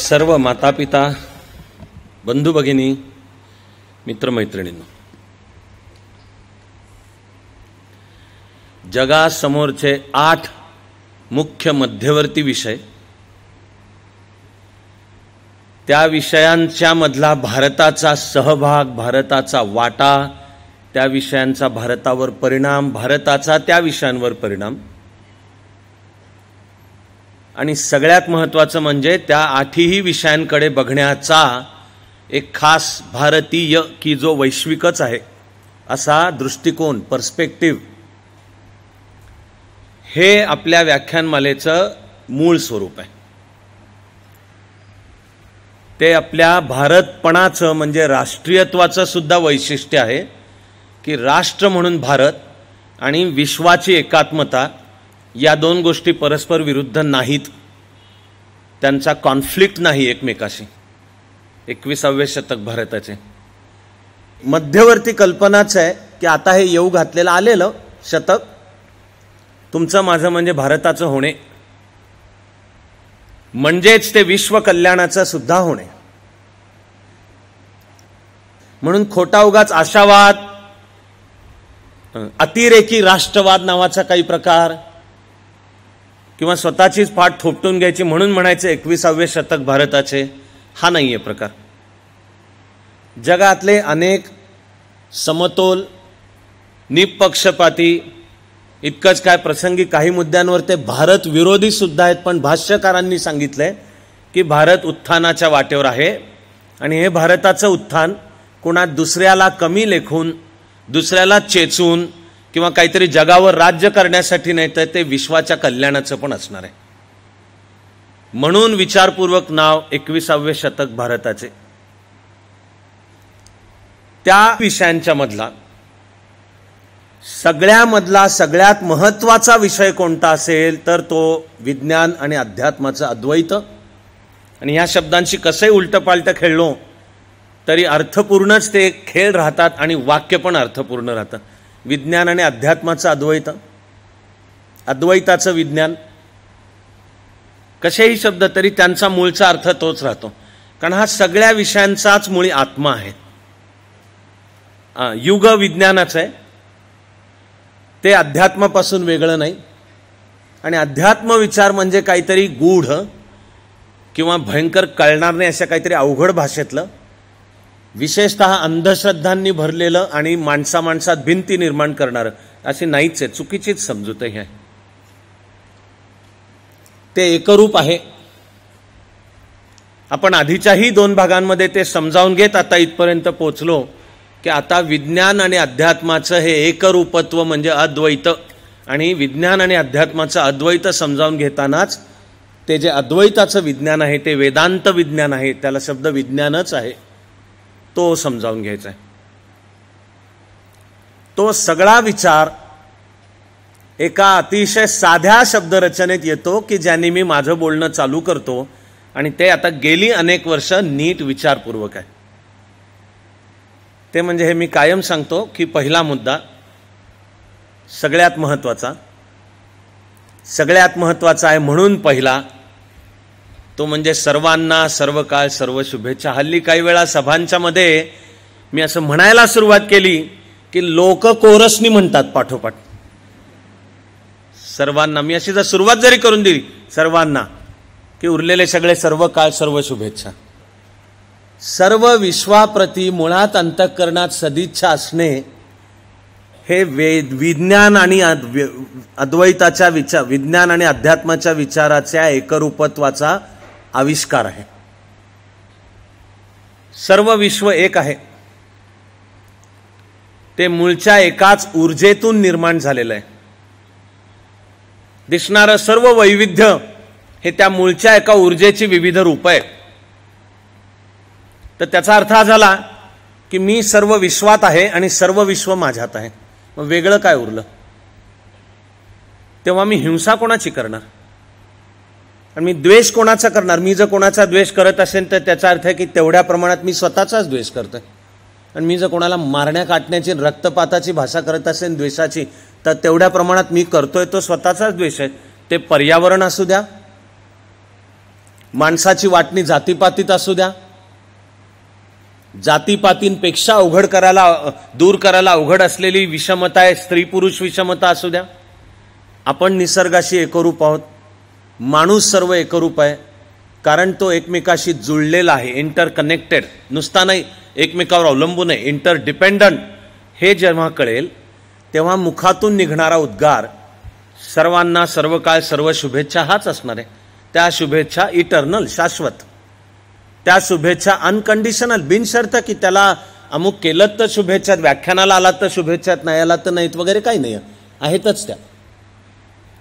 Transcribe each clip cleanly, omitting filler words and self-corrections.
सर्व मातापिता, बंधू भगिनी, मित्रमैत्रिणींनो, जगासमोरचे 8 मुख्य मध्यवर्ती विषय, त्या विषयांच्या मधला भारताचा सहभाग, भारताचा वाटा, त्या विषयांचा भारतावर परिणाम, भारताचा त्या विषयांवर परिणाम, आणि सगळ्यात महत्त्वाचं म्हणजे त्या 8ही विषयांकडे बघण्याचा एक खास भारतीय की जो वैश्विकच आहे असा दृष्टिकोन, पर्स्पेक्टिव्ह, हे आपल्या व्याख्यानमालेचं मूळ स्वरूप आहे। ते आपल्या भारतपणाचं म्हणजे राष्ट्रीयत्वाचं सुद्धा वैशिष्ट्य आहे की राष्ट्र म्हणून भारत आणि विश्वाची एकात्मता या दोन गोष्टी परस्पर विरुद्ध नाहीत, त्यांचा कॉन्फ्लिक्ट नाही एकमेकाशी। 21व्या शतक भारताचे मध्यवर्ती कल्पनाच आहे की आता हे येऊ घातलेलं आलेलं शतक तुमचं माझं म्हणजे भारताचं होणे, म्हणजेच ते विश्व कल्याणाचं सुद्धा होणे। म्हणून खोटा उगाच आशावाद, अतिरेकी राष्ट्रवाद नावाचा काही प्रकार किंवा स्वतःचीच पाठ थोपटून घ्यायची म्हणून म्हणायचे 21व्या शतक भारताचे, हा नाहीये प्रकार। जगातले अनेक समतोल, निपक्षपाती, इतकंच काय प्रसंगी काही मुद्द्यांवर ते भारत विरोधी सुद्धा आहेत, पण भाष्यकारांनी सांगितलंय की भारत उत्थानाच्या वाटेवर आहे आणि हे भारताचं उत्थान कोणा दुसऱ्याला कमी लेखून, दुसऱ्याला चेचून किंवा काहीतरी जगावर राज्य करण्यासाठी नाही, तर ते विश्वाच्या कल्याणाचं पण असणार आहे। म्हणून विचारपूर्वक नाव 21व्या शतक भारताचे। त्या विषयांच्या मधला सगळ्यात महत्त्वाचा विषय कोणता असेल तर तो विज्ञान आणि अध्यात्माचं अद्वैत। आणि ह्या शब्दांशी कसंही उलटपालट खेळलो तरी अर्थपूर्णच ते खेळ राहतात आणि वाक्य पण अर्थपूर्ण राहतं। विज्ञान आणि अध्यात्माचं अद्वैत, अद्वैताचं विज्ञान, कसेही शब्द तरी त्यांचा मूळचा अर्थ तोच राहतो, कारण हा सगळ्या विषयांचाच मुळी आत्मा आहे। युग विज्ञानाचं आहे, ते अध्यात्मापासून वेगळं नाही। आणि अध्यात्म विचार म्हणजे काहीतरी गूढ किंवा भयंकर कळणार नाही अशा काहीतरी अवघड भाषेतलं, विशेषतः अंधश्रद्धांनी भरलेलं आणि माणसात भिंती निर्माण करणारं अशी नाहीच आहे, चुकीचीच समजूत आहे। ते एकरूप आहे। आपण आधीच्याही 2 भागांमध्ये ते समजावून घेत आता इथपर्यंत पोहोचलो की आता विज्ञान आणि अध्यात्माचं हे एकरूपत्व म्हणजे अद्वैत, आणि विज्ञान आणि अध्यात्माचं अद्वैत समजावून घेतानाच ते जे अद्वैताचं विज्ञान आहे ते वेदांत विज्ञान आहे, त्याला शब्द विज्ञानच आहे, तो समजावून घ्यायचा आहे। तो सगळा विचार एका अतिशय साध्या शब्दरचनेत येतो की ज्याने मी माझं बोलणं चालू करतो, आणि ते आता गेली अनेक वर्ष नीट विचारपूर्वक आहे। ते म्हणजे हे मी कायम सांगतो की पहिला मुद्दा सगळ्यात महत्त्वाचा आहे म्हणून पहिला, तो म्हणजे सर्वांना सर्व काळ सर्व शुभेच्छा। हल्ली काही वेळा सभांच्या मध्ये मी असं म्हणायला सुरुवात केली की लोक कोरसनी म्हणतात पाठोपाठ सर्वांना। मी अशी जर सुरुवात जरी करून दिली सर्वांना की उरलेले सगळे सर्व काळ सर्व शुभेच्छा। सर्व विश्वाप्रती मुळात अंतःकरणात सदिच्छा असणे हे विज्ञान आणि अद्वैताच्या विज्ञान आणि अध्यात्माच्या विचाराच्या एकरूपत्वाचा आविष्कार आहे। सर्व विश्व एक आहे, ते मूळच्या एकाच ऊर्जेतून निर्माण झालेलं आहे। दिसणारं सर्व वैविध्य हे त्या मूळच्या एका ऊर्जेची विविध रूप आहे। तर त्याचा अर्थ हा झाला की मी सर्व विश्वात आहे आणि सर्व विश्व माझ्यात आहे, मग वेगळं काय उरलं? तेव्हा मी हिंसा कोणाची करणार आणि मी द्वेष कोणाचा करणार? मी जर कोणाचा द्वेष करत असेल तर त्याचा अर्थ आहे की तेवढ्या प्रमाणात मी स्वतःचाच द्वेष करतोय, आणि मी जर कोणाला मारण्या काटण्याची रक्तपाताची भाषा करत असेल द्वेषाची, तर तेवढ्या प्रमाणात मी करतोय तो स्वतःचाच द्वेष आहे। ते पर्यावरण असू द्या, माणसाची वाटणी जातीपातीत असू द्या, जातीपातींपेक्षा दूर करायला अवघड असलेली विषमता आहे, स्त्री पुरुष विषमता असू द्या, आपण निसर्गाशी एकरूप आहोत, माणूस सर्व एकरूप आहे, कारण तो एकमेकाशी जुळलेला आहे, इंटरकनेक्टेड, नुसता नाही एकमेकावर अवलंबून आहे, इंटरडिपेंडंट. हे जेव्हा कळेल तेव्हा मुखातून निघणारा उद्गार सर्वांना सर्व काळ सर्व शुभेच्छा हाच असणार आहे. त्या शुभेच्छा इटर्नल, शाश्वत, त्या शुभेच्छा अनकंडिशनल, बिनशर्त की त्याला अमुक केलं तर शुभेच्छा, व्याख्यानाला आलात तर शुभेच्छात, नाही आलात तर नाहीत वगैरे काही नाही, आहेतच त्या.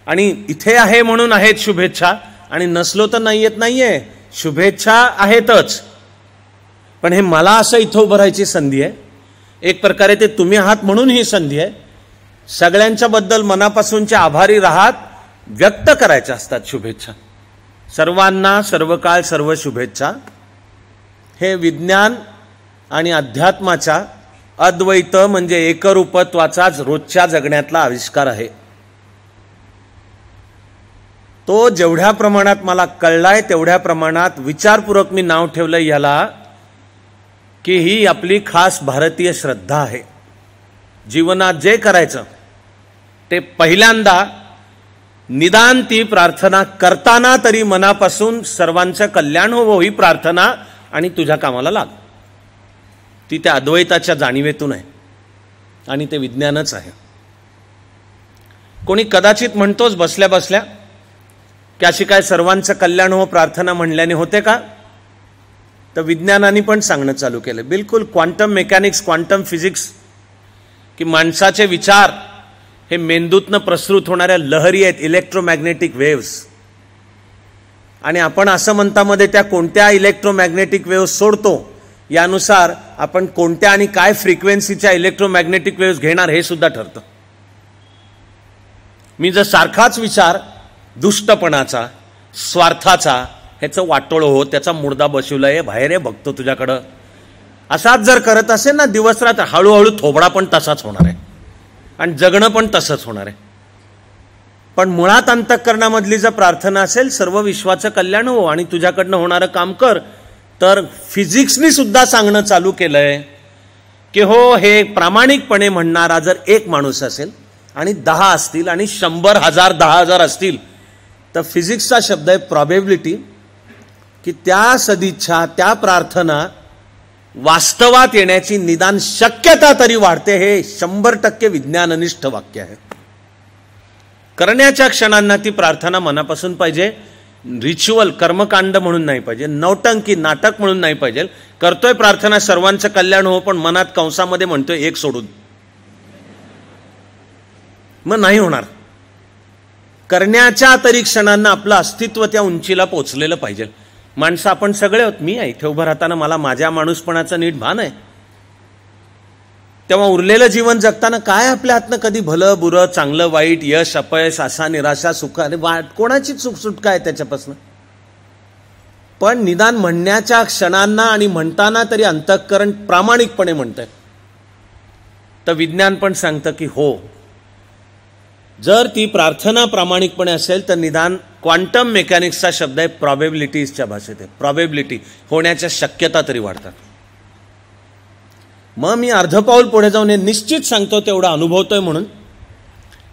आणि इथे आहे म्हणून आहेत शुभेच्छा, आणि नसलो तर नाहीये, शुभेच्छा आहेतच. पण हे मला असं इथं उभं राहायची संधी आहे, एक प्रकारे ते तुम्ही आहात म्हणून ही संधी आहे. सगळ्यांच्या बद्दल मनापासूनचे आभारी राहात, व्यक्त करायच्या असतात शुभेच्छा. सर्वांना सर्व काळ सर्व शुभेच्छा. हे विज्ञान आणि अध्यात्माच्या अद्वैत म्हणजे एकरूपत्वाचाच रोजच्या जगण्यातला आविष्कार आहे. तो जेवढ्या प्रमाणात मला कळलाय तेवढ्या प्रमाणात विचारपूर्वक मी नाव ठेवलं याला की ही आपली खास भारतीय श्रद्धा आहे. जीवनात जे करायचं ते पहिल्यांदा निदान ती प्रार्थना करताना तरी मनापासून सर्वांचं कल्याण हो ही प्रार्थना, आणि तुझ्या कामाला लाग. ती त्या अद्वैताच्या जाणीवेतून आहे आणि ते विज्ञानच आहे. कोणी कदाचित म्हणतोच बसल्या बसल्या की अशी काय सर्वांचं कल्याण हो प्रार्थना म्हणल्याने होते का? तर विज्ञानाने पण सांगणं चालू केलं, बिलकुल. क्वांटम मेकॅनिक्स, क्वांटम फिजिक्स, की माणसाचे विचार हे मेंदूतनं प्रसृत होणाऱ्या लहरी आहेत, इलेक्ट्रोमॅग्नेटिक वेव्स. आणि आपण असं म्हणतामध्ये त्या कोणत्या इलेक्ट्रोमॅग्नेटिक वेव्स सोडतो यानुसार आपण कोणत्या आणि काय फ्रिक्वेन्सीच्या इलेक्ट्रोमॅग्नेटिक वेव्स घेणार हे सुद्धा ठरतं. मी जर सारखाच विचार दुष्टपणाचा, स्वार्थाचा, ह्याचं वाटोळं हो, त्याचा मुर्दा बसवलाय, बाहेर आहे बघतो तुझ्याकडं, असाच जर करत असेल ना दिवस रात्र, हळूहळू थोबडा पण तसाच होणार आहे आणि जगणं पण तसंच होणार आहे. पण मुळात अंतःकरणामधली जर प्रार्थना असेल सर्व विश्वाचं कल्याण हो आणि तुझ्याकडनं होणारं काम कर, तर फिजिक्सनी सुद्धा सांगणं चालू केलंय की हो, हे प्रामाणिकपणे म्हणणारा जर एक माणूस असेल आणि 10 असतील आणि 100, 1000, 10,000 असतील, तर फिजिक्सचा शब्द आहे प्रॉबेबिलिटी, की त्या सदिच्छा, त्या प्रार्थना वास्तवात येण्याची निदान शक्यता तरी वाढते. हे 100% विज्ञाननिष्ठ वाक्य आहे. करण्याच्या क्षणांना ती प्रार्थना मनापासून पाहिजे, रिच्युअल, कर्मकांड म्हणून नाही पाहिजे, नौटंकी, नाटक म्हणून नाही पाहिजे. करतोय प्रार्थना सर्वांचं कल्याण हो, पण मनात कंसामध्ये म्हणतोय एक सोडून, मग नाही होणार. करण्याच्या तरी क्षणांना आपलं अस्तित्व त्या उंचीला पोचलेलं पाहिजे. माणसं आपण सगळे आहोत. मी आहे इथे उभं राहताना मला माझ्या माणूसपणाचं नीट भान आहे. तेव्हा उरलेलं जीवन जगताना काय आपल्या हातनं कधी भलं बुरं, चांगलं वाईट, यश अपयश, आशा निराशा, सुख, आणि कोणाची चूक सुटका आहे त्याच्यापासून. पण निदान म्हणण्याच्या क्षणांना आणि म्हणताना तरी अंतःकरण प्रामाणिकपणे म्हणतंय. तर विज्ञान पण सांगतं की हो, जर ती प्रार्थना प्रामाणिकपणे असेल तर निदान क्वांटम मेकॅनिक्सचा शब्द आहे प्रॉबेबिलिटीजच्या भाषेत आहे, प्रॉबेबिलिटी होण्याच्या शक्यता तरी वाढतात. मग मी अर्ध पाऊल पुढे जाऊन हे निश्चित सांगतो, तेवढा अनुभवतोय म्हणून,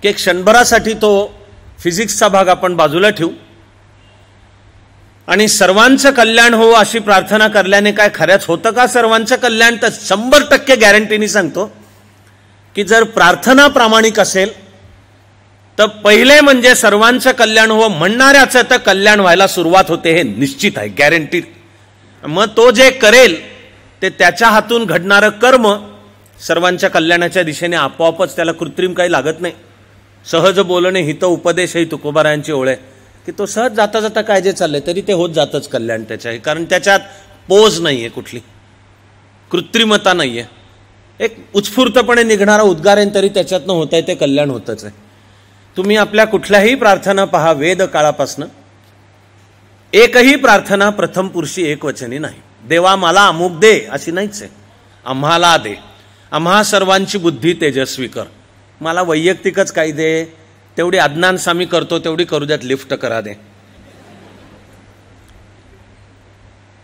की एक क्षणभरासाठी तो फिजिक्सचा भाग आपण बाजूला ठेवू आणि सर्वांचं कल्याण हो अशी प्रार्थना करल्याने काय खऱ्याच होतं का सर्वांचं कल्याण? तर 100% गॅरंटीनी सांगतो की जर प्रार्थना प्रामाणिक असेल तर पहिले म्हणजे सर्वांचं कल्याण हो म्हणणाऱ्याचं तर कल्याण व्हायला सुरुवात होते, हे निश्चित आहे, गॅरंटीड. मग तो जे करेल ते त्याच्या हातून घडणारं कर्म सर्वांच्या कल्याणाच्या दिशेने आपोआपच, त्याला कृत्रिम काही लागत नाही. सहज बोलणे हित उपदेश ही तुकोबारायांची ओळ आहे, की तो सहज जाता जाता काय जे चाललंय तरी ते होत जातच कल्याण त्याच्या, कारण त्याच्यात पोज नाहीये, कुठली कृत्रिमता नाहीये. एक उत्स्फूर्तपणे निघणारा उद्गार आहे तरी त्याच्यातनं होत आहे ते कल्याण होतच आहे. तुम्ही आपल्या कुठल्याही प्रार्थना पहा, वेद काळापासनं एकही प्रार्थना प्रथम पुरुषी एकवचनी नाही. देवा मला अमुक दे अशी नाहीच आहे, आम्हाला दे, आम्हा सर्वांची बुद्धी तेजस्वी कर. मला वैयक्तिकच काही दे, तेवढी अज्ञान सामी करतो तेवढी करू द्यात, लिफ्ट करा दे.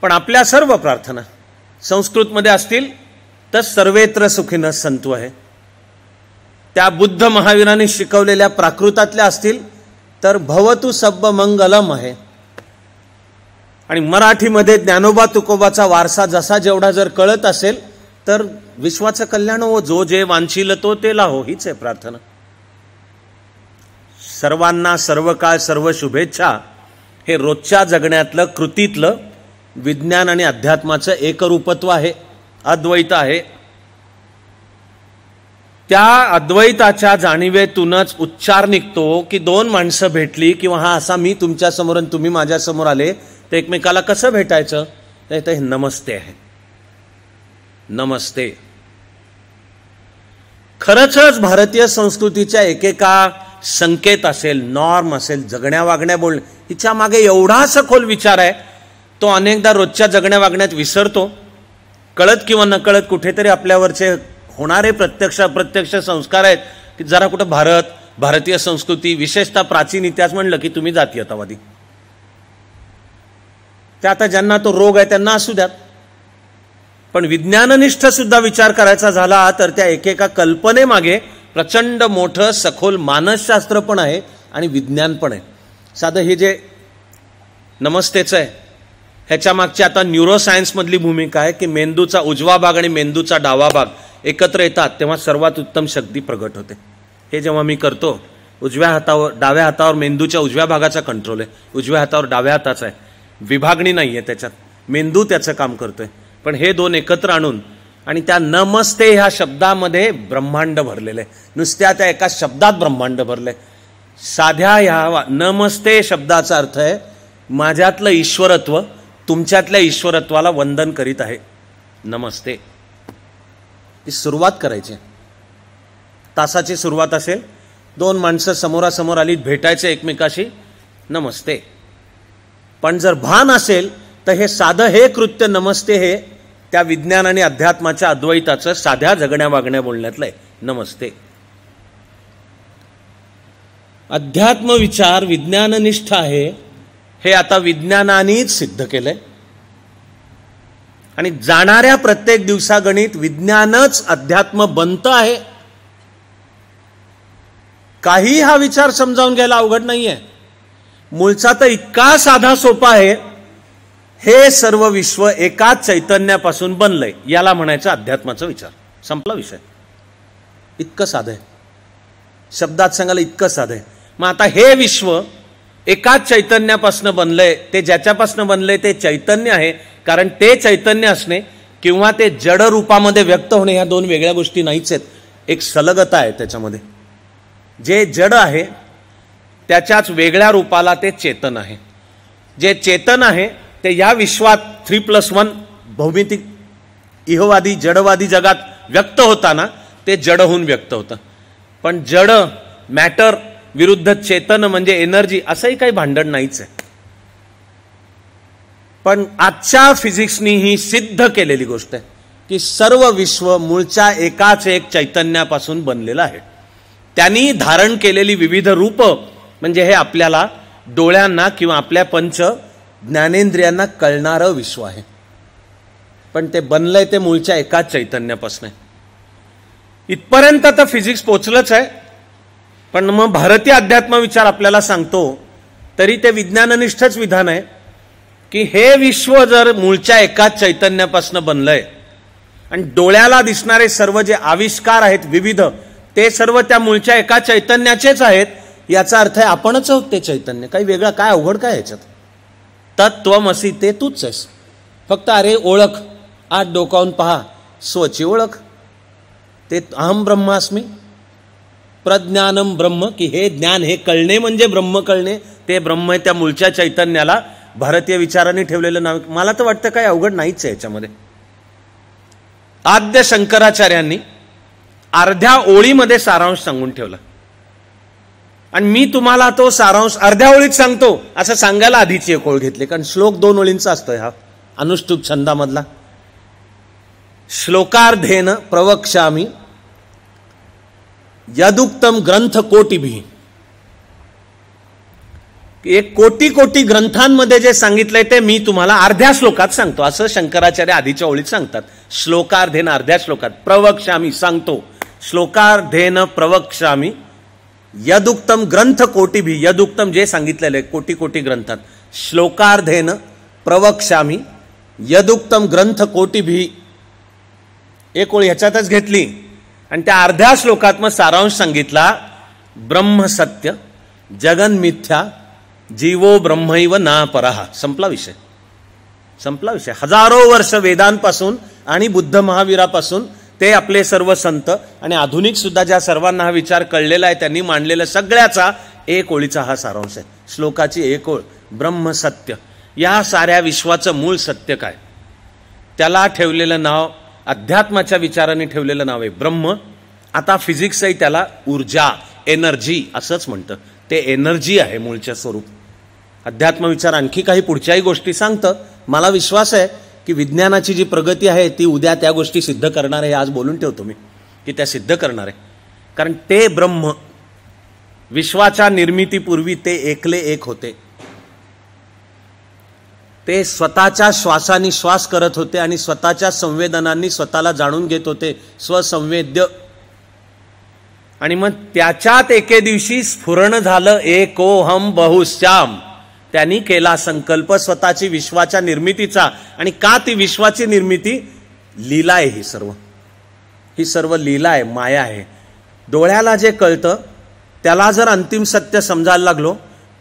पण आपल्या सर्व प्रार्थना संस्कृतमध्ये असतील तर सर्वेत्र सुखिनः सन्तु आहे, त्या बुद्ध महावीरांनी शिकवलेल्या प्राकृतातल्या असतील तर भवतु सब्ब मंगलम आहे, आणि मराठीमध्ये ज्ञानोबा तुकोबाचा वारसा जसा जेवढा जर कळत असेल तर विश्वाचं कल्याण हो, जो जे वांछील तो ते लाहो, हीच आहे प्रार्थना. सर्वांना सर्व काळ सर्व शुभेच्छा हे रोजच्या जगण्यातलं कृतीतलं विज्ञान आणि अध्यात्माचं एकरूपत्व आहे, अद्वैत आहे. त्या अद्वैताच्या जाणीवेतूनच उच्चार निघतो की दोन माणसं भेटली किंवा हा असा मी तुमच्या समोर आणि तुम्ही माझ्या समोर आले तर एकमेकाला कसं भेटायचं, तर हे नमस्ते आहे. नमस्ते खरंच भारतीय संस्कृतीच्या एकेका संकेत असेल, नॉर्म असेल, जगण्या वागण्या बोलणे, हिच्या मागे एवढा सखोल विचार आहे, तो अनेकदा रोजच्या जगण्या वागण्यात विसरतो. कळत किंवा नकळत कुठेतरी आपल्यावरचे होणारे प्रत्यक्ष अप्रत्यक्ष संस्कार आहेत की जरा कुठं भारतीय संस्कृती विशेषतः प्राचीन इतिहास म्हणलं की तुम्ही जातीयतावादी. ते आता ज्यांना तो रोग आहे त्यांना असू द्यात, पण विज्ञाननिष्ठ सुद्धा विचार करायचा झाला तर त्या एकेका कल्पनेमागे प्रचंड मोठं सखोल मानसशास्त्र पण आहे आणि विज्ञान पण आहे. साधं हे जे नमस्तेचं आहे ह्याच्या मागची आता न्यूरोसायन्समधली भूमिका आहे की मेंदूचा उजवा भाग आणि मेंदूचा डावा भाग एकत्र येतात तेव्हा सर्वात उत्तम शक्ती प्रगट होते. हे जेव्हा मी करतो, उजव्या हातावर डाव्या हातावर मेंदूच्या उजव्या भागाचा कंट्रोल आहे, उजव्या हातावर डाव्या हाताचा आहे, विभागणी नाही आहे त्याच्यात, मेंदू त्याचं काम करतोय. पण हे दोन एकत्र आणून आणि त्या नमस्ते ह्या शब्दामध्ये ब्रह्मांड भरलेलं आहे, नुसत्या त्या एका शब्दात ब्रह्मांड भरलंय. साध्या ह्या नमस्ते शब्दाचा अर्थ आहे माझ्यातलं ईश्वरत्व तुमच्यातल्या ईश्वरत्वाला वंदन करीत आहे. नमस्ते ही सुरुवात करायची. तासाची सुरुवात असेल, दोन माणसं समोरासमोर आली, भेटायचे एकमेकाशी, नमस्ते. पण जर भान असेल तर हे साधं हे कृत्य नमस्ते हे त्या विज्ञान आणि अध्यात्माच्या अद्वैताचं साध्या जगण्या वागण्या बोलण्यातलं आहे. नमस्ते. अध्यात्म विचार विज्ञाननिष्ठ आहे हे आता विज्ञानानेच सिद्ध केलंय, आणि जाणाऱ्या प्रत्येक दिवसागणित विज्ञानच अध्यात्म बनतं आहे. काही हा विचार समजावून घ्यायला अवघड नाहीये. मूळचा तर इतका साधा सोपा आहे, हे सर्व विश्व एकाच चैतन्यापासून बनलंय, याला म्हणायचं अध्यात्माचा विचार. संपला विषय. इतकं साधं आहे, शब्दात सांगायला इतकं साधं आहे. मग आता हे विश्व एकाच चैतन्यापासून बनलंय, ते ज्याच्यापासून बनलंय ते चैतन्य आहे, कारण ते चैतन्य असणे किंवा ते जड रूपामध्ये व्यक्त होणे ह्या दोन वेगळ्या गोष्टी नाहीच आहेत. एक सलगता आहे त्याच्यामध्ये. जे जड आहे त्याच्याच वेगळ्या रूपाला ते चेतन आहे. जे चेतन आहे ते या विश्वात 3+1 भौमितिक इहवादी जडवादी जगात व्यक्त होताना ते जड होऊन व्यक्त होतं. पण जड मॅटर विरुद्ध चेतन म्हणजे एनर्जी असंही काही भांडण नाहीच आहे. पण आजच्या फिजिक्सनी ही सिद्ध केलेली गोष्ट आहे की सर्व विश्व मूळच्या एकाच एक चैतन्यापासून बनलेलं आहे. त्यांनी धारण केलेली विविध रूप म्हणजे हे आपल्याला डोळ्यांना किंवा आपल्या पंच ज्ञानेंद्रियांना कळणारं विश्व आहे. पण ते बनलंय ते मूळच्या एकाच चैतन्यापासून. इथपर्यंत तर फिजिक्स पोचलंच आहे. पण मग भारतीय अध्यात्म विचार आपल्याला सांगतो तरी ते विज्ञाननिष्ठच विधान आहे की हे विश्व जर मूळच्या एकाच चैतन्यापासून बनलंय आणि डोळ्याला दिसणारे सर्व जे आविष्कार आहेत विविध ते सर्व त्या मूळच्या एका चैतन्याचेच आहेत, याचा अर्थ आहे आपणच आहोत ते चैतन्य. काही वेगळं काय अवघड काय ह्याच्यात. तत्त्वमसी ते तूच आहेस. फक्त अरे ओळख, आत डोकावून पहा, स्वची ओळख. ते अहम ब्रह्मास्मी प्रज्ञानम ब्रह्म, की हे ज्ञान हे कळणे म्हणजे ब्रह्म कळणे, ते ब्रह्म त्या मूळच्या चैतन्याला भारतीय विचारांनी ठेवलेलं नाव. मला तर वाटतं काही अवघड नाहीच आहे याच्यामध्ये. आद्य शंकराचार्यांनी अर्ध्या ओळीमध्ये सारांश सांगून ठेवला आणि मी तुम्हाला तो सारांश अर्ध्या ओळीत सांगतो असं सांगायला आधीची एक ओळ घेतली, कारण श्लोक 2 ओळींचा असतोय हा अनुष्टुप छंदामधला. श्लोकार्धेन प्रवक्ष्यामि यदुक्तम ग्रंथ कोटिभिः, एक कोटी कोटी ग्रंथांमध्ये जे सांगितलंय ते मी तुम्हाला अर्ध्या श्लोकात सांगतो, असं शंकराचार्य आधीच्या ओळीत सांगतात. श्लोकार्धेन, अर्ध्या श्लोकात. प्रवक्ष्यामी, सांगतो. श्लोकार्धेन प्रवक्ष्यामी यदुक्तम ग्रंथ कोटीभी, यदुक्तम जे सांगितलेलं आहे कोटी कोटी ग्रंथात. श्लोकार्धेन प्रवक्ष्यामी यदुक्तम ग्रंथ कोटीभी, एक ओळ ह्याच्यातच घेतली आणि त्या अर्ध्या श्लोकात मग सारांश सांगितला. ब्रह्म सत्य, जगन मिथ्या, जीवो ब्रह्मैव ना परहा. संपला विषय, संपला विषय. हजारो वर्ष वेदांपासून आणि बुद्ध महावीरापासून ते आपले सर्व संत आणि आधुनिक सुद्धा ज्या सर्वांना हा विचार कळलेला आहे त्यांनी मांडलेला सगळ्याचा एक ओळीचा हा सारांश आहे. श्लोकाची एक ओळ. ब्रह्म सत्य, या साऱ्या विश्वाचं मूळ सत्य काय, त्याला ठेवलेलं नाव, अध्यात्माच्या विचाराने ठेवलेलं नाव आहे ब्रह्म. आता फिजिक्सही त्याला ऊर्जा, एनर्जी असंच म्हणतं. ते एनर्जी आहे मूळच्या स्वरूप. अध्यात्म विचार आणखी काही पुढच्याही गोष्टी सांगतं. मला विश्वास आहे की विज्ञानाची जी प्रगती आहे ती उद्या त्या गोष्टी सिद्ध करणार आहे. आज बोलून ठेवतो मी की त्या सिद्ध करणार आहे. कारण ते ब्रह्म विश्वाच्या निर्मितीपूर्वी ते एकले एक होते. ते स्वतःच्या श्वासानी श्वास करत होते आणि स्वतःच्या संवेदनांनी स्वतःला जाणून घेत होते, स्वसंवेद्य. आणि मग त्याच्यात एके दिवशी स्फुरण झालं एकोहम बहुश्याम. त्यांनी केला संकल्प स्वतःची विश्वाच्या निर्मितीचा. आणि का ती विश्वाची निर्मिती? लीला आहे ही सर्व. ही सर्व लीला आहे, माया आहे. डोळ्याला जे कळतं त्याला जर अंतिम सत्य समजायला लागलो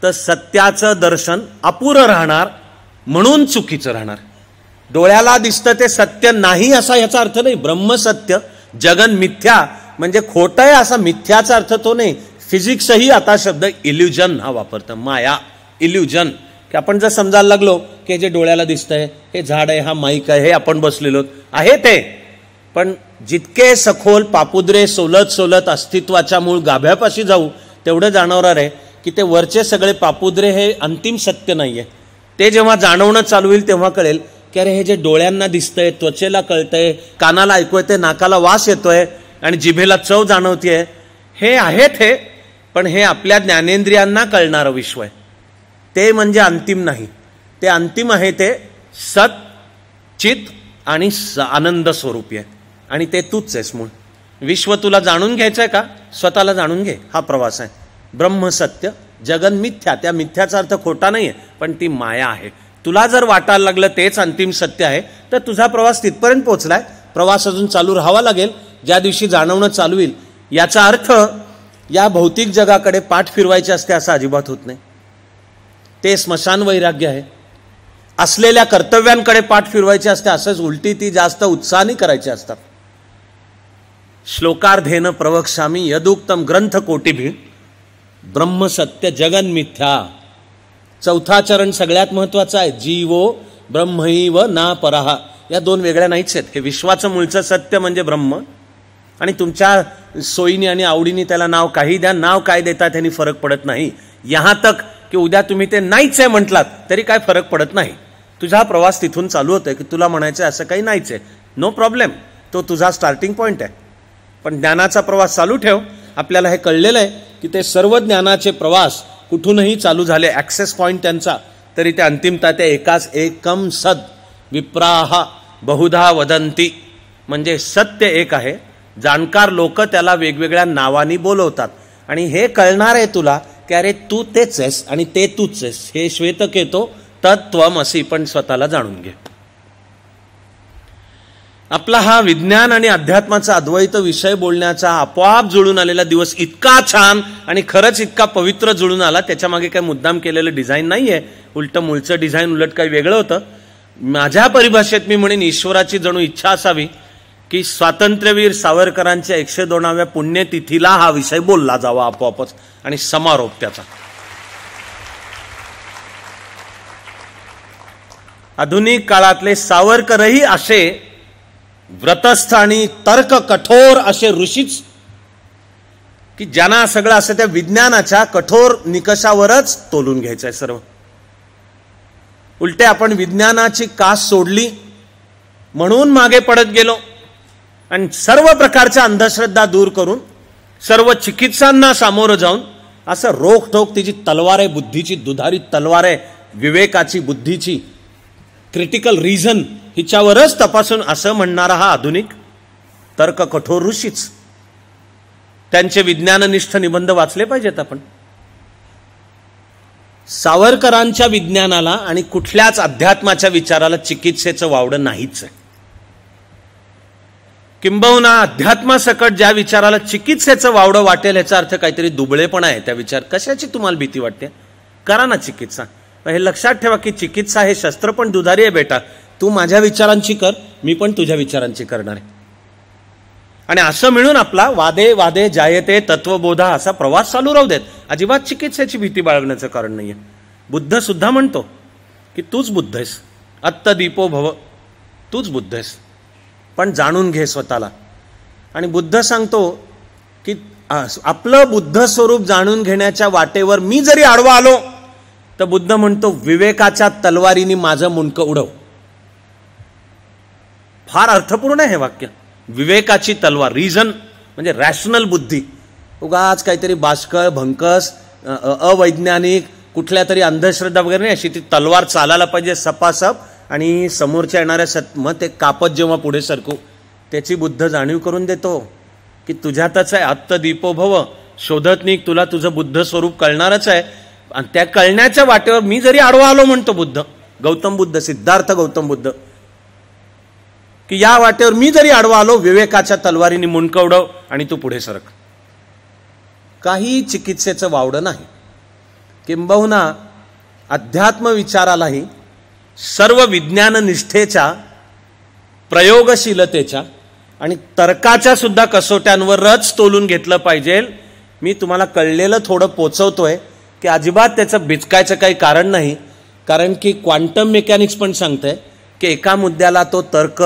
तर सत्याचं दर्शन अपुरं राहणार, म्हणून चुकीचं राहणार. डोळ्याला दिसतं ते सत्य नाही असा याचा अर्थ नाही. ब्रह्मसत्य, जगन मिथ्या म्हणजे खोटं आहे असा मिथ्याचा अर्थ तो नाही. फिजिक्सही आता शब्द इल्युजन हा वापरतं. माया, इल्युजन. की आपण जर समजायला लागलो की जे डोळ्याला दिसतंय हे झाड आहे, हा माईक आहे, हे आपण बसलेलो आहे ते, पण जितके सखोल पापुद्रे सोलत सोलत अस्तित्वाच्या मूळ गाभ्यापाशी जाऊ तेवढं जाणवणार आहे की ते वरचे सगळे पापुद्रे हे अंतिम सत्य नाहीये. ते जेव्हा जाणवणं चालू होईल तेव्हा कळेल की अरे हे जे डोळ्यांना दिसतंय, त्वचेला कळतंय, कानाला ऐकू येतंय, नाकाला वास येतोय आणि जिभेला चव जाणवतीये, हे आहेत हे, पण हे आपल्या ज्ञानेंद्रियांना कळणारं विश्व आहे. ते म्हणजे अंतिम नाही. ते अंतिम आहे ते सत, चित आणि आनंद स्वरूपी आहे. आणि ते तूच आहेस मूळ. विश्व तुला जाणून घ्यायचंय का? स्वतःला जाणून घे. हा प्रवास आहे. ब्रह्म सत्य, जगन मिथ्या. त्या मिथ्याचा अर्थ खोटा नाहीये, पण ती माया आहे. तुला जर वाटायला लागलं तेच अंतिम सत्य आहे तर तुझा प्रवास तिथपर्यंत पोहोचलाय. प्रवास अजून चालू राहावा लागेल. ज्या दिवशी जाणवणं चालू होईल, याचा अर्थ या भौतिक जगाकडे पाठ फिरवायचे असते असं अजिबात होत नाही. ते स्मशान वैराग्य आहे. असलेल्या कर्तव्यांकडे पाठ फिरवायचे असते असंच उलटी ती जास्त उत्साहाने करायची असतात. श्लोकार्धेन प्रवक्ष्यामी यदुक्तम ग्रंथ कोटीभी ब्रह्म सत्य जगन मिथ्या. चौथा चरण सगळ्यात महत्वाचा आहे. जीवो ब्रह्मैव ना परहा. या दोन वेगळ्या नाहीच आहेत. हे विश्वाचं मूळचं सत्य म्हणजे ब्रह्म, आणि तुमच्या सोयीनी आणि आवडीनी त्याला नाव काही द्या. नाव काय देतात ह्यानी फरक पडत नाही. यहाँ तक की उद्या तुम्ही ते नाहीच आहे म्हटलात तरी काय फरक पडत नाही. तुझा प्रवास तिथून चालू होतोय की तुला म्हणायचं असं काही नाहीच आहे. No problem. तो तुझा स्टार्टिंग पॉईंट आहे. पण ज्ञानाचा प्रवास चालू ठेव. आपल्याला हे कळलेलं आहे की ते सर्व ज्ञानाचे प्रवास कुठूनही चालू झाले, ॲक्सेस पॉईंट त्यांचा, तरी ते अंतिमता ते एकाच एकम सद विप्राह बहुधा वदंती. म्हणजे सत्य एक आहे. जाणकार लोक त्याला वेगवेगळ्या नावानी बोलवतात. आणि हे कळणार आहे तुला की अरे तू तेच आहेस आणि ते तूच आहेस. हे श्वेतकेतो तत्त्वमसी. पण स्वतःला जाणून घे. आपला हा विज्ञान आणि अध्यात्माचा अद्वैत विषय बोलण्याचा आपोआप जुळून आलेला दिवस इतका छान आणि खरंच इतका पवित्र जुळून आला. त्याच्या मागे काही मुद्दाम केलेलं डिझाईन नाहीये. उलट मूळचं डिझाईन उलट काही वेगळं होतं. माझ्या परिभाषेत मी म्हणेन ईश्वराची जणू इच्छा असावी की स्वातंत्र्यवीर सावरकरांच्या 102व्या पुण्यतिथीला हा विषय बोलला जावा आपोआपच, आणि समारोप त्याचा. आधुनिक काळातले सावरकरही असे व्रतस्थ आणि तर्क कठोर असे ऋषीच की ज्यांना सगळं असं त्या विज्ञानाच्या कठोर निकषावरच तोलून घ्यायचंय सर्व. उलटे आपण विज्ञानाची कास सोडली म्हणून मागे पडत गेलो आणि सर्व प्रकारच्या अंधश्रद्धा दूर करून सर्व चिकित्सांना सामोरं जाऊन असं रोखठोक तिची तलवार आहे, बुद्धीची दुधारी तलवार आहे, विवेकाची, बुद्धीची, क्रिटिकल रिझन हिच्यावरच तपासून असं म्हणणारा हा आधुनिक तर्क कठोर ऋषीच. त्यांचे विज्ञाननिष्ठ निबंध वाचले पाहिजेत आपण. सावरकरांच्या विज्ञानाला आणि कुठल्याच अध्यात्माच्या विचाराला चिकित्सेचं वावडं नाहीच आहे. किंबहुना अध्यात्मासकट ज्या विचाराला चिकित्सेचं वावडं वाटेल याचा अर्थ काहीतरी दुबळेपणा आहे. त्या विचार कशाची तुम्हाला भीती वाटते? करा ना चिकित्सा. हे लक्षात ठेवा की चिकित्सा हे शस्त्र पण दुधारी आहे बेटा. तू माझ्या विचारांची कर, मी पण तुझ्या विचारांची करणार आहे. आणि असं मिळून आपला वादे वादे जायते तत्वबोधा असा प्रवास चालू राहू देत. अजिबात चिकित्सेची भीती बाळगण्याचं कारण नाहीये. बुद्ध सुद्धा म्हणतो की तूच बुद्ध आहेस, अत्तदीपो भव, तूच बुद्ध आहेस, पण जाणून घे स्वतःला. आणि बुद्ध सांगतो की आपलं बुद्ध स्वरूप जाणून घेण्याच्या वाटेवर मी जरी आडवा आलो तर बुद्ध म्हणतो विवेकाच्या तलवारीने माझं मुंडकं उडव. फार अर्थपूर्ण आहे हे वाक्य. विवेकाची तलवार, रिझन म्हणजे रॅशनल बुद्धी. उगाच काहीतरी बाष्कळ भंकस अवैज्ञानिक कुठल्या तरी अंधश्रद्धा वगैरे नाही. अशी ती तलवार चालायला पाहिजे सपासप, आणि समोरच्या येणाऱ्या मग ते कापत जेव्हा पुढे सरकू त्याची बुद्ध जाणीव करून देतो की तुझ्यातच आहे अत्तदीपो भव. शोधत निघ, तुला तुझं बुद्ध स्वरूप कळणारच आहे. आणि त्या कळण्याच्या वाटेवर मी जरी आडवा आलो म्हणतो बुद्ध, गौतम बुद्ध, सिद्धार्थ गौतम बुद्ध, की या वाटेवर मी जरी आडवा आलो विवेकाच्या तलवारीने मुंडकं उडव आणि तू पुढे सरक. काही चिकित्सेचं वावडं नाही. किंबहुना अध्यात्म विचारालाही सर्व विज्ञान निष्ठेच्या, प्रयोगशीलतेच्या आणि तर्काच्या सुद्धा कसोट्यांवरच तोलून घेतलं पाहिजे. मी तुम्हाला कळलेलं थोडं पोचवतोय की अजिबात त्याचं बिचकायचं काही कारण नाही. कारण की क्वांटम मेकॅनिक्स पण सांगतंय की एका मुद्द्याला तो तर्क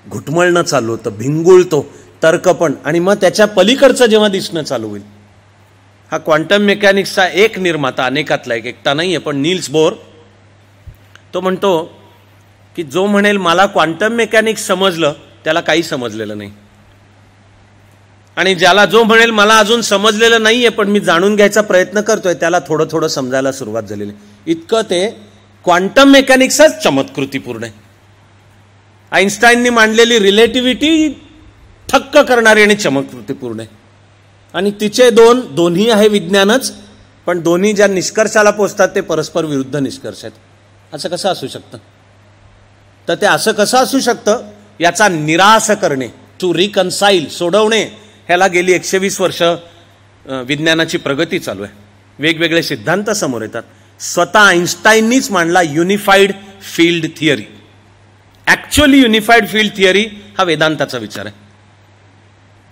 घुटमळणं चालू होतं, भिंगुळतो तर्क पण, आणि मग त्याच्या पलीकडचं जेव्हा दिसणं चालू होईल. हा क्वांटम मेकॅनिक्सचा एक निर्माता, अनेकातला एक, एकटा नाहीये, पण नील्स बोर, तो म्हणतो की जो म्हणेल मला क्वांटम मेकॅनिक्स समजलं त्याला काही समजलेलं नाही, आणि ज्याला जो म्हणेल मला अजून समजलेलं नाहीये पण मी जाणून घ्यायचा प्रयत्न करतोय त्याला थोडं थोडं समजायला सुरुवात झालेली. इतकं ते क्वांटम मेकॅनिक्सच चमत्कृतीपूर्ण आहे. आईन्स्टाईननी मांडलेली रिलेटिव्हिटी थक्क करणारी आणि चमत्कृतीपूर्ण आहे. आणि तिचे दोन्ही आहे विज्ञानच, पण दोन्ही ज्या निष्कर्षाला पोचतात ते परस्पर विरुद्ध निष्कर्ष आहेत. असं कसं असू शकतं? तर ते असं कसं असू शकतं याचा निराश करणे, टू रिकन्साईल, सोडवणे, ह्याला गेली 120 वर्ष विज्ञानाची प्रगती चालू आहे. वेगवेगळे सिद्धांत समोर येतात. स्वतः आईन्स्टाईननीच मांडला unified field theory. Actually unified field theory हा वेदांताचा विचार आहे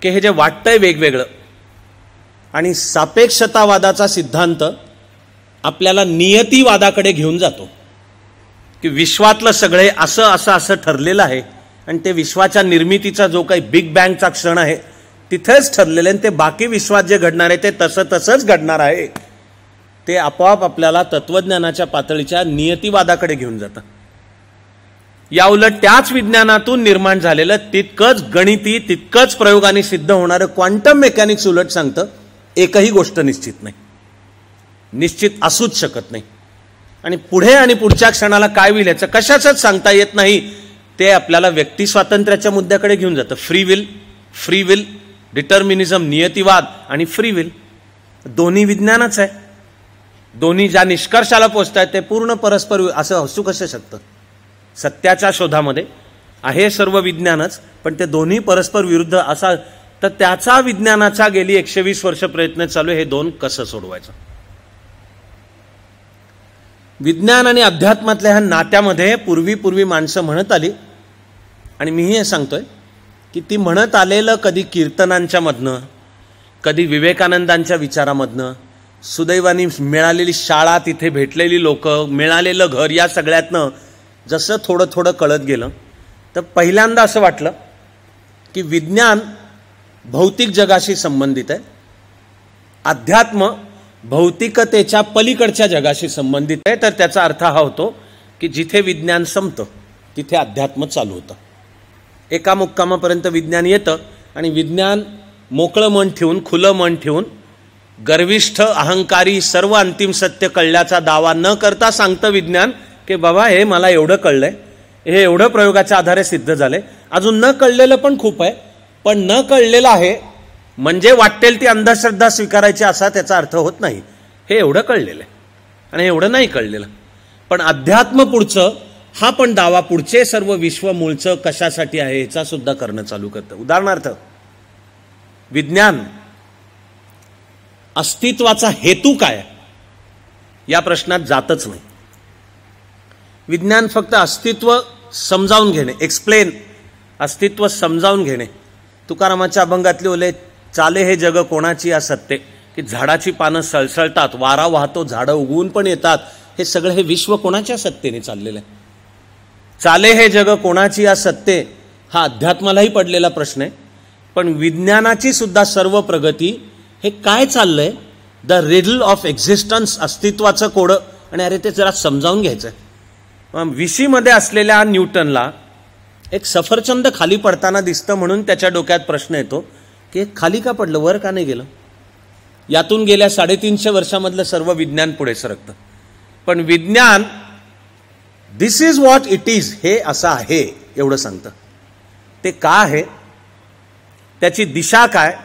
की हे जे वाटतंय वेगवेगळं, आणि सापेक्षतावादाचा सिद्धांत आपल्याला नियतीवादाकडे घेऊन जातो की विश्वातलं सगळे असं असं असं ठरलेलं आहे, आणि ते विश्वाच्या निर्मितीचा जो काही बिग बँगचा क्षण आहे तिथेच ठरलेलं आहे, आणि ते बाकी विश्वात जे घडणार आहे ते तसं तसंच घडणार आहे. ते आपोआप आपल्याला तत्वज्ञानाच्या पातळीच्या नियतीवादाकडे घेऊन जातं. या उलट त्याच विज्ञानातून निर्माण झालेलं तितकंच गणिती, तितकंच प्रयोगाने सिद्ध होणारं क्वांटम मेकॅनिक्स उलट सांगतं एकही गोष्ट निश्चित नाही, निश्चित असूच शकत नाही, आणि पुढे आणि पुढच्या क्षणाला काय होईल याचं कशाचंच सांगता येत नाही. ते आपल्याला व्यक्ती स्वातंत्र्याच्या मुद्द्याकडे घेऊन जातं. फ्री विल, डिटर्मिनिझम, नियतीवाद आणि फ्री विल दोन्ही विज्ञानच आहे. दोन्ही ज्या निष्कर्षाला पोचतायत ते पूर्ण परस्पर, असं असू कसं शकतं? सत्याच्या शोधामध्ये आहे सर्व विज्ञानच, पण ते दोन्ही परस्पर विरुद्ध असा, तर त्याचा विज्ञानाचा गेली 120 वर्ष प्रयत्न चालू आहे हे दोन कसं सोडवायचं. विज्ञान आणि अध्यात्मातल्या ह्या नात्यामध्ये पूर्वी माणसं म्हणत आली, आणि मीही हे सांगतोय की ती म्हणत आलेलं कधी कीर्तनांच्या मधनं, कधी विवेकानंदांच्या विचारामधनं, सुदैवानी मिळालेली शाळा, तिथे भेटलेली लोक, मिळालेलं घर, या सगळ्यातनं जसं थोडं थोडं कळत गेलं तर पहिल्यांदा असं वाटलं की विज्ञान भौतिक जगाशी संबंधित आहे, अध्यात्म भौतिकतेच्या पलीकडच्या जगाशी संबंधित आहे. तर त्याचा अर्थ हा होतो की जिथे विज्ञान संपतं तिथे अध्यात्म चालू होतं. एका मुक्कामापर्यंत विज्ञान येतं, आणि विज्ञान मोकळं मन ठेवून, खुलं मन ठेवून गर्विष्ठ, अहंकारी, सर्व अंतिम सत्य कळल्याचा दावा न करता सांगतं विज्ञान की बाबा हे मला एवढं कळलंय, हे एवढं प्रयोगाच्या आधारे सिद्ध झालंय. अजून न कळलेलं पण खूप आहे, पण न कळलेलं आहे म्हणजे वाटेल ती अंधश्रद्धा स्वीकारायची असा त्याचा अर्थ होत नाही. हे एवढं कळलेलं आहे आणि एवढं नाही कळलेलं. पण अध्यात्म पुढचं, हा पण दावा पुढचे सर्व विश्व मूळचं कशासाठी आहे याचा सुद्धा करणं चालू करतं. उदाहरणार्थ, विज्ञान अस्तित्वाचा हेतू काय या प्रश्नात जातच नाही. विज्ञान फक्त अस्तित्व समजावून घेणे, एक्सप्लेन, अस्तित्व समजावून घेणे. तुकारामाच्या अभंगातले ओले, चाले हे जग कोणाची या सत्ते, की झाडाची पानं सळसळतात, वारा वाहतो, झाडं उगवून पण येतात, हे सगळं हे विश्व कोणाच्या सत्तेने चाललेलं आहे. चाले हे जग कोणाची या सत्ते हा अध्यात्मालाही पडलेला प्रश्न आहे. पण विज्ञानाची सुद्धा सर्व प्रगती हे काय चाललंय, द रिडल ऑफ एक्झिस्टन्स, अस्तित्वाचं कोडं. आणि अरे ते जरा समजावून घ्यायचंय. विशीमध्ये असलेल्या न्यूटनला एक सफरचंद खाली पडताना दिसतं म्हणून त्याच्या डोक्यात प्रश्न येतो की खाली का पडलं, वर का नाही गेलं. यातून गेल्या 350 वर्षामधलं सर्व विज्ञान पुढे सरकतं. पण विज्ञान दिस इज व्हॉट इट इज, हे असं आहे एवढं सांगतं. ते का आहे, त्याची दिशा काय,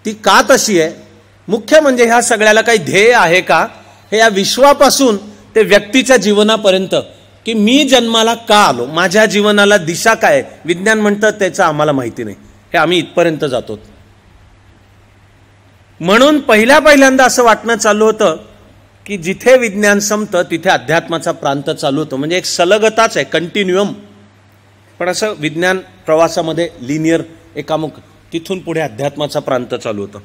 ती का तशी आहे, मुख्य म्हणजे ह्या सगळ्याला काही ध्येय आहे का, हे या विश्वापासून ते व्यक्तीच्या जीवनापर्यंत, की मी जन्माला का आलो, माझ्या जीवनाला दिशा काय, विज्ञान म्हणतं त्याचं आम्हाला माहिती नाही. हे आम्ही इथपर्यंत जातो. म्हणून पहिल्यांदा असं वाटणं चालू होतं की जिथे विज्ञान संपतं तिथे अध्यात्माचा प्रांत चालू होतो. म्हणजे एक सलगताच आहे, कंटिन्युअम. पण असं विज्ञान प्रवासामध्ये लिनियर एकामुख, तिथून पुढे अध्यात्माचा प्रांत चालू होतं.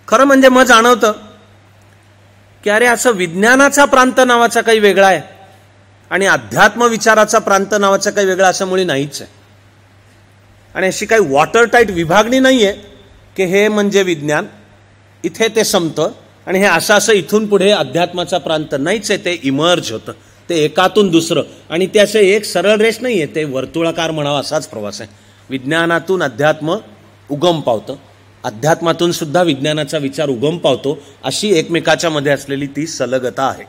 खरं म्हणजे मग जाणवतं की अरे असं विज्ञानाचा प्रांत नावाचा काही वेगळा आहे आणि अध्यात्म विचाराचा प्रांत नावाचा काही वेगळा असं मुळी नाहीच आहे. आणि अशी काही वॉटर टाईट विभागणी नाहीये की हे म्हणजे विज्ञान, इथे ते संपतं आणि हे असं इथून पुढे अध्यात्माचा प्रांत नाहीच आहे. ते इमर्ज होतं, ते एकातून दुसरं. आणि ते असं एक सरळ रेष नाहीये, ते वर्तुळाकार म्हणावा असाच प्रवास आहे. विज्ञानातून अध्यात्म उगम पावतं, अध्यात्मातून सुद्धा विज्ञानाचा विचार उगम पावतो. अशी एकमेकाच्या मध्ये असलेली ती सलगता आहे.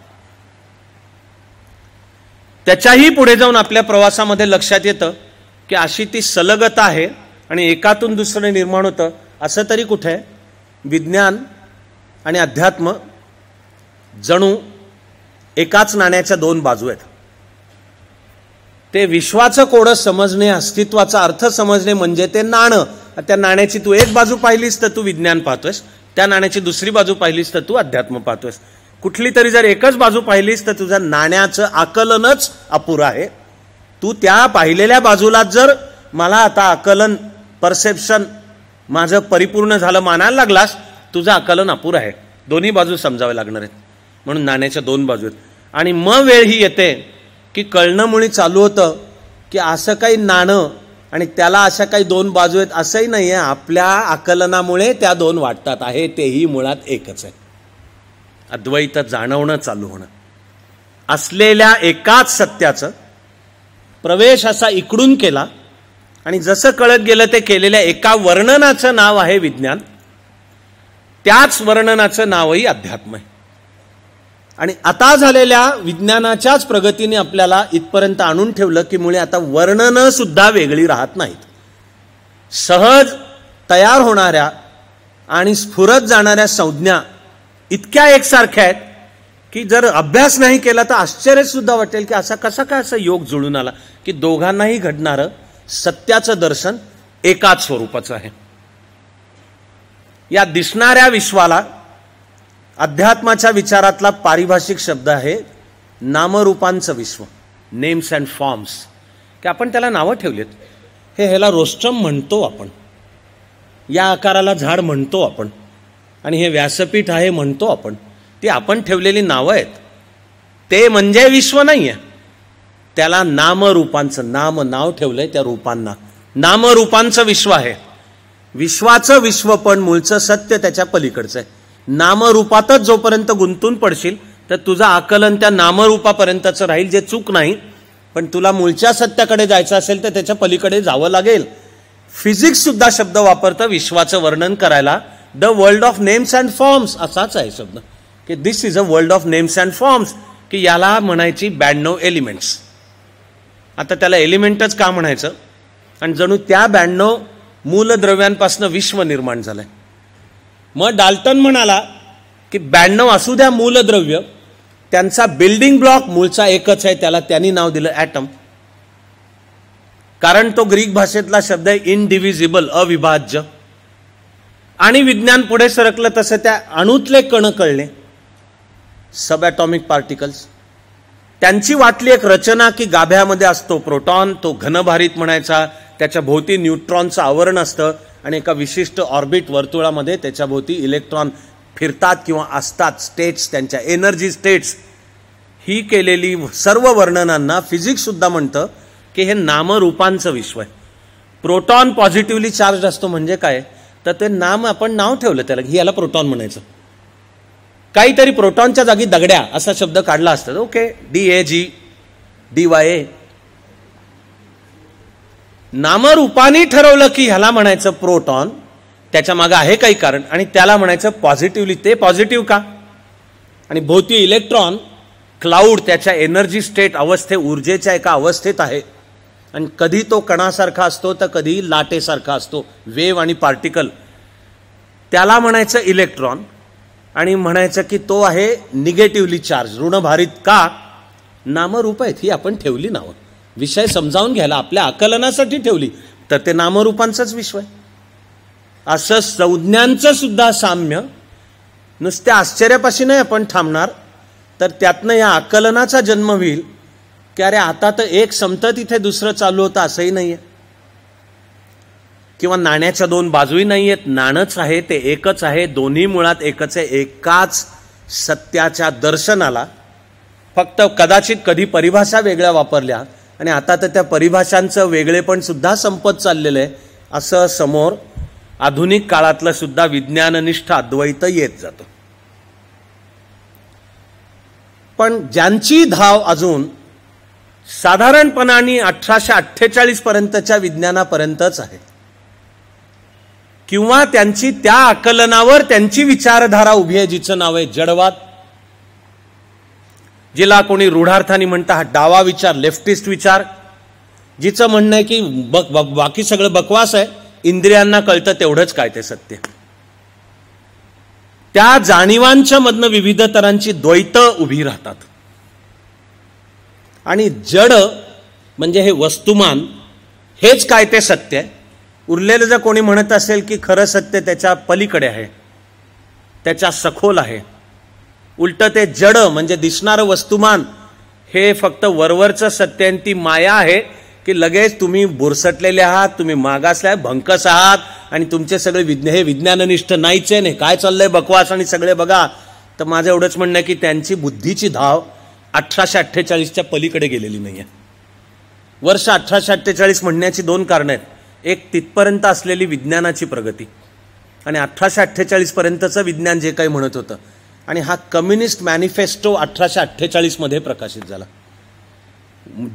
त्याच्याही पुढे जाऊन आपल्या प्रवासामध्ये लक्षात येतं की अशी ती सलगता आहे आणि एकातून दुसरं निर्माण होतं. असं तरी कुठे विज्ञान आणि अध्यात्म जणू एकाच नाण्याच्या दोन बाजू आहेत. ते विश्वाचं कोडं समजणे, अस्तित्वाचा अर्थ समजणे म्हणजे ते नाणं. त्या नाण्याची तू एक बाजू पाहिलीस तर तू विज्ञान पाहतोयस, त्या नाण्याची दुसरी बाजू पाहिलीस तर तू अध्यात्म पाहतोयस. कुठली तरी जर एकच बाजू पाहिलीस तर तुझं नाण्याचं आकलनच अपुरं आहे. तू त्या पाहिलेल्या बाजूला जर मला आता आकलन, परसेप्शन माझं परिपूर्ण झालं मानायला लागलास, तुझं आकलन अपुरं आहे. दोन्ही बाजू समजावे लागणार आहेत. म्हणून नाण्याच्या दोन बाजू आहेत. आणि मग वेळ ही येते की कळणं मुळी चालू होतं की असं काही नाणं आणि त्याला अशा काही दोन बाजू आहेत असंही नाही आहे. आपल्या आकलनामुळे त्या दोन वाटतात आहे, तेही मुळात एकच आहे. अद्वैत जाणवणं चालू होणं. असलेल्या एकाच सत्याचं प्रवेश असा इकडून केला आणि जसं कळत गेलं ते केलेल्या एका वर्णनाचं नाव आहे विज्ञान. त्याच वर्णनाचं नावही अध्यात्म आहे. आणि आता झालेल्या विज्ञानाच्याच प्रगतीने आपल्याला इथपर्यंत आणून ठेवलं की मुळे आता वर्णनं सुद्धा वेगळी राहत नाहीत. सहज तयार होणाऱ्या आणि स्फुरत जाणाऱ्या संज्ञा इतक्या एकसारख्या आहेत की जर अभ्यास नाही केला तर आश्चर्य सुद्धा वाटेल की असा कसा काय असा योग जुळून आला की दोघांनाही घडणारं सत्याचं दर्शन एकाच स्वरूपाचं आहे. या दिसणाऱ्या विश्वाला अध्यात्माच्या विचारातला पारिभाषिक शब्द आहे नामरूपांचं विश्व, नेम्स अँड फॉर्म्स. की आपण त्याला नावं ठेवलीत. ह्याला रोस्ट्रम म्हणतो आपण, या आकाराला झाड म्हणतो आपण, आणि हे व्यासपीठ आहे म्हणतो आपण. ती आपण ठेवलेली नावं आहेत. ते म्हणजे विश्व नाही आहे. त्याला नामरूपांचं नाव ठेवलंय त्या रूपांना. नामरूपांचं विश्व आहे. विश्वाचं विश्व पण मूळचं सत्य त्याच्या पलीकडचं आहे. नामरूपातच जोपर्यंत गुंतून पडशील तर तुझं आकलन त्या नामरूपापर्यंतचं राहील, जे चूक नाही. पण तुला मूळच्या सत्याकडे जायचं असेल तर त्याच्या पलीकडे जावं लागेल. फिजिक्स सुद्धा शब्द वापरतं विश्वाचं वर्णन करायला, the world of names and forms असाच आहे शब्द, की this is a world of names and forms, की याला म्हणायची 92 एलिमेंट्स. आता त्याला एलिमेंटच का म्हणायचं, आणि जणू त्या 92 मूलद्रव्यांपासून विश्व निर्माण झालंय. मग डाल्टन म्हणाला की 92 असू द्या मूलद्रव्य, त्यांचा बिल्डिंग ब्लॉक मूळचा एकच आहे, त्याला त्यांनी नाव दिलं ॲटम. कारण तो ग्रीक भाषेतला शब्द आहे इनडिव्हिजिबल, अविभाज्य. आणि विज्ञान पुढे सरकलं तसं त्या अणूतले कण कळले, सब ॲटॉमिक पार्टिकल्स. त्यांची वाटली एक रचना की गाभ्यामध्ये असतो प्रोटॉन, तो घनभारित म्हणायचा, त्याच्या भोवती न्यूट्रॉनचं आवरण असतं आणि एका विशिष्ट ऑर्बिट वर्तुळामध्ये त्याच्या भोवती इलेक्ट्रॉन फिरतात किंवा असतात, स्टेट्स, त्यांच्या एनर्जी स्टेट्स. ही केलेली सर्व वर्णनांना फिजिक्स सुद्धा म्हणतं की हे नामरूपांचं विश्व आहे. प्रोटॉन पॉझिटिव्हली चार्ज असतो म्हणजे काय, तर ते आपण नाव ठेवलं त्याला, की याला प्रोटॉन म्हणायचं. काहीतरी प्रोटॉनच्या जागी दगड्या असा शब्द काढला असतात, ओके, DAG, DYA. नामरूपाने ठरवलं की ह्याला म्हणायचं प्रोटॉन, त्याच्या मागे आहे काही कारण, आणि त्याला म्हणायचं पॉझिटिव्हली. ते पॉझिटिव्ह का, आणि भोवती इलेक्ट्रॉन क्लाउड त्याच्या एनर्जी स्टेट ऊर्जेच्या एका अवस्थेत आहे, आणि कधी तो कणासारखा असतो तर कधी लाटेसारखा असतो, वेव्ह आणि पार्टिकल. त्याला म्हणायचं इलेक्ट्रॉन, आणि म्हणायचं की तो आहे निगेटिव्हली चार्ज, ऋणभारित. का, नामरूप आहेत ही आपण ठेवली नावं, विषय समजावून घ्यायला, आपल्या आकलनासाठी ठेवली, तर ते नामरूपांचंच विश्व आहे. असं संज्ञांचं सुद्धा साम्य नुसत्या आश्चर्यापाशी नाही आपण थांबणार, तर त्यातनं या आकलनाचा जन्म होईल की अरे आता तर एक संपतं तिथे दुसरं चालू होतं असंही नाहीये, किंवा नाण्याच्या दोन बाजूही नाही आहेत, नाणंच आहे, ते एकच आहे, दोन्ही मुळात एकच आहे. एकाच सत्याच्या दर्शनाला फक्त कदाचित कधी परिभाषा वेगळ्या वापरल्या, आणि आता तर त्या परिभाषांचं वेगळेपण सुद्धा संपत चाललेलं आहे. असं समोर आधुनिक काळातलं सुद्धा विज्ञाननिष्ठ अद्वैत येत जातं. पण ज्यांची धाव अजून साधारणपणाने 1848 पर्यंतच्या विज्ञानापर्यंतच आहे, किंवा त्यांची त्या आकलनावर त्यांची विचारधारा उभी आहे, जिचं नाव आहे जडवाद, जिला कोणी रूढार्थाने म्हणतं हा डावा विचार, लेफ्टिस्ट विचार, जिचं म्हणणं आहे की बाकी सगळं बकवास आहे, इंद्रियांना कळतं तेवढंच काय ते सत्य. त्या जाणीवांच्या मधनं विविध तऱ्हांची द्वैत उभी राहतात, आणि जड म्हणजे हे वस्तुमान हेच काय ते सत्य आहे. उरलेलं जर कोणी म्हणत असेल की खरं सत्य त्याच्या पलीकडे आहे, त्याच्या सखोल आहे, उलट ते जड म्हणजे दिसणारं वस्तुमान हे फक्त वरवरचं सत्य आणि ती माया आहे, की लगेच तुम्ही बुरसटलेले आहात, तुम्ही मागासले आहात, भंकस आहात, आणि तुमचे सगळे हे विज्ञाननिष्ठ नाहीच आहे, काय चाललंय बकवास आणि सगळे बघा. तर माझं एवढंच म्हणणं आहे की त्यांची बुद्धीची धाव 1848च्या पलीकडे गेलेली नाहीये. वर्ष 1848 म्हणण्याची दोन कारणं आहेत. एक, तिथपर्यंत असलेली विज्ञानाची प्रगती, आणि 1848 पर्यंतचं विज्ञान जे काही म्हणत होतं, आणि हा कम्युनिस्ट मॅनिफेस्टो 1848 मध्ये प्रकाशित झाला.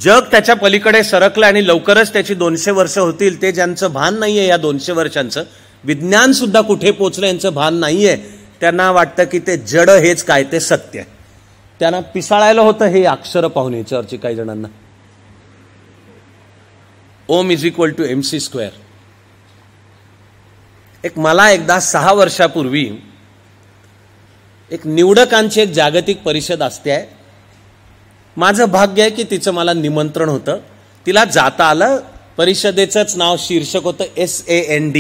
जग त्याच्या पलीकडे सरकलं, आणि लवकरच त्याची 200 वर्ष होतील. ते ज्यांचं भान नाहीये या 200 वर्षांचं, विज्ञान सुद्धा कुठे पोचलं यांचं भान नाहीये, त्यांना वाटतं की ते जड हेच काय ते सत्य आहे. त्यांना पिसाळायला होतं हे अक्षर पाहून याच्यावरची काही जणांना. ओम = mc². मला एकदा 6 वर्षापूर्वी एक निवडकांची एक जागतिक परिषद असते आहे. माझं भाग्य आहे की तिचं मला निमंत्रण होतं, तिला जाता आलं. परिषदेचंच नाव, शीर्षक होतं SAND.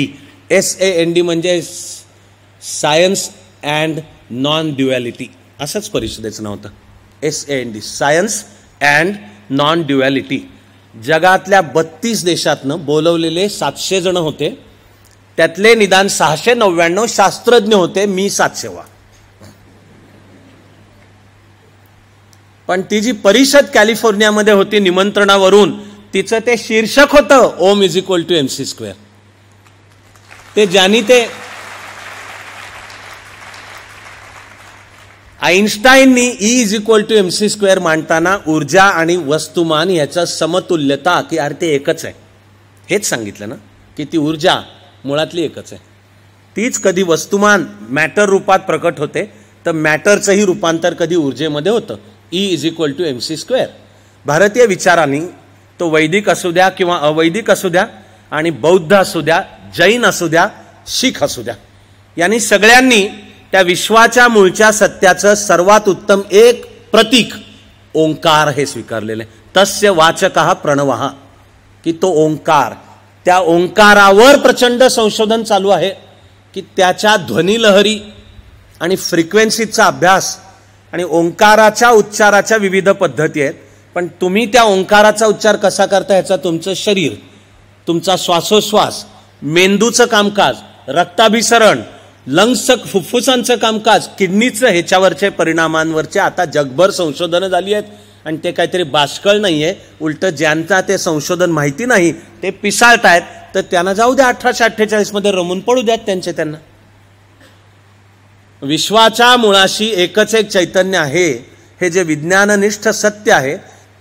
SAND म्हणजे सायन्स अँड नॉन ड्युॲलिटी, असंच परिषदेचं नाव होतं. SAND, science and non duality. जगातल्या 32 देशातनं बोलवलेले 700 जण होते, त्यातले निदान 699 शास्त्रज्ञ होते, मी 700वा. पण ती जी परिषद कॅलिफोर्नियामध्ये होती निमंत्रणावरून, तिचं ते शीर्षक होतं ओम = mc². ते ज्यांनी ते आईन्स्टाईननी E = mc² मांडताना ऊर्जा आणि वस्तुमान याचं समतुल्यता, की अरे ते एकच आहे, हेच सांगितलं ना, की ती ऊर्जा मुळातली एकच आहे. तीच कधी वस्तुमान मॅटर रूपात प्रकट होते, तर मॅटरचंही रूपांतर कधी ऊर्जेमध्ये होतं. E=mc². भारतीय विचारांनी तो वैदिक असू द्या किंवा अवैदिक असू द्या, आणि बौद्ध असू द्या, जैन असू द्या, शीख असू द्या, यांनी सगळ्यांनी त्या विश्वाच्या मूळच्या सत्याचं सर्वात उत्तम एक प्रतीक ओंकार हे स्वीकारलेले. तस्य वाचकः प्रणवः, की तो ओंकार, त्या ओंकारावर प्रचंड संशोधन चालू आहे, की त्याच्या ध्वनिलहरी आणि फ्रिक्वेन्सीचा अभ्यास आणि ओंकाराच्या उच्चाराच्या विविध पद्धती आहेत. पण तुम्ही त्या ओंकाराचा उच्चार कसा करता ह्याचा तुमचं शरीर, तुमचा श्वासोश्वास, मेंदूचं कामकाज, रक्ताभिसरण, लंग्सचं फुफ्फुसांचं कामकाज, किडनीचं, ह्याच्यावरचे परिणामांवरचे आता जगभर संशोधनं झाली आहेत. आणि ते काहीतरी बाष्कळ नाहीये, उलट ज्यांचा ते संशोधन माहिती नाही ते पिसाळतायत, तर त्यांना जाऊ द्या 1848 मध्ये रमून पडू द्यात त्यांचे त्यांना. विश्वाच्या मुळाशी एकच एक चैतन्य आहे, हे जे विज्ञाननिष्ठ सत्य आहे,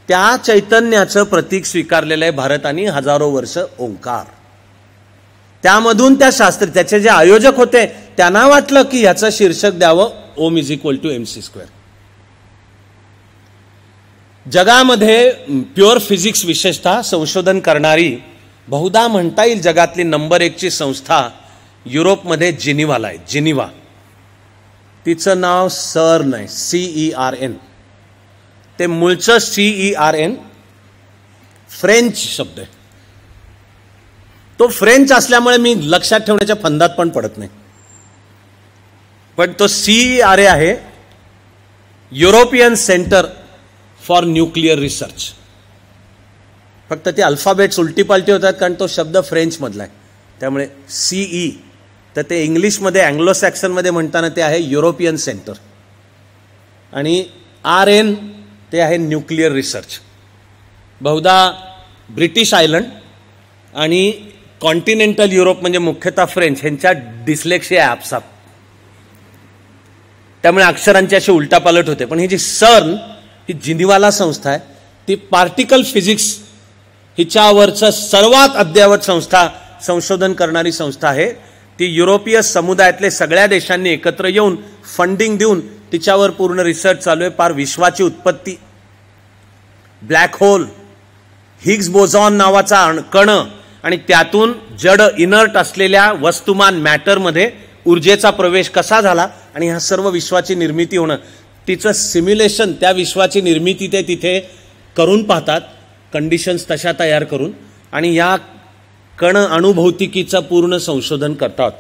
त्या चैतन्याचं प्रतीक स्वीकारलेलं आहे भारताने हजारो वर्ष, ओंकार. त्यामधून त्या त्याचे जे आयोजक होते त्यांना वाटलं की याचं शीर्षक द्यावं Om=mc². जगामध्ये प्युअर फिजिक्स विशेषतः संशोधन करणारी बहुधा म्हणता येईल जगातली नंबर 1 ची संस्था युरोपमध्ये जिनिव्हाला आहे. जिनिव्हा, तिचं नाव CERN आहे, CERN. ते मूळचं CERN फ्रेंच शब्द आहे. तो फ्रेंच असल्यामुळे मी लक्षात ठेवण्याच्या फंदात पण पडत नाही, पण तो CERN आहे, European centre for nuclear research. फक्त ते अल्फाबेट्स उलटी पालटी होतात कारण तो शब्द फ्रेंच मधला आहे, त्यामुळे CE, तर ते इंग्लिशमध्ये अँग्लो सॅक्सनमध्ये म्हणताना ते आहे युरोपियन सेंटर, आणि RN ते आहे न्यूक्लिअर रिसर्च. बहुधा ब्रिटिश आयलंड आणि कॉन्टिनेंटल युरोप म्हणजे मुख्यतः फ्रेंच ह्यांच्या डिस्लेक्सिया ॲप्साप, त्यामुळे अक्षरांची अशी उलटापालट होते. पण ही जी CERN ही जिनिव्हाला संस्था आहे, ती पार्टिकल फिजिक्स हिच्यावरचं सर्वात अद्ययावत संशोधन करणारी संस्था आहे. ती युरोपीय समुदायातले सगळ्या देशांनी एकत्र येऊन फंडिंग देऊन तिच्यावर पूर्ण रिसर्च चालू आहे. पार विश्वाची उत्पत्ती, ब्लॅक होल, हिग्स बोझॉन नावाचा कण, आणि त्यातून जड इनर्ट असलेल्या वस्तुमान मॅटरमध्ये ऊर्जेचा प्रवेश कसा झाला, आणि ह्या सर्व विश्वाची निर्मिती होणं, तिचं सिम्युलेशन, त्या विश्वाची निर्मिती ते तिथे करून पाहतात, कंडिशन्स तशा तयार करून, आणि या कण अणुभौतिकीचं पूर्ण संशोधन करतात.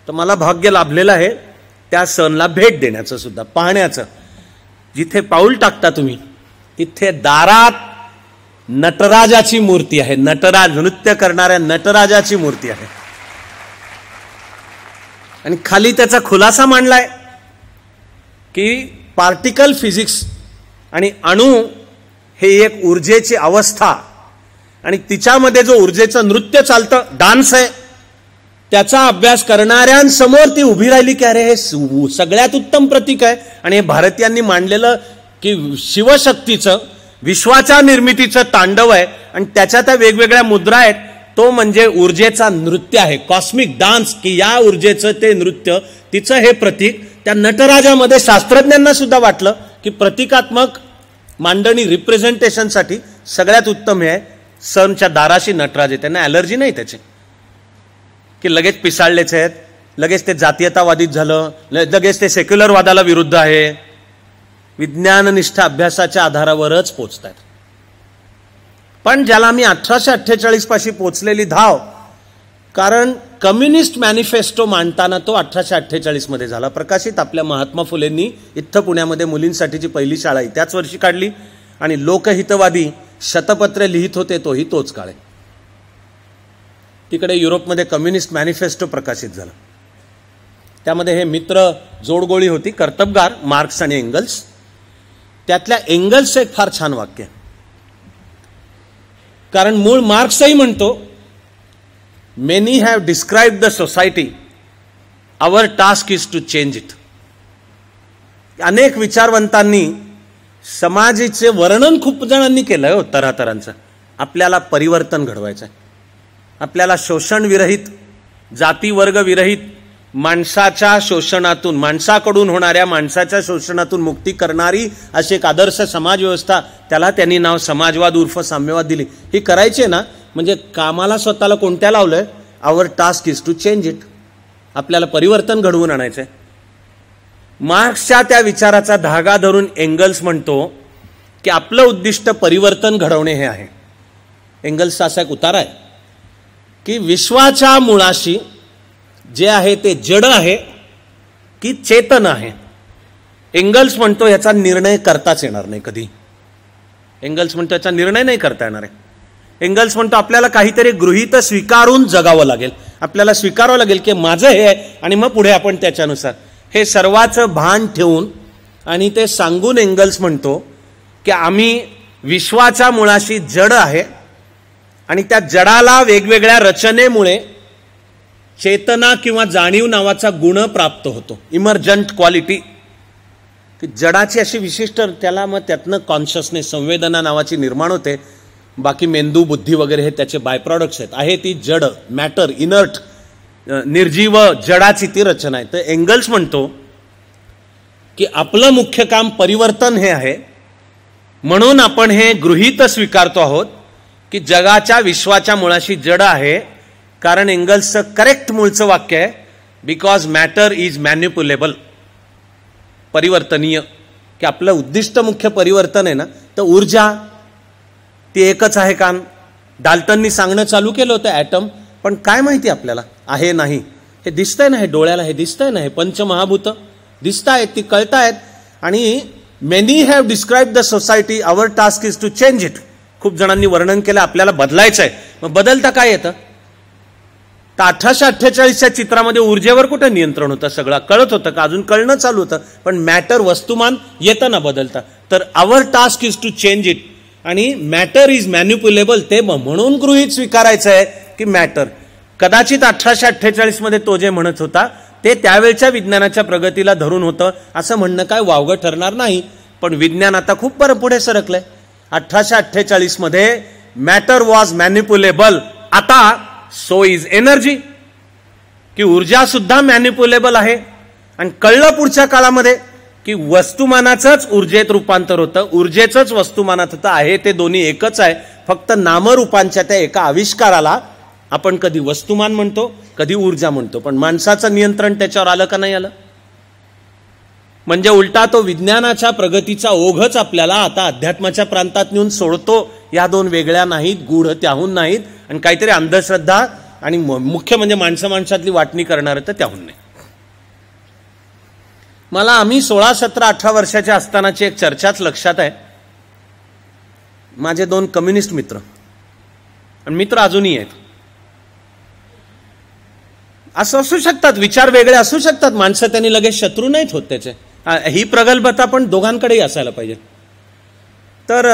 तर मला भाग्य लाभलेलं आहे त्या CERNला भेट देण्याचं सुद्धा, पाहण्याचं. जिथे पाऊल टाकता तुम्ही तिथे दारात नटराजाची मूर्ती आहे, नटराज, नृत्य करणाऱ्या नटराजाची मूर्ती आहे, आणि खाली त्याचा खुलासा मांडलाय की पार्टिकल फिजिक्स आणि अणू हे एक ऊर्जेची अवस्था, आणि तिच्यामध्ये जो ऊर्जेचं नृत्य चालतं, डान्स आहे, त्याचा अभ्यास करणाऱ्यांसमोर ती उभी राहिली की अरे हे सगळ्यात उत्तम प्रतीक आहे. आणि हे भारतीयांनी मांडलेलं की शिवशक्तीचं, विश्वाच्या निर्मितीचं तांडव आहे, आणि त्याच्या त्या वेगवेगळ्या मुद्रा आहेत, तो म्हणजे ऊर्जेचा नृत्य आहे, कॉस्मिक डान्स, की या ऊर्जेचं ते नृत्य, तिचं हे प्रतीक. त्या नटराजामध्ये शास्त्रज्ञांना सुद्धा वाटलं की प्रतिकात्मक मांडणी, रिप्रेझेंटेशनसाठी सगळ्यात उत्तम हे आहे. CERNच्या दाराशी नटराज आहे, त्यांना ॲलर्जी नाही त्याची, की लगेच पिसाळलेच आहेत, लगेच ते जातीयतावादीत झालं, लगेच ते सेक्युलरवादाला विरुद्ध आहे. विज्ञाननिष्ठ अभ्यासाच्या आधारावरच पोचतात. पण ज्याला मी 1848 पाशी पोचलेली धाव, कारण कम्युनिस्ट मॅनिफेस्टो मांडताना तो 1848 मध्ये झाला, प्रकाशित आपल्या महात्मा फुलेंनी इथं पुण्यामध्ये मुलींसाठीची पहिली शाळा त्याच वर्षी काढली, आणि लोकहितवादी शतपत्रे लिहित होते तोही तोच काळ आहे. तिकडे युरोपमध्ये कम्युनिस्ट मॅनिफेस्टो प्रकाशित झाला. त्यामध्ये हे मित्र जोडगोळी होती, कर्तबगार, मार्क्स आणि एंगल्स. त्यातल्या एंगल्सचं एक फार छान वाक्य, कारण मूळ मार्क्सही म्हणतो, many have described the society, our task is to change it. अनेक विचारवंतांनी समाजाचे वर्णन खूप जणांनी केलंय हो, तऱ्हातऱ्हांचं. आपल्याला परिवर्तन घडवायचं आहे, आपल्याला शोषण विरहित, जाती वर्ग विरहित, माणसाच्या शोषणातून, माणसाकडून होणाऱ्या माणसाच्या शोषणातून मुक्ती करणारी अशी एक आदर्श समाज व्यवस्था, त्याला त्यांनी नाव समाजवाद उर्फ साम्यवाद दिली. ही करायची ना, म्हणजे कामाला स्वतःला कोणत्या लावलंय? Our task is to change it. आपल्याला परिवर्तन घडवून आणायचंय. मार्क्सच्या त्या विचाराचा धागा धरून एंगल्स म्हणतो की आपलं उद्दिष्ट परिवर्तन घडवणे हे आहे. एंगल्सचा असा एक उतारा आहे की विश्वाच्या मुळाशी जे आहे ते जड आहे की चेतन आहे. एंगल्स म्हणतो याचा निर्णय करताच येणार नाही कधी. एंगल्स म्हणतो याचा निर्णय नाही करता येणार आहे. एंगल्स म्हणतो आपल्याला काहीतरी गृहीत स्वीकारून जगावं लागेल. आपल्याला स्वीकारावं लागेल की माझं हे आहे आणि मग पुढे आपण त्याच्यानुसार. हे सर्वाचं भान ठेवून आणि ते सांगून एंगल्स म्हणतो की आम्ही विश्वाच्या मुळाशी जड आहे आणि त्या जडाला वेगवेगळ्या रचनेमुळे चेतना किंवा जाणीव नावाचा गुण प्राप्त होतो. Emergent quality. जडाची अशी विशिष्ट, त्याला मग त्यातनं कॉन्शियसनेस, संवेदना नावाची निर्माण होते. बाकी मेंदू, बुद्धी वगैरे हे त्याचे बाय प्रॉडक्ट्स आहेत. आहे ती जड, मॅटर, इनर्ट, निर्जीव जडाची ती रचना आहे. तर एंगल्स म्हणतो की आपलं मुख्य काम परिवर्तन हे आहे. म्हणून आपण हे गृहीत स्वीकारतो आहोत की जगाच्या, विश्वाच्या मुळाशी जड आहे. कारण एंगल्सचं करेक्ट मूळचं वाक्य आहे, बिकॉज मॅटर इज मॅन्युप्युलेबल, परिवर्तनीय. की आपलं उद्दिष्ट मुख्य परिवर्तन आहे ना, तर ऊर्जा ती एकच आहे. काम डाल्टननी सांगणं चालू केलं होतं ॲटम, पण काय माहिती आपल्याला आहे नाही. हे दिसतंय ना, हे डोळ्याला हे दिसतंय ना, हे पंचमहाभूत दिसतायत, ती कळतायत. आणि many have describe the society, our task is to change it. खूप जणांनी वर्णन केलं आपल्याला बदलायचं आहे. मग बदलता काय येतं? तर 1848च्या चित्रामध्ये ऊर्जेवर कुठं नियंत्रण होतं? सगळं कळत होतं का? अजून कळणं चालू होतं. पण मॅटर, वस्तुमान येतं ना बदलता. तर our task is to change it आणि मॅटर इज मॅन्युप्युलेबल. ते म्हणून गृहीत स्वीकारायचं आहे की मॅटर. कदाचित 1848 मध्ये तो जे म्हणत होता ते त्यावेळच्या विज्ञानाच्या प्रगतीला धरून होतं असं म्हणणं काय वावगं ठरणार नाही. पण विज्ञान आता खूप पुढे सरकलंय. 1848 मध्ये मॅटर वॉज मॅन्युप्युलेबल. आता सो इज एनर्जी, की ऊर्जा सुद्धा मॅन्युप्युलेबल आहे. आणि कळलं पुढच्या काळामध्ये की वस्तुमानाचंच ऊर्जेत रूपांतर होतं, ऊर्जेचंच वस्तुमानात होतं. आहे ते दोन्ही एकच आहे. फक्त नामरूपांच्या त्या एका आविष्काराला आपण कधी वस्तुमान म्हणतो, कधी ऊर्जा म्हणतो. पण माणसाचं नियंत्रण त्याच्यावर आलं का नाही आलं? म्हणजे उलटा तो विज्ञानाच्या प्रगतीचा ओघच आपल्याला आता अध्यात्माच्या प्रांतात नेऊन सोडतो. या दोन वेगळ्या नाहीत, गूढ त्याहून नाहीत. आणि काहीतरी अंधश्रद्धा आणि मुख्य म्हणजे माणसातली वाटणी करणार तर त्याहून नाही. मला आम्ही 16, 17, 18 वर्षाच्या असतानाची एक चर्चाच लक्षात आहे. माझे 2 कम्युनिस्ट मित्र, आणि मित्र अजूनही आहेत. असं असू शकतात, विचार वेगळे असू शकतात. माणसं त्यांनी लगेच शत्रू नाहीत होत त्याचे. ही प्रगल्भता पण दोघांकडेही असायला पाहिजे. तर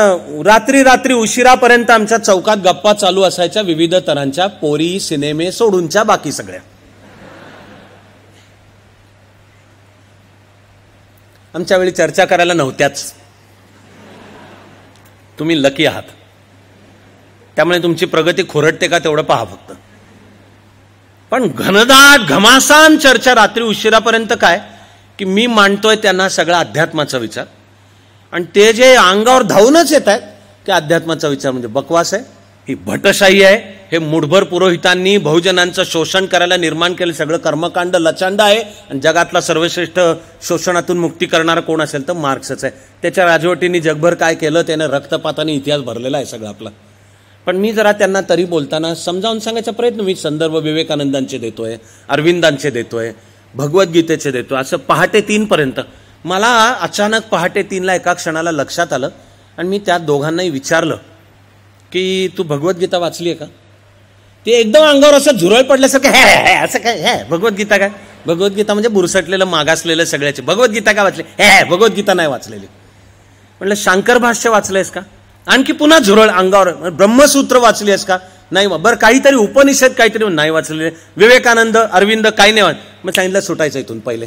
रात्री उशिरापर्यंत आमच्या चौकात गप्पा चालू असायच्या विविध तऱ्हांच्या, पोरी, सिनेमे सोडूनच्या बाकी सगळ्या. आमच्या वेळी चर्चा करायला नव्हत्याच. तुम्ही लकी आहात. त्यामुळे तुमची प्रगती खोरटते का तेवढं पहा फक्त. पण घनदाट घमासान चर्चा रात्री उशिरापर्यंत. काय की मी मांडतोय त्यांना सगळा अध्यात्माचा विचार, आणि ते जे अंगावर धावूनच येत आहेत की अध्यात्माचा विचार म्हणजे बकवास आहे, ही भटशाही आहे, हे मुठभर पुरोहितांनी बहुजनांचं शोषण करायला निर्माण केलं सगळं कर्मकांड लचांड आहे. आणि जगातला सर्वश्रेष्ठ शोषणातून मुक्ती करणारा कोण असेल तर मार्क्सच आहे. त्याच्या राजवटींनी जगभर काय केलं त्याने रक्तपाताने इतिहास भरलेला आहे सगळं आपला. पण मी जरा त्यांना तरी बोलताना समजावून सांगायचा प्रयत्न, मी संदर्भ विवेकानंदांचे देतोय, अरविंदांचे देतोय, भगवद्गीतेचे देतोय. असं पहाटे 3 पर्यंत मला अचानक पहाटे 3ला एका क्षणाला लक्षात आलं. आणि मी त्या दोघांनाही विचारलं की तू भगवद्गीता वाचली आहे का? ते एकदम अंगावर असं झुरळ पडल्यासारखं हे असं काय, हे भगवद्गीता काय? भगवद्गीता म्हणजे बुरसटलेलं मागासलेलं सगळ्याचे. भगवद्गीता काय वाचले? हे भगवद्गीता नाही वाचलेली. म्हटलं शांकर भाष्य वाचलंयस का? आणखी पुन्हा झुरळ अंगावर. ब्रह्मसूत्र वाचली आहेस का? नाही. बरं काहीतरी उपनिषद काहीतरी नाही वाचलेले. विवेकानंद, अरविंद काही नाही वाच. मग सांगितलं सुटायचं इथून पहिले.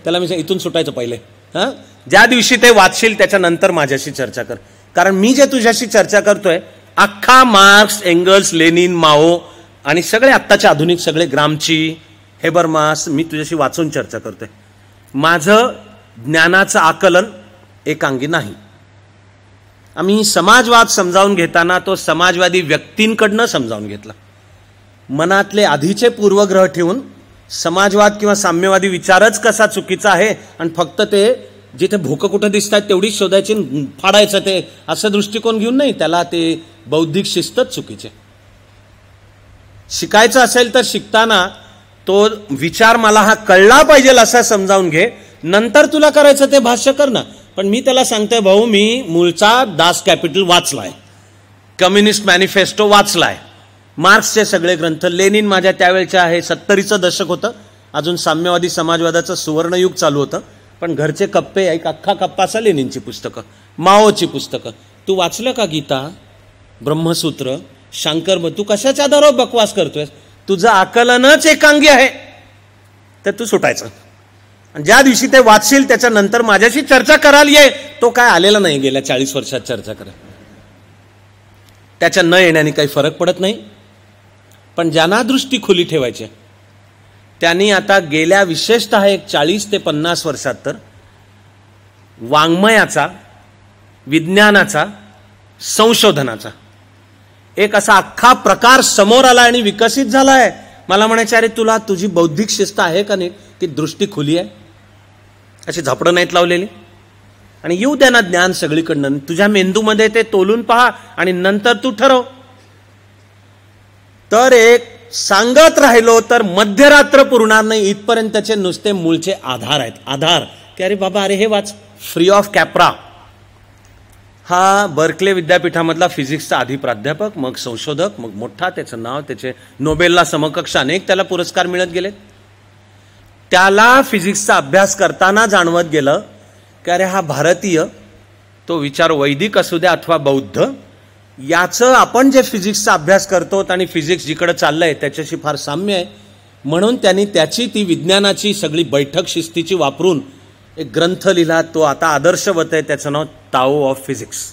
त्याला मी इथून सुटायचं पहिले. हां, ज्या दिवशी ते वाचशील त्याच्यानंतर माझ्याशी चर्चा कर. कारण मी जे तुझ्याशी चर्चा करतोय अख्खा मार्क्स, एंगल्स, लेनिन, माओ आणि सगळे आत्ताचे आधुनिक सगळे, ग्रामची, हेबरमास, मी तुझ्याशी वाचून चर्चा करतोय. माझं ज्ञानाचं आकलन एकांगी नाही. आम्ही समाजवाद समजावून घेताना तो समाजवादी व्यक्तींकडनं समजावून घेतला. मनातले आधीचे पूर्वग्रह ठेवून समाजवाद किंवा साम्यवादी विचारच कसा चुकीचा आहे आणि फक्त ते जिथे भोकं कुठं दिसतात तेवढीच शोधायची फाडायचं ते असं दृष्टिकोन घेऊन नाही. त्याला ते बौद्धिक शिस्तच चुकीचे. शिकायचं असेल तर शिकताना तो विचार मला हा कळला पाहिजे असा समजावून घे, नंतर तुला करायचं ते भाष्य कर ना. पण मी त्याला सांगतोय, भाऊ मी मूळचा दास कॅपिटल वाचलाय, कम्युनिस्ट मॅनिफेस्टो वाचलाय, मार्क्सचे सगळे ग्रंथ, लेनिन माझ्या त्यावेळचे आहे. 70चं दशक होतं, अजून साम्यवादी समाजवादाचं सुवर्णयुग चालू होतं. पण घरचे कप्पे, एक अख्खा कप्पा असा लेनिनची पुस्तकं, माओची पुस्तकं. तू वाचलं का गीता, ब्रह्मसूत्र, शांकर? तू कशाच्या आधारावर बकवास करतोय? तुझं आकलनच एकांगी आहे, तर तू सुटायचं. आणि ज्या दिवशी ते वाचशील त्याच्यानंतर माझ्याशी चर्चा कराल ये. तो काय आलेला नाही गेल्या 40 वर्षात चर्चा करा. त्याच्या न येण्याने काही फरक पडत नाही. पण ज्यांना दृष्टी खुली ठेवायची त्यांनी आता गेल्या विशेषतः एक 40 ते 50 वर्षात तर वाङ्मयाचा, विज्ञानाचा, संशोधनाचा एक असा अख्खा प्रकार समोर आला आणि विकसित झालाय. मला म्हणायचे, अरे तुला तुझी बौद्धिक शिस्त आहे का नाही, की दृष्टी खुली आहे, अशी झापडं नाहीत लावलेली. आणि येऊ द्या ना ज्ञान सगळीकडनं. तुझ्या मेंदूमध्ये ते तोलून पहा आणि नंतर तू ठरव. तर एक सांगत राहिलो तर मध्यरात्र पुरणार नाही इथपर्यंत त्याचे नुसते मूळचे आधार आहेत. आधार की अरे बाबा, अरे हे वाच, फ्री ऑफ कॅप्रा. हा बर्कले विद्यापीठामधला फिजिक्सचा आधी प्राध्यापक, मग संशोधक, मग मोठा, त्याचं नाव, त्याचे नोबेलला समकक्ष अनेक त्याला पुरस्कार मिळत गेले. त्याला फिजिक्सचा अभ्यास करताना जाणवत गेलं की अरे हा भारतीय, तो विचार वैदिक असू द्या अथवा बौद्ध, याचं आपण जे फिजिक्सचा अभ्यास करतो आणि फिजिक्स जिकडे चाललंय त्याच्याशी फार साम्य आहे. म्हणून त्यांनी त्याची ती विज्ञानाची सगळी बैठक शिस्तीची वापरून एक ग्रंथ लिहिला. तो आता आदर्शवत आहे, त्याचं नाव ताओ ऑफ फिजिक्स.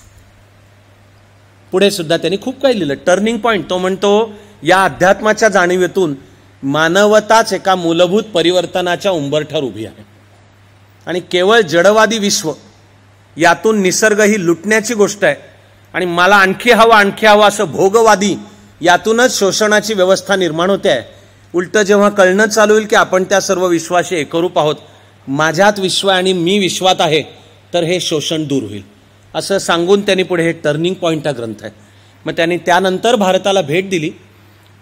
पुढे सुद्धा त्यांनी खूप काही लिहिलं. टर्निंग पॉइंट, तो म्हणतो या अध्यात्माच्या जाणीवेतून मानवताच एका मूलभूत परिवर्तनाच्या उंबरठ्यावर उभी आहे आणि केवळ जडवादी विश्व, यातून निसर्ग ही लुटण्याची गोष्ट आहे आणि मला आणखी हवा असं भोगवादी, यातूनच शोषणाची व्यवस्था निर्माण होते आहे. उलट जेव्हा कळणं चालू होईल की आपण त्या सर्व विश्वाशी एकरूप आहोत, माझ्यात विश्व आणि मी विश्वात आहे, तर हे शोषण दूर होईल असं सांगून त्यांनी पुढे हे टर्निंग पॉइंट हा ग्रंथ आहे. मग त्यांनी त्यानंतर भारताला भेट दिली.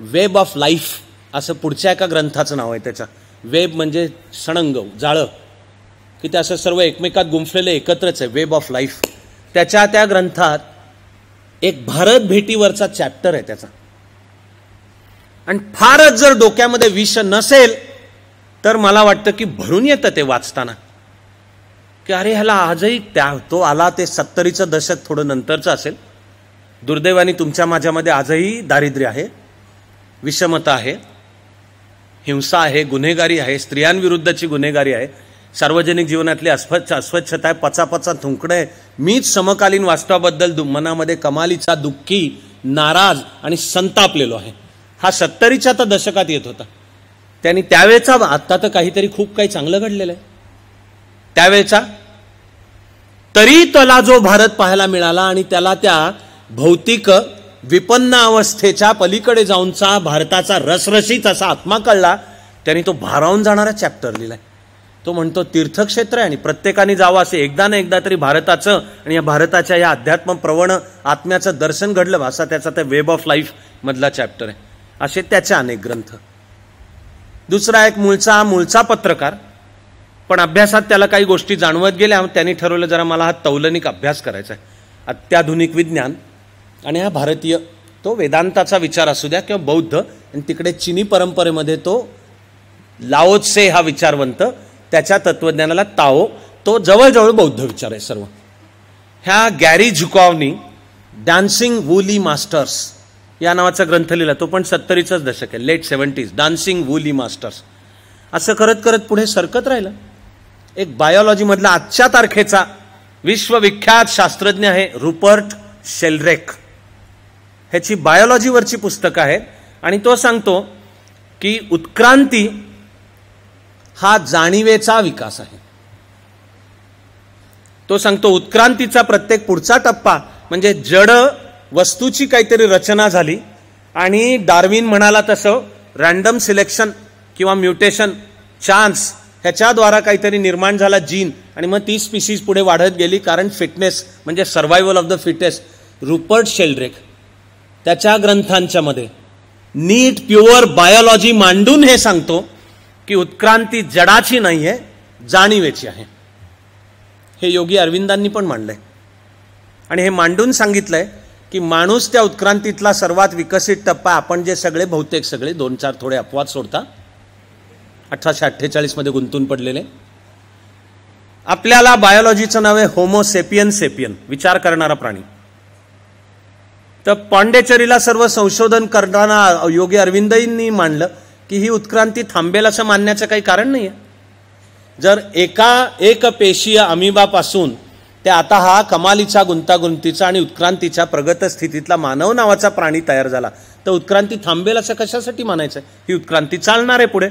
वेब ऑफ लाईफ असं पुढच्या एका ग्रंथाचं नाव आहे त्याच्या. वेब म्हणजे सणंग, जाळं, की ते असं सर्व एकमेकात गुंफलेले एकत्रच आहे, वेब ऑफ लाईफ. त्याच्या त्या ग्रंथात एक भारत भेटीवरचा चॅप्टर आहे त्याचा. आणि फारच जर डोक्यामध्ये विष नसेल तर मला वाटतं की भरून येतं ते वाचताना की अरे ह्याला आजही तो आला ते 70चं दशक थोडं नंतरचं असेल. दुर्दैवाने तुमच्या माझ्यामध्ये आजही दारिद्र्य आहे, विषमता आहे, हिंसा आहे, गुन्हेगारी आहे, स्त्रियांविरुद्धची गुन्हेगारी आहे, सार्वजनिक जीवनातली अस्वच्छता आहे, पचापचा थुंकणं आहे. मीच समकालीन वास्तवाबद्दल मनामध्ये कमालीचा दुःखी, नाराज आणि संतापलेलो आहे. हा 70च्या तर दशकात येत होता. त्यांनी त्यावेळेचा, आत्ता तर काहीतरी खूप काही चांगलं घडलेलं आहे त्यावेळेचा, तरी त्याला जो भारत पाहायला मिळाला आणि त्याला त्या भौतिक विपन्न अवस्थेच्या पलीकडे जाऊनचा भारताचा रसरशीत असा आत्मा कळला. त्यांनी तो भारावून जाणारा चॅप्टर लिहिलाय. तो म्हणतो तीर्थक्षेत्र आहे आणि प्रत्येकाने जावं असे एकदा ना एकदा तरी भारताचं आणि या भारताच्या या अध्यात्म प्रवण आत्म्याचं दर्शन घडलं, असा त्याचा त्या वेब ऑफ लाईफ मधला चॅप्टर आहे. असे त्याचे अनेक ग्रंथ. दुसरा एक मूळचा पत्रकार, पण अभ्यासात त्याला काही गोष्टी जाणवत गेल्या. त्यांनी ठरवलं जरा मला हा तौलनिक अभ्यास करायचा आहे, अत्याधुनिक विज्ञान आणि हा भारतीय, तो वेदांताचा विचार असू द्या किंवा बौद्ध, आणि तिकडे चीनी परंपरेमध्ये तो लाओ त्से हा विचारवंत, त्याच्या तत्वज्ञानाला ताओ, तो जवळजवळ बौद्ध विचार आहे सर्व. ह्या गॅरी झुकॉवनी डान्सिंग वुली मास्टर्स या नावाचा ग्रंथ लिहिला. तो पण 70चं दशक आहे, late 70s, dancing woolly masters. असं करत करत पुढे सरकत राहिलं. एक बायोलॉजी मधला आजच्या तारखेचा विश्वविख्यात शास्त्रज्ञ आहे रुपर्ट शेल्ड्रेक. ह्याची बायोलॉजीवरची पुस्तकं आहेत आणि तो सांगतो की उत्क्रांती हा जाणीवेचा विकास आहे. तो सांगतो उत्क्रांतीचा प्रत्येक पुढचा टप्पा म्हणजे जड वस्तूची काहीतरी रचना झाली आणि डार्विन म्हणाला तसं रॅन्डम सिलेक्शन किंवा म्युटेशन चान्स ह्याच्याद्वारा काहीतरी निर्माण झाला जीन आणि मग ती स्पीसीज पुढे वाढत गेली. कारण फिटनेस म्हणजे survival of the fittest Rupert Sheldrake त्याच्या ग्रंथांच्या मध्ये नीट प्युअर बायोलॉजी मांडून हे सांगतो की उत्क्रांती जडाची नाही आहे, जाणीवेची आहे. हे योगी अरविंदांनी पण मांडलंय आणि हे मांडून सांगितलंय की माणूस त्या उत्क्रांतीतला सर्वात विकसित टप्पा. आपण जे सगळे बहुतेक सगळे 2-4 थोडे अपवाद सोडता 1848 मध्ये गुंतून पडलेले. आपल्याला बायोलॉजीचं नाव आहे होमो सेपियन सेपियन, विचार करणारा प्राणी. तर पॉंडेचेरीला सर्व संशोधन करताना योगी अरविंदजींनी मांडलं की ही उत्क्रांती थांबेल असं मानण्याचं काही कारण नाही आहे. जर एक पेशीय अमिबापासून ते आता हा कमालीचा गुंतागुंतीचा आणि उत्क्रांतीच्या प्रगत स्थितीतला मानव नावाचा प्राणी तयार झाला तर उत्क्रांती थांबेल असं कशासाठी मानायचं? ही उत्क्रांती चालणार आहे पुढे.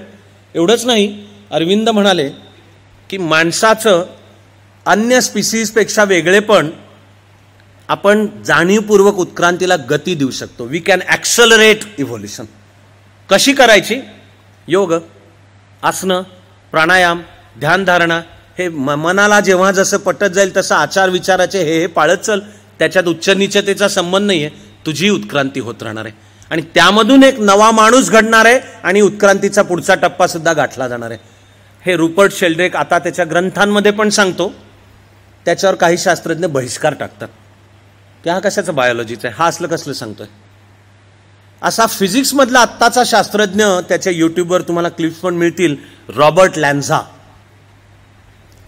एवढंच नाही, अरविंद म्हणाले की माणसाचं अन्य स्पीसीजपेक्षा वेगळेपण आपण जाणीवपूर्वक उत्क्रांतीला गती देऊ शकतो. We can accelerate evolution. कशी करायची? योग, आसनं, प्राणायाम, ध्यानधारणा हे मनाला जेव्हा जसं पटत जाईल तसं आचार विचाराचे हे पाळत चल. त्याच्यात उच्च नीचतेचा संबंध नाहीये. तुझी उत्क्रांती होत राहणार आहे आणि त्यामधून एक नवा माणूस घडणार आहे आणि उत्क्रांतीचा पुढचा टप्पा सुद्धा गाठला जाणार आहे. हे रुपर्ट शेल्ड्रेक आता त्याच्या ग्रंथांमध्ये पण सांगतो. त्याच्यावर काही शास्त्रज्ञ बहिष्कार टाकतात की हा कशाचा बायोलॉजीचा आहे, हा असलं कसलं सांगतोय. असा फिजिक्समधला आत्ताचा शास्त्रज्ञ, त्याच्या युट्यूबवर तुम्हाला क्लिप्स पण मिळतील, रॉबर्ट लॅन्झा.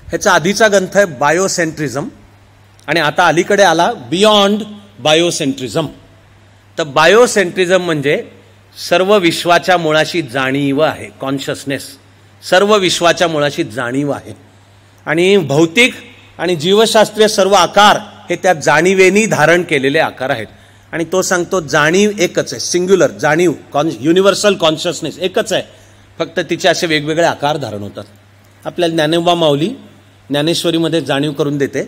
ह्याचा आधीचा ग्रंथ आहे बायोसेंट्रिझम आणि आता अलीकडे आला बियॉन्ड बायोसेंट्रिझम. तर बायोसेंट्रिझम म्हणजे सर्व विश्वाच्या मुळाशी जाणीव आहे, कॉन्शियसनेस. सर्व विश्वाच्या मुळाशी जाणीव आहे आणि भौतिक आणि जीवशास्त्रीय सर्व आकार हे त्या जाणीवेनी धारण केलेले आकार आहेत. आणि तो सांगतो जाणीव एकच आहे, सिंग्युलर जाणीव, युनिव्हर्सल कॉन्शियसनेस एकच आहे, फक्त तिचे असे वेगवेगळे आकार धारण होतात. आपल्याला ज्ञानोबा माऊली ज्ञानेश्वरीमध्ये जाणीव करून देते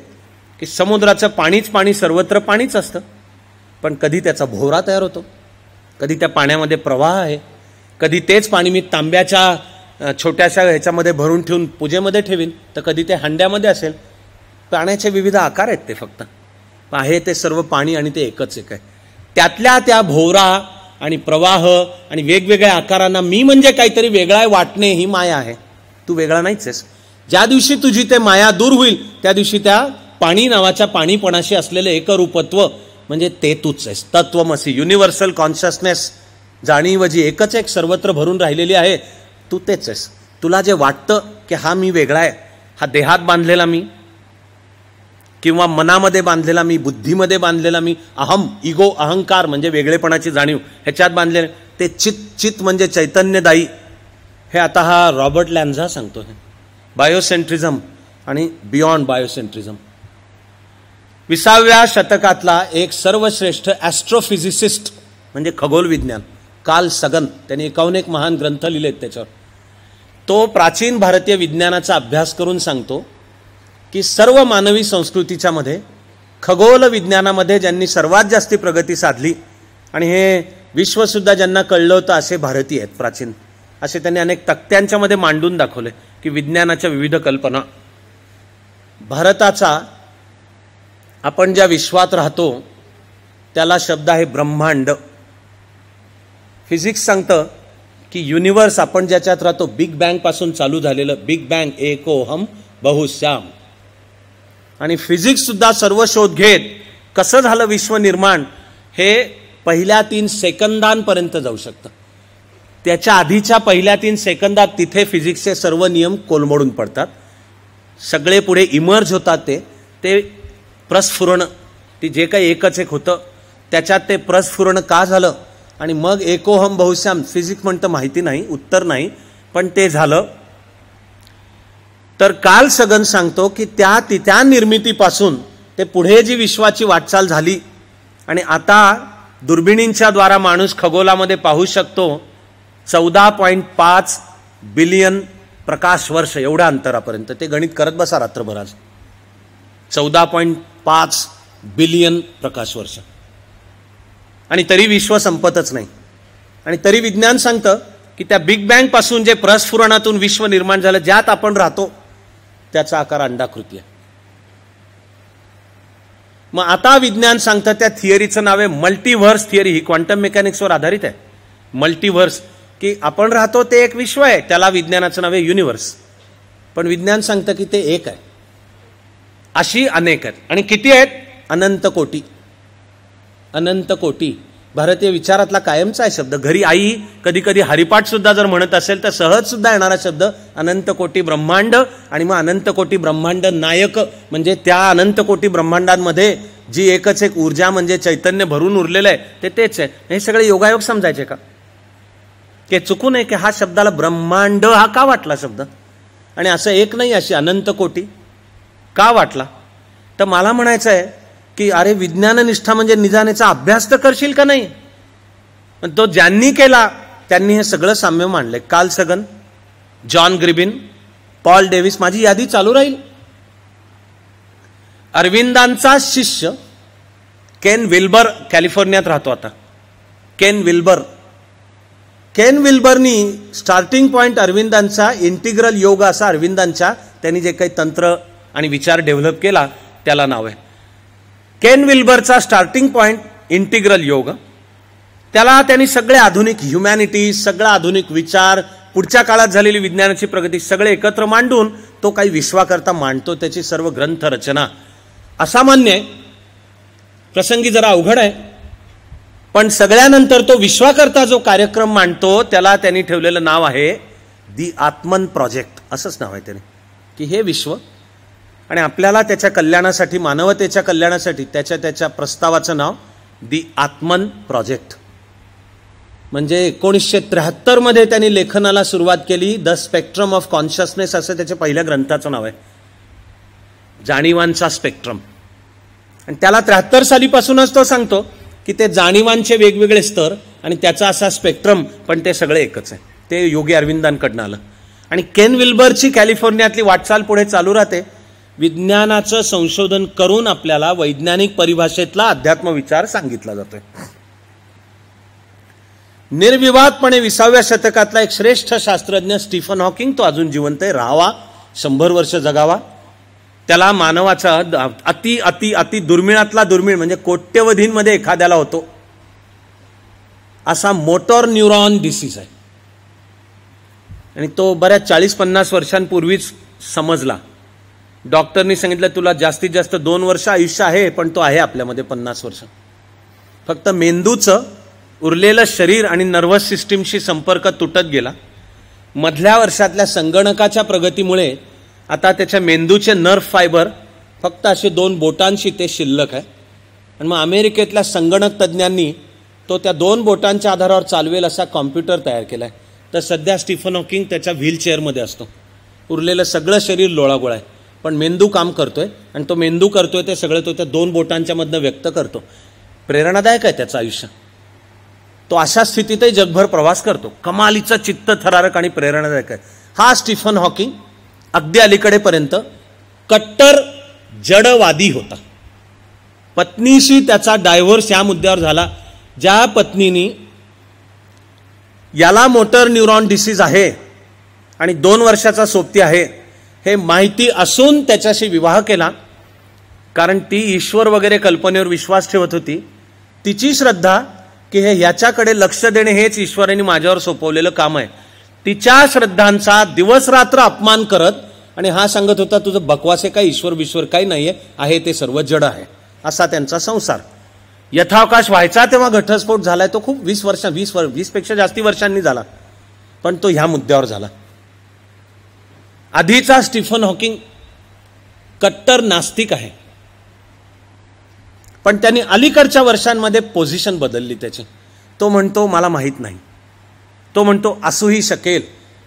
की समुद्राचं पाणीच पाणी, सर्वत्र पाणीच असतं, पण कधी त्याचा भोवरा तयार होतो, कधी त्या पाण्यामध्ये प्रवाह आहे, कधी तेच पाणी मी तांब्याच्या छोट्याशा ह्याच्यामध्ये भरून ठेवून पूजेमध्ये ठेवीन, तर कधी ते हंड्यामध्ये असेल. पाण्याचे विविध आकार आहेत, ते फक्त आहे ते सर्व पाणी आणि ते एकच एक आहे. त्यातल्या त्या भोवरा आणि प्रवाह आणि वेगवेगळ्या आकारांना मी म्हणजे काहीतरी वेगळा वाटणे ही माया आहे. तू वेगळा नाहीच आहेस. ज्या दिवशी तुझी ते माया दूर होईल त्या दिवशी त्या पाणी नावाच्या पाणीपणाशी असलेलं एकरूपत्व म्हणजे ते तूच आहेस. तत्वमसी, युनिव्हर्सल कॉन्शियसनेस, जाणीव जी एकच एक सर्वत्र भरून राहिलेली आहे, तू तेच आहेस. तुला जे वाटतं की हा मी वेगळा आहे, हा देहात बांधलेला मी किंवा मनामध्ये बांधलेला मी, बुद्धीमध्ये बांधलेला मी, अहम, इगो, अहंकार म्हणजे वेगळेपणाची जाणीव ह्याच्यात बांधलेले, ते चित म्हणजे चैतन्यदायी. हे आता हा रॉबर्ट लॅन्झा सांगतो. बायोसेंट्रिझम आणि बियॉन्ड बायोसेंट्रिझम. 20व्या शतकातला एक सर्वश्रेष्ठ ॲस्ट्रोफिजिसिस्ट म्हणजे खगोल विज्ञान कार्ल सगन, त्यांनी 51 महान ग्रंथ लिहिलेत त्याच्यावर. तो प्राचीन भारतीय विज्ञानाचा अभ्यास करून सांगतो की सर्व मानवी संस्कृतीच्या मध्ये खगोल विज्ञानामध्ये ज्यांनी सर्वात जास्ती प्रगती साधली आणि हे विश्वसुद्धा ज्यांना कळलं होतं असे भारतीय आहेत प्राचीन. असे त्यांनी अनेक तक्त्यांच्या मध्ये मांडून दाखवले की विज्ञानाच्या विविध कल्पना. भारताचा आपण ज्या विश्वात राहतो त्याला शब्द आहे ब्रह्मांड. फिजिक्स सांगतं की युनिव्हर्स आपण ज्याच्यात राहतो बिग बँग पासून चालू झालेलं, बिग बँग एकोहम बहुश्याम. आणि फिजिक्स सुद्धा सर्व शोध घेत कसं झालं विश्व निर्माण हे पहिल्या 3 सेकंदांपर्यंत जाऊ शकतं. त्याच्या आधीच्या पहिल्या 3 सेकंदात तिथे फिजिक्सचे सर्व नियम कोलमडून पडतात. सगळे पुढे इमर्ज होतात. ते प्रस्फुरण, ती जे काही एकच एक होतं त्याच्यात ते प्रस्फुरण का झालं आणि मग एकोहम बहुश्याम, फिजिक्स म्हणतं माहिती नाही, उत्तर नाही, पण ते झालं. तर कार्ल सगन सांगतो की त्या निर्मितीपासून ते पुढे जी विश्वाची वाटचाल झाली आणि आता दुर्बिणींच्या द्वारा माणूस खगोलामध्ये पाहू शकतो. 14.5 बिलियन प्रकाश वर्ष एवढ्या अंतरापर्यंत. ते गणित करत बसा रात्रभर. आज 14.5 बिलियन प्रकाश वर्ष. आणि तरी विश्व संपतच नाही. आणि तरी विज्ञान सांगतं की त्या बिग बँग पासून जे प्रस्फुरणातून विश्व निर्माण झालं, ज्यात आपण राहतो, त्याचा आकार अंडाकृती आहे. मग आता विज्ञान सांगतं त्या थिअरीचं नाव आहे मल्टीव्हर्स थिअरी. ही क्वांटम मेकॅनिक्सवर आधारित आहे. मल्टीव्हर्स, की आपण राहतो ते एक विश्व आहे, त्याला विज्ञानाचं नाव आहे युनिव्हर्स. पण विज्ञान सांगतं की ते एक आहे. अशी अनेक आहेत. आणि किती आहेत? अनंत कोटी. अनंत कोटी भारतीय विचारातला कायमचा आहे शब्द. घरी आई कधी कधी हरिपाठ सुद्धा जर म्हणत असेल तर सहज सुद्धा येणारा शब्द अनंत कोटी ब्रह्मांड. आणि मग अनंत कोटी ब्रह्मांड नायक म्हणजे त्या अनंत कोटी ब्रह्मांडांमध्ये जी एकच एक ऊर्जा म्हणजे चैतन्य भरून उरलेलं आहे ते तेच आहे. हे सगळे योगायोग समजायचे का? ते चुकू नये की हा शब्दाला ब्रह्मांड हा का वाटला शब्द, आणि असं एक नाही अशी अनंत कोटी का वाटला? तर मला म्हणायचं आहे की अरे विज्ञाननिष्ठा म्हणजे निदानाचा अभ्यास तर करशील का नाही? पण तो ज्यांनी केला त्यांनी हे सगळं साम्य मांडलंय. कार्ल सगन, जॉन ग्रिबिन, पॉल डेव्हिस, माझी यादी चालू राहील. अरविंदांचा शिष्य केन विल्बर कॅलिफोर्नियात राहतो आता. केन विल्बरनी स्टार्टिंग पॉइंट अरविंदांचा इंटिग्रल योग असा अरविंदांच्या त्यांनी जे काही तंत्र आणि विचार डेव्हलप केला त्याला नाव आहे. केन विल्बरचा स्टार्टिंग पॉइंट इंटिग्रल योग. त्याला त्यांनी सगळे आधुनिक ह्युमॅनिटी, सगळा आधुनिक विचार, पुढच्या काळात झालेली विज्ञानाची प्रगती सगळे एकत्र मांडून तो काही विश्वाकरता मांडतो. त्याची सर्व ग्रंथ रचना असामान्य आहे, प्रसंगी जरा अवघड आहे. पण सगळ्यानंतर तो विश्वाकरता जो कार्यक्रम मांडतो त्याला त्यांनी ठेवलेलं नाव आहे दी आत्मन प्रोजेक्ट. असंच नाव आहे त्याने, की हे विश्व आणि आपल्याला त्याच्या कल्याणासाठी, मानवतेच्या कल्याणासाठी त्याच्या प्रस्तावाचं नाव दी आत्मन प्रोजेक्ट. म्हणजे 1973 मध्ये त्यांनी लेखनाला सुरुवात केली. द स्पेक्ट्रम ऑफ कॉन्शियसनेस असं त्याच्या पहिल्या ग्रंथाचं नाव आहे, जाणीवांचा स्पेक्ट्रम. आणि त्याला 73 सालीपासूनच तो सांगतो की ते जाणीवांचे वेगवेगळे स्तर आणि त्याचा असा स्पेक्ट्रम, पण ते सगळे एकच आहे. ते योगी अरविंदांकडनं आलं. आणि केन विल्बरची कॅलिफोर्नियातली वाटचाल पुढे चालू राहते. विज्ञानाचं संशोधन करून आपल्याला वैज्ञानिक परिभाषेतला अध्यात्म विचार सांगितला जातोय. निर्विवादपणे 20व्या शतकातला एक श्रेष्ठ शास्त्रज्ञ स्टीफन हॉकिंग, तो अजून जिवंत आहे, राहावा, 100 वर्ष जगावा. त्याला मानवाचा अति अति अति दुर्मिळातला दुर्मिळ म्हणजे कोट्यवधींमध्ये एखाद्याला होतो असा मोटर न्यूरॉन डिसीज आहे. आणि तो बऱ्याच 40-50 वर्षांपूर्वीच समजला. डॉक्टरनी सांगितलं तुला जास्तीत जास्त 2 वर्ष आयुष्य आहे, पण तो आहे आपल्यामध्ये 50 वर्ष. फक्त मेंदूचं उरलेलं शरीर आणि नर्व्हस सिस्टीमशी संपर्क तुटत गेला. मधल्या वर्षातल्या संगणकाच्या प्रगतीमुळे आता त्याच्या मेंदूचे नर्व फायबर फक्त असे 2 बोटांशी ते शिल्लक आहे. आणि मग अमेरिकेतल्या संगणक तज्ज्ञांनी तो त्या 2 बोटांच्या आधारावर चालवेल असा कॉम्प्युटर तयार केलाय. तर सध्या स्टीफन हॉकिंग त्याच्या व्हीलचेअरमध्ये असतो. उरलेलं सगळं शरीर लोळागोळा आहे, पण मेंदू काम करतोय. आणि तो मेंदू करतोय ते सगळं तो त्या 2 बोटांच्या मधनं व्यक्त करतो. प्रेरणादायक आहे त्याचं आयुष्य. तो अशा स्थितीतही जगभर प्रवास करतो. कमालीचं चित्त थरारक आणि प्रेरणादायक आहे. हा स्टीफन हॉकिंग अगदी अलीकडेपर्यंत कट्टर जडवादी होता. पत्नीशी त्याचा डायव्होर्स या मुद्द्यावर झाला. ज्या पत्नीनी याला मोटर न्यूरॉन डिसीज आहे आणि 2 वर्षाचा सोबती आहे हे माहिती असून त्याच्याशी विवाह केला, कारण ती ईश्वर वगैरे कल्पनेवर विश्वास ठेवत होती. तिची श्रद्धा की हे याच्याकडे लक्ष देणे हेच ईश्वराने माझ्यावर सोपवलेलं काम आहे. तिच्या श्रद्धांचा दिवस रात्र अपमान करत, आणि हा सांगत होता तुझं बकवास आहे, काही ईश्वर विश्वर काही नाहीये, आहे ते सर्व जड आहे. असा त्यांचा संसार. यथावकाश व्हायचा तेव्हा घटस्फोट झालाय. तो खूप 20 पेक्षा जास्ती वर्षांनी झाला, पण तो ह्या मुद्द्यावर झाला. आधीचा स्टीफन हॉकिंग कट्टर नास्तिक आहे, पण त्यांनी अलीकडच्या वर्षांमध्ये पोझिशन बदलली त्याची. तो म्हणतो मला माहीत नाही. तो म्हणतो असूही शकेल.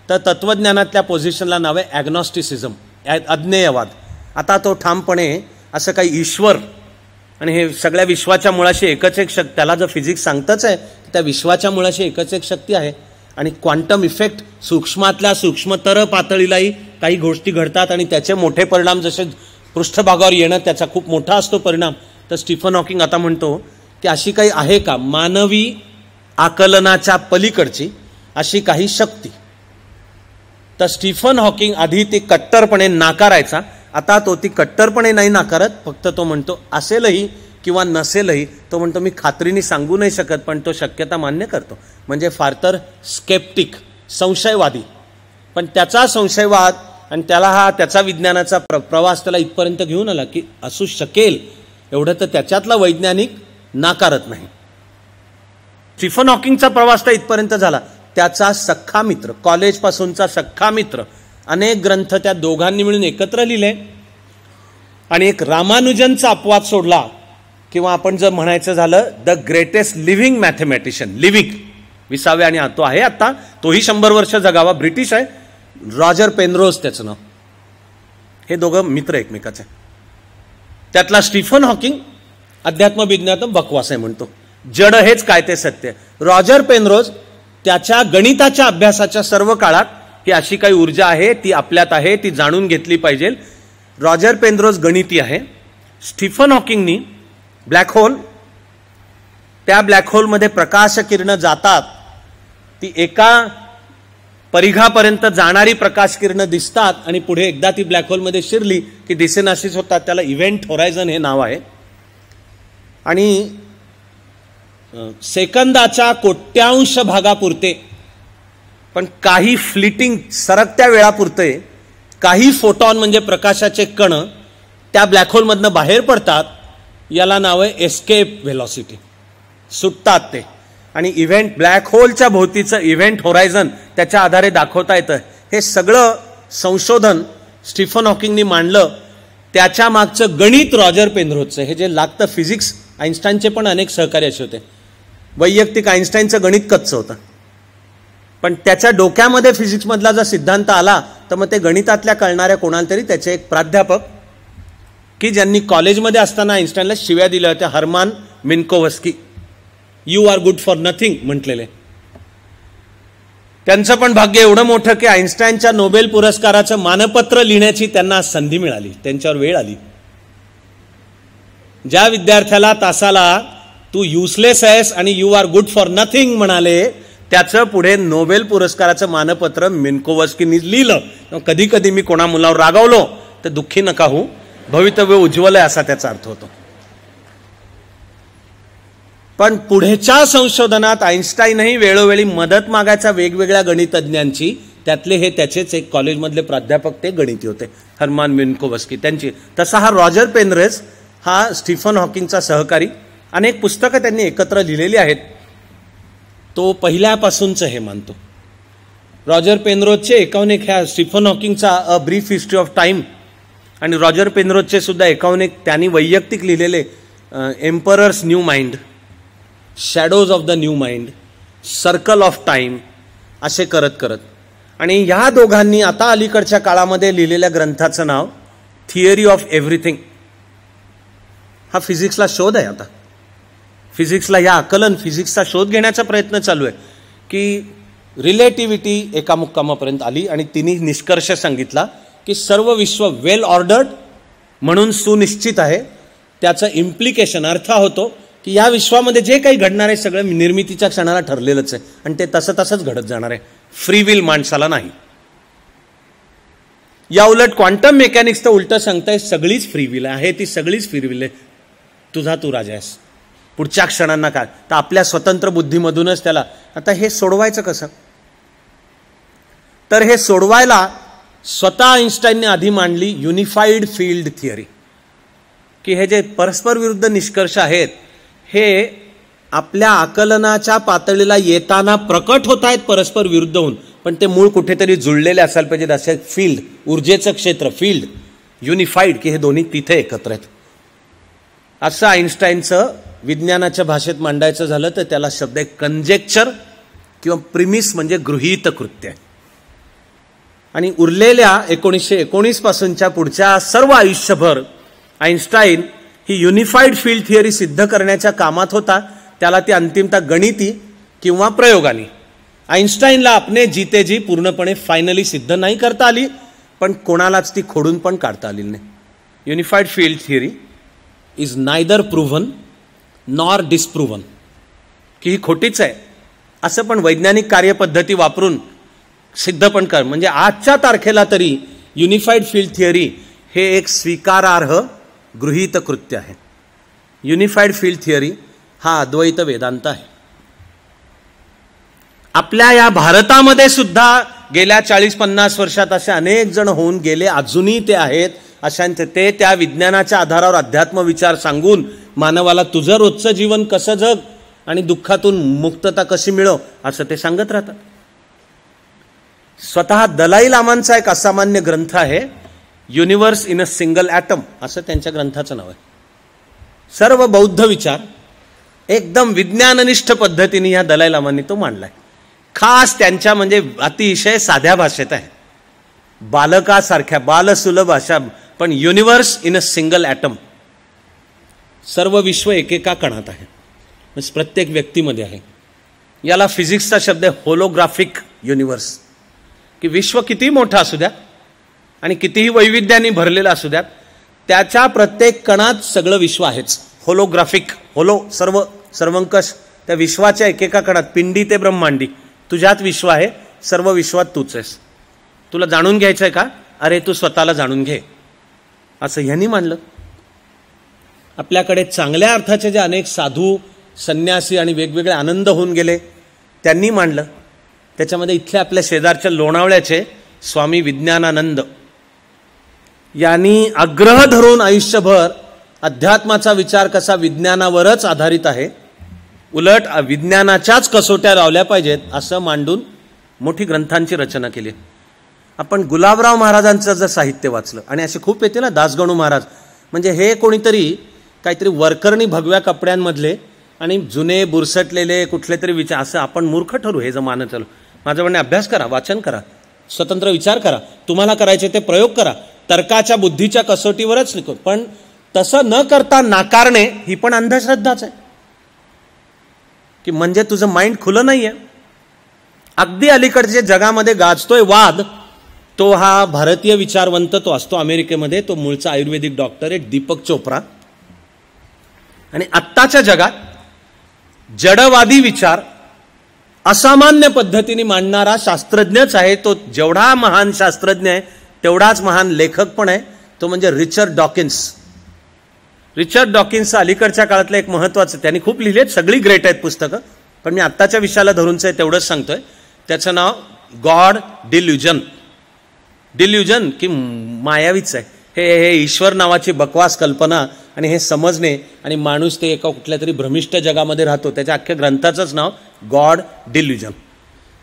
तर तत्वज्ञानातल्या पोझिशनला नाव आहे ॲग्नॉस्टिसिझम, अज्ञेयवाद. आता तो ठामपणे असं काही ईश्वर आणि हे सगळ्या विश्वाच्या मुळाशी एकच एक शक्ती, त्याला जर फिजिक्स सांगतच आहे त्या विश्वाच्या मुळाशी एकच एक शक्ती आहे, आणि क्वांटम इफेक्ट सूक्ष्मातल्या सूक्ष्मतर पातळीलाही काही गोष्टी घडतात आणि त्याचे मोठे परिणाम जसे पृष्ठभागावर येणं त्याचा खूप मोठा असतो परिणाम. तर स्टीफन हॉकिंग आता म्हणतो की अशी काही आहे का मानवी आकलनाच्या पलीकडची अशी काही शक्ती. तर स्टीफन हॉकिंग आधी ती कट्टरपणे नाकारायचा, आता तो ती कट्टरपणे नाही नाकारत, फक्त तो म्हणतो असेलही किंवा नसेलही. तो म्हणतो मी खात्रीने सांगू नाही शकत पण तो शक्यता मान्य करतो. म्हणजे फार तर स्केप्टिक, संशयवादी. पण त्याचा संशयवाद आणि त्याचा विज्ञानाचा प्रवास त्याला इथपर्यंत घेऊन आला की असू शकेल एवढं तर त्याच्यातला वैज्ञानिक नाकारत नाही. स्टीफन हॉकिंगचा प्रवास तर इथपर्यंत झाला. त्याचा सख्खा मित्र, कॉलेजपासूनचा सख्खा मित्र, अनेक ग्रंथ त्या दोघांनी मिळून एकत्र लिहिले आणि एक रामानुजनचा अपवाद सोडला किंवा आपण जर म्हणायचं झालं the greatest living mathematician, living 20व्या आणि तो आहे आता, तोही 100 वर्ष जगावा, ब्रिटिश आहे, रॉजर पेनरोज त्याचं नाव. हे दोघं मित्र एकमेकाचे. त्यातला स्टीफन हॉकिंग अध्यात्म विज्ञानात बकवास आहे म्हणतो, जड हेच काय ते सत्य. रॉजर पेनरोज त्याच्या गणिताच्या अभ्यासाच्या सर्व काळात ही अशी काही ऊर्जा आहे ती आपल्यात आहे ती जाणून घेतली पाहिजे. रॉजर पेनरोज गणिती आहे. स्टीफन हॉकिंगनी ब्लॅक होल, त्या ब्लॅक होलमध्ये प्रकाश किरणं जातात, ती एका परिघापर्यंत जाणारी प्रकाश किरणं दिसतात आणि पुढे एकदा ती ब्लॅक होलमध्ये शिरली की दिसेनाशीच होतात. त्याला इव्हेंट होरायझन हे नाव आहे. आणि सेकंदाच्या कोट्यांश भागापुरते पण काही फ्लिटिंग सरकत्या वेळापुरते काही फोटॉन म्हणजे प्रकाशाचे कण त्या ब्लॅक होलमधनं बाहेर पडतात. याला नाव आहे एस्केप व्हेलॉसिटी, सुटतात ते. आणि इव्हेंट ब्लॅक होलच्या भोवतीचं इव्हेंट होरायझन त्याच्या आधारे दाखवता येतं. हे सगळं संशोधन स्टीफन हॉकिंगनी मांडलं. त्याच्या मागचं गणित रॉजर पेनरोजचं, हे जे लागतं फिजिक्स, आईन्स्टाईनचे पण अनेक सहकारी असे होते. वैयक्तिक आईन्स्टाईनचं गणित कच्चं होतं पण त्याच्या डोक्यामध्ये फिजिक्समधला जर सिद्धांत आला तर मग ते गणितातल्या कळणाऱ्या कोणाला तरी त्याचे एक प्राध्यापक की ज्यांनी कॉलेजमध्ये असताना आईन्स्टाईनला शिव्या दिल्या होत्या, Hermann Minkowski, you are good for nothing म्हटलेले. त्यांचं पण भाग्य एवढं मोठं की आईन्स्टाईनच्या नोबेल पुरस्काराचं मानपत्र लिहिण्याची त्यांना संधी मिळाली, त्यांच्यावर वेळ आली. ज्या विद्यार्थ्याला तासाला तू युजलेस आहेस आणि you are good for nothing म्हणाले त्याचं पुढे नोबेल पुरस्काराचं मानपत्र मिन्कोवस्कीनी लिहिलं. कधी कधी मी कोणा मुलावर रागावलो तर दुःखी नका होऊ, भवितव्य उज्ज्वल आहे असा त्याचा अर्थ होतो. पण पुढेच्या संशोधनात आईन्स्टाईनही वेळोवेळी मदत मागायचा वेगवेगळ्या गणितज्ञांची. त्यातले हे त्याचेच एक कॉलेजमधले प्राध्यापक ते गणिती होते, हर्मान मिन्कोवस्की त्यांची. तसा हा रॉजर पेनरोज हा स्टीफन हॉकिंगचा सहकारी. अनेक पुस्तकं त्यांनी एकत्र लिहिलेली आहेत. तो पहिल्यापासूनच हे मानतो. रॉजर पेनरोजचे 51 ह्या स्टीफन हॉकिंगचा a brief history of time आणि रॉजर पेनरोजचे सुद्धा 51 त्यांनी वैयक्तिक लिहिलेले emperor's new mind, shadows of the new mind, circle of time असे करत करत. आणि ह्या दोघांनी आता अलीकडच्या काळामध्ये लिहिलेल्या ग्रंथाचं नाव थिअरी ऑफ एव्हरीथिंग. हा फिजिक्सला शोध आहे. आता फिजिक्सला या आकलन फिजिक्सचा शोध घेण्याचा प्रयत्न चालू आहे की रिलेटिव्हिटी एका मुक्कामापर्यंत आली आणि तिने निष्कर्ष सांगितला की सर्व विश्व वेल ऑर्डर्ड म्हणून सुनिश्चित आहे. त्याचं इम्प्लिकेशन अर्थ होतो की या विश्वामध्ये जे काही घडणार आहे सगळं निर्मितीच्या क्षणाला ठरलेलंच आहे आणि ते तसं तसंच घडत जाणार आहे, फ्री विल माणसाला नाही. या उलट क्वांटम मेकॅनिक्स तर उलट सांगताय सगळीच फ्री विल आहे, ती सगळीच फ्री विल आहे, तुझा तू राजा आहेस, पुढच्या क्षणांना काय. तर आपल्या स्वतंत्र बुद्धीमधूनच त्याला. आता हे सोडवायचं कसं. तर हे सोडवायला स्वतः आईन्स्टाईनने आधी मांडली युनिफाईड फील्ड थिअरी की हे जे परस्पर विरुद्ध निष्कर्ष आहेत हे आपल्या आकलनाच्या पातळीला येताना प्रकट होत आहेत परस्पर विरुद्ध होऊन, पण ते मूळ कुठेतरी जुळलेले असायला पाहिजेत. असे फील्ड, ऊर्जेचं क्षेत्र, फील्ड युनिफाईड की हे दोन्ही तिथे एकत्र आहेत. असं आईन्स्टाईनचं विज्ञानाच्या भाषेत मांडायचं झालं तर त्याला शब्द आहे कंजेक्चर किंवा प्रिमिस, म्हणजे गृहीत कृत्य. आणि उरलेल्या 1919 पासूनच्या पुढच्या सर्व आयुष्यभर आईन्स्टाईन ही युनिफाईड फील्ड थिअरी सिद्ध करण्याच्या कामात होता. त्याला ती अंतिमतः गणिती किंवा प्रयोगाने आईन्स्टाईनला आपणे जीते जी पूर्णपणे फायनली सिद्ध नाही करता आली, पण कोणालाच ती खोडून पण काढता आली नाही. Unified field theory is neither proven nor disproven, की ही खोटीच आहे असं पण वैज्ञानिक कार्यपद्धती वापरून सिद्ध पण कर. म्हणजे आजच्या तारखेला तरी युनिफाईड फील्ड थिअरी हे एक स्वीकारार्ह गृहीत कृत्य आहे. युनिफाईड फील्ड थिअरी हा अद्वैत वेदांत आहे. आपल्या या भारतामध्ये सुद्धा गेल्या 40-50 वर्षात असे अनेक जण होऊन गेले, अजूनही ते आहेत. अशांचे ते त्या विज्ञानाच्या आधारावर अध्यात्म विचार सांगून मानवाला तुझं रोजचं जीवन कसं जग आणि दुःखातून मुक्तता कशी मिळव असं ते सांगत राहतात. स्वतः दलाई लामांचा एक असामान्य ग्रंथ आहे, universe in a single atom असं त्यांच्या ग्रंथाचं नाव आहे. सर्व बौद्ध विचार एकदम विज्ञाननिष्ठ पद्धतीने या दलाई लामांनी तो मांडलाय. खास त्यांच्या म्हणजे अतिशय साध्या भाषेत आहे, बालकासारख्या बालसुलभ भाषा, पण universe in a single atom, सर्व विश्व एकेका कणात आहे, म्हणजे प्रत्येक व्यक्तीमध्ये आहे. याला फिजिक्सचा शब्द आहे होलोग्राफिक युनिव्हर्स, की विश्व कितीही मोठं असू द्या आणि कितीही वैविध्याने भरलेलं असू द्यात, त्याच्या प्रत्येक कणात सगळं विश्व आहेच. होलोग्राफिक, होलो सर्व, सर्वंकष, त्या विश्वाच्या एकेका कणात, पिंडी ते ब्रह्मांडी तुझ्यात विश्व आहे, सर्व विश्वात तूच आहेस. तुला जाणून घ्यायचं आहे का? अरे तू स्वतःला जाणून घे, असं ह्यांनी मांडलं. आपल्याकडे चांगल्या अर्थाचे जे अनेक साधू, संन्यासी आणि वेगवेगळे आनंद होऊन गेले त्यांनी मांडलं. त्याच्यामध्ये इथल्या आपल्या शेजारच्या लोणावळ्याचे स्वामी विज्ञानानंद यांनी आग्रह धरून आयुष्यभर अध्यात्माचा विचार कसा विज्ञानावरच आधारित आहे, उलट विज्ञानाच्याच कसोट्या लावल्या पाहिजेत असं मांडून मोठी ग्रंथांची रचना केली. आपण गुलाबराव महाराजांचं जर साहित्य वाचलं, आणि असे खूप येते ना, दासगणू महाराज, म्हणजे हे कोणीतरी काहीतरी वरकरणी भगव्या कपड्यांमधले आणि जुने बुरसटलेले कुठले तरी विचार, असं आपण मूर्ख ठरू हे जर मानत चालू. माझं म्हणणे अभ्यास करा, वाचन करा, स्वतंत्र विचार करा, तुम्हाला करायचे ते प्रयोग करा, तर्काच्या बुद्धीच्या कसोटीवरच लिखो. पण तसं न करता नाकारणे ही पण अंधश्रद्धाच आहे, की म्हणजे तुझं माइंड खुलं नाहीये. अगदी अलीकडचे जगामध्ये गाजतोय वाद, तो हा भारतीय विचारवंत तो असतो अमेरिकेमध्ये, तो मूळचा आयुर्वेदिक डॉक्टर आहे दीपक चोप्रा. आणि आत्ताच्या जगात जडवादी विचार असामान्य पद्धतीने मांडणारा शास्त्रज्ञच आहे. तो जेवढा महान शास्त्रज्ञ आहे तेवढाच महान लेखक पण आहे, तो म्हणजे रिचर्ड डॉकिन्स. रिचर्ड डॉकिन्स अलीकडच्या काळातलं एक महत्वाचं, त्यांनी खूप लिहिलेत, सगळी ग्रेट आहेत पुस्तकं, पण मी आत्ताच्या विषयाला धरूनच आहे तेवढंच सांगतोय. त्याचं नाव गॉड डिल्युजन. डिल्युजन की मायावीच आहे, हे ईश्वर नावाची बकवास कल्पना आणि हे समजणे, आणि माणूस ते एका कुठल्या तरी भ्रमिष्ट जगामध्ये राहतो. त्याच्या अख्ख्या ग्रंथाचंच नाव गॉड डिल्युजन.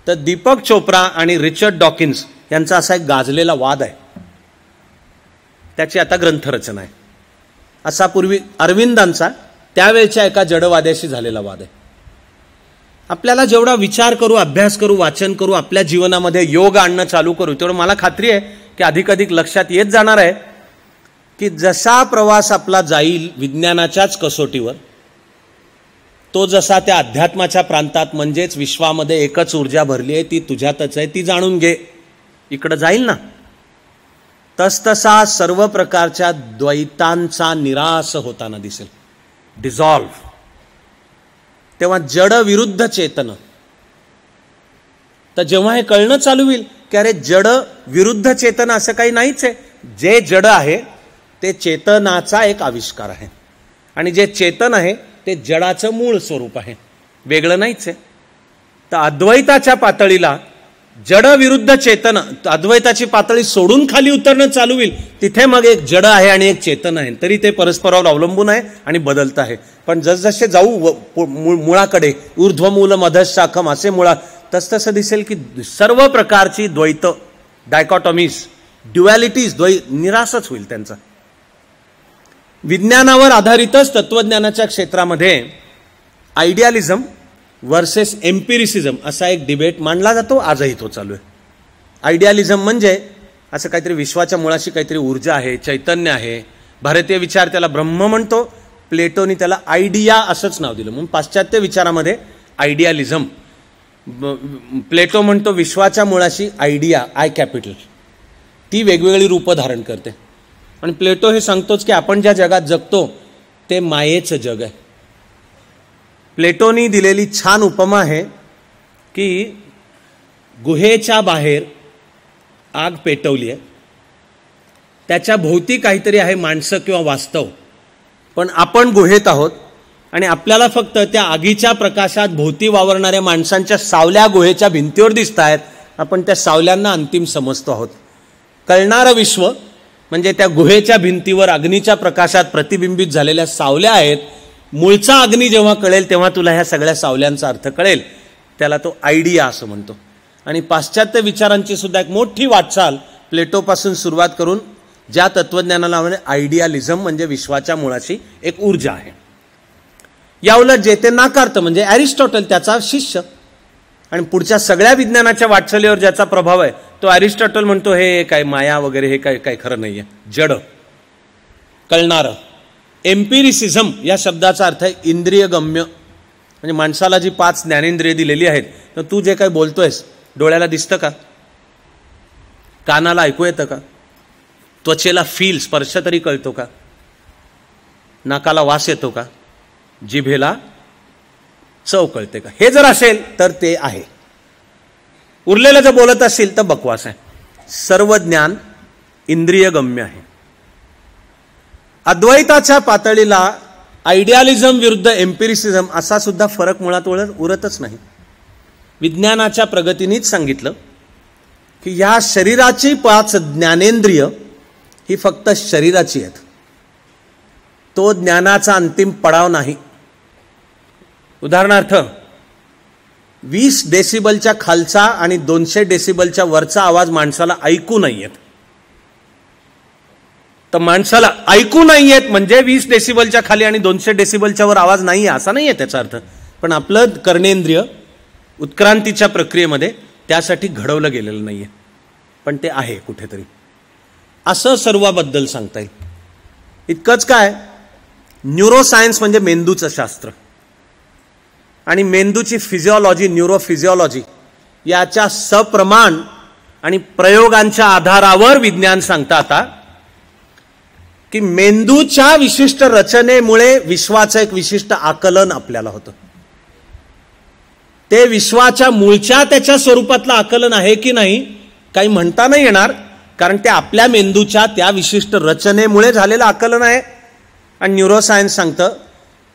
तर दीपक चोप्रा आणि रिचर्ड डॉकिन्स यांचा असा एक गाजलेला वाद आहे, त्याची आता ग्रंथरचना आहे. असा पूर्वी अरविंदांचा त्यावेळच्या एका जडवाद्याशी झालेला वाद आहे. आपल्याला जेवढा विचार करू, अभ्यास करू, वाचन करू, आपल्या जीवनामध्ये योग आणणं चालू करू, तेवढं मला खात्री आहे की अधिकाधिक लक्षात येत जाणार आहे की जसा प्रवास आपला जाईल विज्ञानाच्याच कसोटीवर, तो जसा त्या अध्यात्माच्या प्रांतात, म्हणजेच विश्वामध्ये एकच ऊर्जा भरली आहे, ती तुझ्यातच आहे, ती जाणून घे, इकडं जाईल ना, तसतसा सर्व प्रकारच्या द्वैतांचा निराश होताना दिसेल, डिझॉल्व. तेव्हा जड विरुद्ध चेतन. तर जेव्हा हे कळणं चालू होईल की अरे जड विरुद्ध चेतन असं काही नाहीच आहे, जे जड आहे ते चेतनाचा एक आविष्कार आहे, आणि जे चेतन आहे ते जडाचं मूळ स्वरूप आहे, वेगळं नाहीच आहे. तर अद्वैताच्या पातळीला जड विरुद्ध चेतन, अद्वैताची पातळी सोडून खाली उतरणं चालू होईल, तिथे मग एक जड आहे आणि एक चेतन आहे, तरी ते परस्परावर अवलंबून आहे आणि बदलत आहे. पण जसजसे जाऊ मुळाकडे, ऊर्ध्वमूल मधशाखम असे मुळा, तसतसं दिसेल की सर्व प्रकारची द्वैत, डायकॉटॉमीज, ड्युॲलिटीज, निराशच होईल त्यांचा. विज्ञानावर आधारितच तत्वज्ञानाच्या क्षेत्रामध्ये आयडियालिझम वर्सेस एम्पिरिसिझम असा एक डिबेट मांडला जातो, आजही तो चालू आहे. आयडियालिझम म्हणजे असं काहीतरी विश्वाच्या मुळाशी काहीतरी ऊर्जा आहे, चैतन्य आहे. भारतीय विचार त्याला ब्रह्म म्हणतो, प्लेटोनी त्याला आयडिया असंच नाव दिलं, म्हणून पाश्चात्य विचारामध्ये आयडियालिझम. प्लेटो म्हणतो विश्वाच्या मुळाशी आयडिया, आय कॅपिटल, ती वेगवेगळी रूपं धारण करते. आणि प्लेटो हे सांगतोच की आपण ज्या जगात जगतो ते मायेचं जग आहे. प्लेटोनी दिलेली छान उपमा आहे की गुहेच्या बाहेर आग पेटवली आहे, त्याच्या भोवती काहीतरी आहे, माणसं किंवा वास्तव, पण आपण गुहेत आहोत आणि आपल्याला फक्त त्या आगीच्या प्रकाशात भोवती वावरणाऱ्या माणसांच्या सावल्या गुहेच्या भिंतीवर दिसत आहेत. आपण त्या सावल्यांना अंतिम समजतो आहोत. कळणारं विश्व म्हणजे त्या गुहेच्या भिंतीवर अग्नीच्या प्रकाशात प्रतिबिंबित झालेल्या सावल्या आहेत. मूळचा अग्नी जेव्हा कळेल तेव्हा तुला ह्या सगळ्या सावल्यांचा अर्थ कळेल. त्याला तो आयडिया असं म्हणतो. आणि पाश्चात्य विचारांची सुद्धा एक मोठी वाटचाल प्लेटोपासून सुरुवात करून ज्या तत्वज्ञानाला म्हणजे आयडियालिझम म्हणजे विश्वाच्या मुळाशी एक ऊर्जा आहे. याउलट जे ते नाकारतं म्हणजे अरिस्टॉटल त्याचा शिष्य. आणि पुढच्या सगळ्या विज्ञानाच्या वाटचालीवर ज्याचा प्रभाव आहे तो अरिस्टॉटल म्हणतो हे काय माया वगैरे हे काय खरं नाहीये, जड, कळणारं. एम्पिरिसिझम या शब्दाचा अर्थ आहे इंद्रियगम्य. म्हणजे माणसाला जी 5 ज्ञानेंद्रिय दिलेली आहेत, तर तू जे काही बोलतोयस डोळ्याला दिसतं का, कानाला ऐकू येतं का, त्वचेला फील, स्पर्श तरी कळतो का, नाकाला वास येतो का, जिभेला चव कळते का. हे जर असेल तर ते आहे. उरलेलं जर बोलत असेल तर बकवास आहे. सर्व ज्ञान इंद्रियगम्य आहे. अद्वैताच्या पातळीला आयडियालिझम विरुद्ध एम्पिरिसिझम असा सुद्धा फरक मुळात उरतच नाही. विज्ञानाच्या प्रगतीनेच सांगितलं की ह्या शरीराची 5 ज्ञानेंद्रिय ही फक्त शरीराची आहेत. तो ज्ञानाचा अंतिम पडाव नाही. उदाहरणार्थ 20 डेसिबलच्या खालचा आणि 200 डेसिबलच्या वरचा आवाज माणसाला ऐकू नाही येत. तर माणसाला ऐकू नाही येत म्हणजे 20 डेसिबलच्या खाली आणि 200 डेसिबलच्या वर आवाज नाहीये असा नाहीये त्याचा अर्थ. पण आपलं कर्णेंद्रिय उत्क्रांतीच्या प्रक्रियेमध्ये त्यासाठी घडवलं गेलेलं नाहीये, पण ते आहे कुठेतरी. असं सर्वाबद्दल सांगता येईल. इतकंच काय, न्यूरोसायन्स म्हणजे मेंदूचं शास्त्र आणि मेंदूची फिजिओलॉजी, न्यूरोफिजिओलॉजी याच्या सप्रमाण आणि प्रयोगांच्या आधारावर विज्ञान सांगतं आता की मेंदूच्या विशिष्ट रचनेमुळे विश्वाचं एक विशिष्ट आकलन आपल्याला होतं. ते विश्वाच्या मूळच्या त्याच्या स्वरूपातलं आकलन आहे की नाही काही म्हणता नाही येणार, कारण ते आपल्या मेंदूच्या त्या विशिष्ट रचनेमुळे झालेलं आकलन आहे. आणि न्यूरोसायन्स सांगतं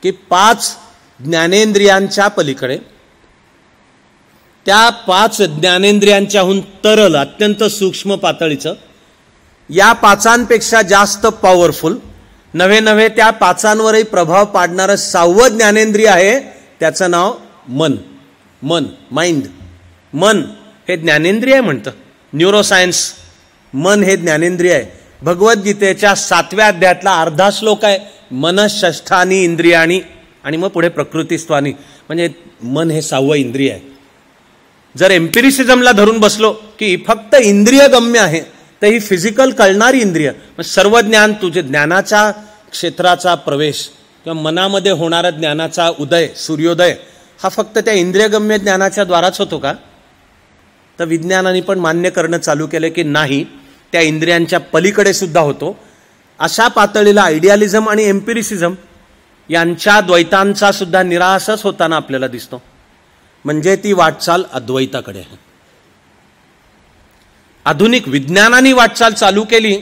की 5 ज्ञानेंद्रियांच्या पलीकडे, त्या 5 ज्ञानेंद्रियांच्याहून तरल अत्यंत सूक्ष्म पातळीचं, या 5पेक्षा जास्त पॉवरफुल, नव्हे त्या 5वरही प्रभाव पाडणारं 6वं ज्ञानेंद्रिय आहे. त्याचं नाव मन. माइंड. मन हे ज्ञानेंद्रिय म्हणतं न्यूरोसायन्स. मन हे ज्ञानेंद्रिय आहे. भगवद्गीतेच्या 7व्या अध्यायातला अर्धा श्लोक आहे मनःषष्ठानी इंद्रियाणी, आणि मग पुढे प्रकृतीस्त्वानी, म्हणजे मन हे 6वं इंद्रिय आहे. जर एम्पिरिसिझमला धरून बसलो की फक्त इंद्रियगम्य आहे तर ही फिजिकल कळणारी इंद्रिय, सर्व ज्ञान तुझे ज्ञानाच्या क्षेत्राचा प्रवेश किंवा मनामध्ये होणारा ज्ञानाचा उदय, सूर्योदय हा फक्त त्या इंद्रियगम्य ज्ञानाच्या द्वाराच होतो का. तर विज्ञानाने पण मान्य करणं चालू केलं की नाही, त्या इंद्रियांच्या पलीकडे सुद्धा होतो. अशा पातळीला आयडियालिझम आणि एम्पिरिसिझम यांच्या द्वैतांचा सुद्धा निराशच होताना आपल्याला दिसतो. म्हणजे ती वाटचाल अद्वैताकडे आहे. आधुनिक विज्ञानाने वाटचाल चालू केली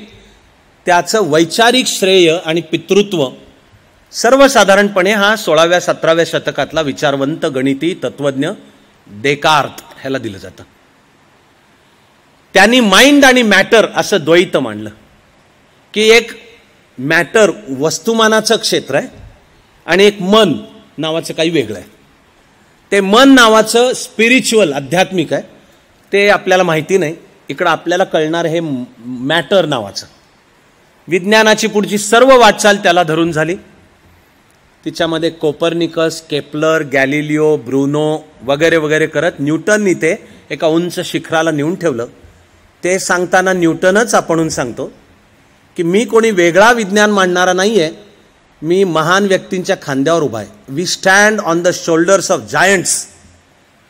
त्याचं वैचारिक श्रेय आणि पितृत्व सर्वसाधारणपणे हा 16व्या-17व्या शतकातला विचारवंत गणिती तत्वज्ञ देकार्त ह्याला दिलं जातं. त्यांनी माइंड आणि मॅटर असं द्वैत मांडलं की एक मॅटर वस्तुमानाचं क्षेत्र आहे आणि एक मन नावाचं काही वेगळं आहे. ते मन नावाचं स्पिरिच्युअल, आध्यात्मिक आहे, ते आपल्याला माहिती नाही. इकडं आपल्याला कळणार हे मॅटर नावाचं. विज्ञानाची पुढची सर्व वाटचाल त्याला धरून झाली. तिच्यामध्ये कोपर्निकस, केपलर, गॅलिलिओ, ब्रुनो वगैरे वगैरे करत न्यूटननी ते एका उंच शिखराला नेऊन ठेवलं. ते सांगताना न्यूटनच आपणहून सांगतो की मी कोणी वेगळा विज्ञान मांडणारा नाहीये, मी महान व्यक्तींच्या खांद्यावर उभा आहे. We stand on the shoulders of giants.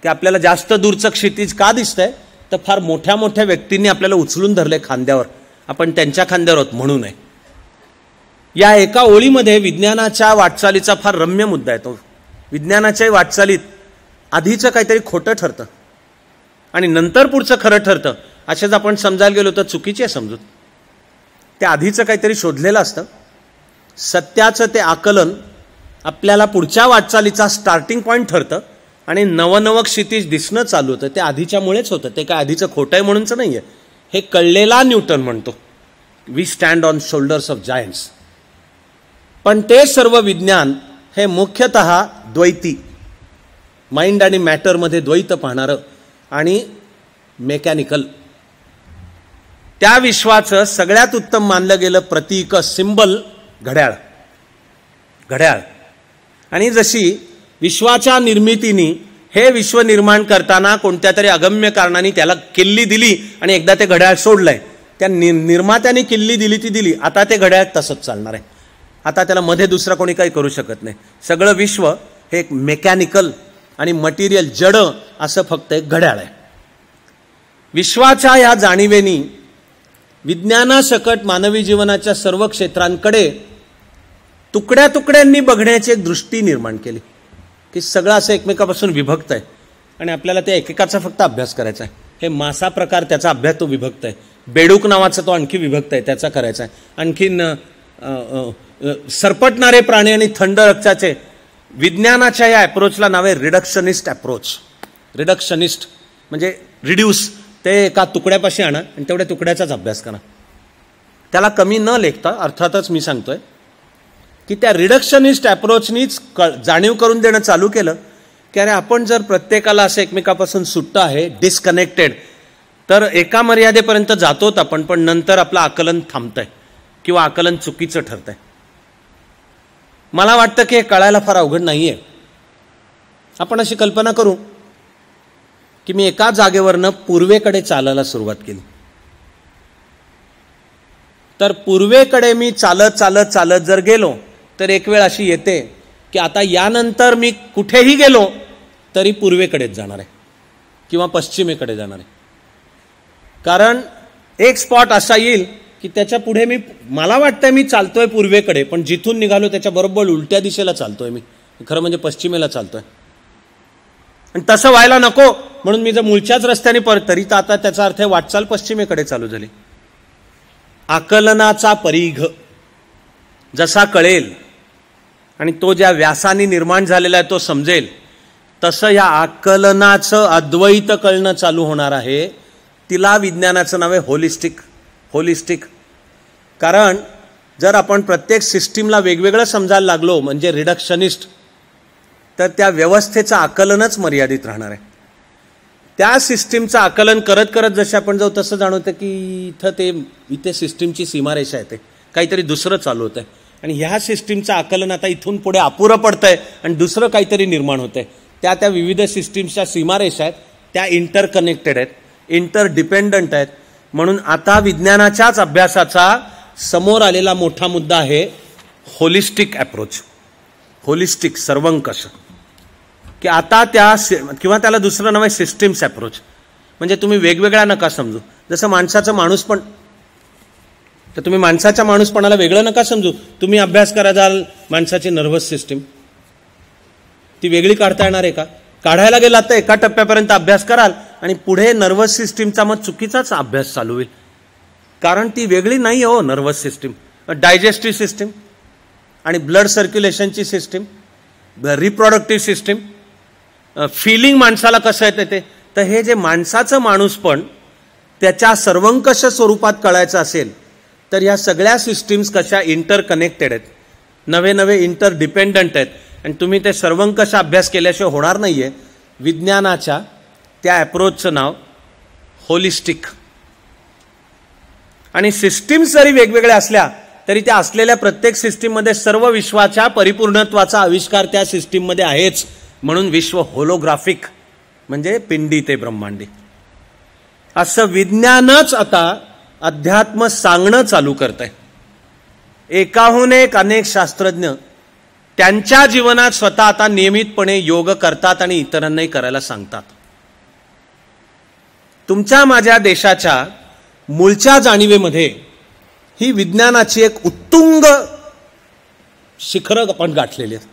की आपल्याला जास्त दूरचं क्षितिज का दिसतंय, तर फार मोठ्या मोठ्या व्यक्तींनी आपल्याला उचलून धरले खांद्यावर, आपण त्यांच्या खांद्यावर आहोत म्हणू नये. या एका ओळीमध्ये विज्ञानाच्या वाटचालीचा फार रम्य मुद्दा आहे. तो विज्ञानाच्या वाटचालीत आधीचं काहीतरी खोटं ठरतं आणि नंतर पुढचं खरं ठरतं, अशाच आपण समजायला गेलो तर चुकीची आहे समजूत. ते आधीचं काहीतरी शोधलेलं असतं, सत्याचं ते आकलन आपल्याला पुढच्या वाटचालीचा स्टार्टिंग पॉईंट ठरतं आणि नवनवं क्षितिज दिसणं चालू होतं. ते आधीच्यामुळेच होतं, ते काय आधीचं खोटं आहे म्हणूनच नाही आहे. हे कळलेला न्यूटन म्हणतो we stand on shoulders of giants. पण ते सर्व विज्ञान हे मुख्यतः द्वैती, माइंड आणि मॅटरमध्ये द्वैत पाहणारं आणि मेकॅनिकल. त्या विश्वाचं सगळ्यात उत्तम मानलं गेलं प्रतीक, सिंबल घड्याळ. घड्याळ. आणि जशी विश्वाच्या निर्मितीने हे विश्व निर्माण करताना कोणत्या तरी अगम्य कारणाने त्याला किल्ली दिली आणि एकदा ते घड्याळ सोडलंय, त्या निर्मात्याने किल्ली दिली ती दिली, आता ते घड्याळ तसंच चालणार आहे. आता त्याला मध्ये दुसरा कोणी काही करू शकत नाही. सगळं विश्व हे एक मेकॅनिकल आणि मटेरियल, जड असं फक्त एक घड्याळ आहे. विश्वाच्या या जाणीवेनी विज्ञानासकट मानवी जीवनाच्या सर्व क्षेत्रांकडे तुकड्या तुकड्यांनी बघण्याची एक दृष्टी निर्माण केली, की सगळं असं एकमेकापासून विभक्त आहे आणि आपल्याला त्या एकेकाचा फक्त अभ्यास करायचा आहे. हे मासा प्रकार, त्याचा अभ्यास तो विभक्त आहे. बेडूक नावाचा तो आणखी विभक्त आहे, त्याचा करायचा आहे. आणखीन सरपटणारे प्राणी आणि थंड रक्ताचे, विज्ञानाच्या या अप्रोचला नाव आहे रिडक्शनिस्ट अप्रोच. रिडक्शनिस्ट म्हणजे रिड्यूस, ते एका तुकड्यापाशी आणा आणि तेवढ्या तुकड्याचाच अभ्यास करा. त्याला कमी न लेखता अर्थातच मी सांगतोय की त्या रिडक्शनिस्ट अप्रोचनीच जाणीव करून देणं चालू केलं की अरे आपण जर प्रत्येकाला असं एकमेकापासून सुट्ट आहे, डिस्कनेक्टेड, तर एका मर्यादेपर्यंत जातोत आपण, पण नंतर आपलं आकलन थांबतंय किंवा आकलन चुकीचं ठरतंय. मला वाटतं की हे कळायला फार अवघड नाहीये. आपण अशी कल्पना करू की मी एका जागेवरनं पूर्वेकडे चालायला सुरुवात केली, तर पूर्वेकडे मी चालत चालत चालत जर गेलो तर एक वेळ अशी येते की आता यानंतर मी कुठेही गेलो तरी पूर्वेकडेच जाणार आहे किंवा पश्चिमेकडे जाणार आहे. कारण एक स्पॉट असा येईल की त्याच्या पुढे मला वाटतंय मी चालतोय पूर्वेकडे, पण जिथून निघालो त्याच्या बरोबर उलट्या दिशेला चालतोय मी, खरं म्हणजे पश्चिमेला चालतोय. आणि तसं व्हायला नको म्हणून मी जर मूळच्याच रस्त्याने परत, तरी तर आता त्याचा अर्थ वाटचाल पश्चिमेकडे चालू झाली. आकलनाचा परीघ जसा कळेल आणि तो ज्या व्यासाने निर्माण झालेला आहे तो समजेल, तसं या आकलनाचं अद्वैत कळणं चालू होणार आहे. तिला विज्ञानाचं नाव आहे होलिस्टिक. होलिस्टिक. कारण जर आपण प्रत्येक सिस्टीमला वेगवेगळं समजायला लागलो म्हणजे रिडक्शनिस्ट, तर त्या व्यवस्थेचं आकलनच मर्यादित राहणार आहे. त्या सिस्टीमचं आकलन करत करत जसे आपण जाऊ तसं जाणवतं की इथे सिस्टीमची सीमारेषा येते, काहीतरी दुसरं चालू होतंय आणि ह्या सिस्टीमचं आकलन आता इथून पुढे अपुरं पडतंय आणि दुसरं काहीतरी निर्माण होतंय. त्या विविध सिस्टीमच्या सीमारेषा आहेत, त्या इंटरकनेक्टेड आहेत, इंटरडिपेंडंट आहेत. म्हणून आता विज्ञानाच्याच अभ्यासाचा समोर आलेला मोठा मुद्दा आहे होलिस्टिक अप्रोच. होलिस्टिक, सर्वंकष. की आता किंवा त्याला दुसरं नाव आहे सिस्टीम्स अप्रोच. म्हणजे तुम्ही वेगवेगळ्या नका समजू. जसं माणसाचं माणूस पण, तर तुम्ही माणसाच्या माणूसपणाला वेगळं नका समजू. तुम्ही अभ्यास करा जाल माणसाची नर्व्हस सिस्टीम, ती वेगळी काढता येणार आहे का? काढायला गेलात तर एका टप्प्यापर्यंत अभ्यास कराल आणि पुढे नर्व्हस सिस्टीमचा मग चुकीचाच अभ्यास चालू होईल, कारण ती वेगळी नाही हो नर्व्हस सिस्टीम. डायजेस्टिव्ह सिस्टीम आणि ब्लड सर्क्युलेशनची सिस्टीम, रिप्रोडक्टिव्ह सिस्टीम, फिलिंग माणसाला कसं येते ते, तर हे जे माणसाचं माणूस पण त्याच्या सर्वंकष स्वरूपात कळायचं असेल तर ह्या सगळ्या सिस्टीम्स कशा इंटरकनेक्टेड आहेत, नवे नवे इंटरडिपेंडंट आहेत आणि तुम्ही ते सर्वंकष अभ्यास केल्याशिवाय होणार नाहीये. विज्ञानाच्या त्या अप्रोचचं नाव होलिस्टिक. आणि सिस्टीम्स जरी वेगवेगळ्या असल्या तरी त्या असलेल्या प्रत्येक सिस्टीममध्ये सर्व विश्वाच्या परिपूर्णत्वाचा आविष्कार त्या सिस्टीममध्ये आहेच. म्हणून विश्व होलोग्राफिक, म्हणजे पिंडी ते ब्रह्मांडी, असं विज्ञानच आता अध्यात्म सांगणं चालू करतंय. एकाहून एक अनेक शास्त्रज्ञ त्यांच्या जीवनात स्वतः आता नियमितपणे योग करतात आणि इतरांनाही करायला सांगतात. तुमच्या माझ्या देशाच्या मूळच्या जाणीवेमध्ये ही विज्ञानाची एक उत्तुंग शिखरं आपण गाठलेली आहेत,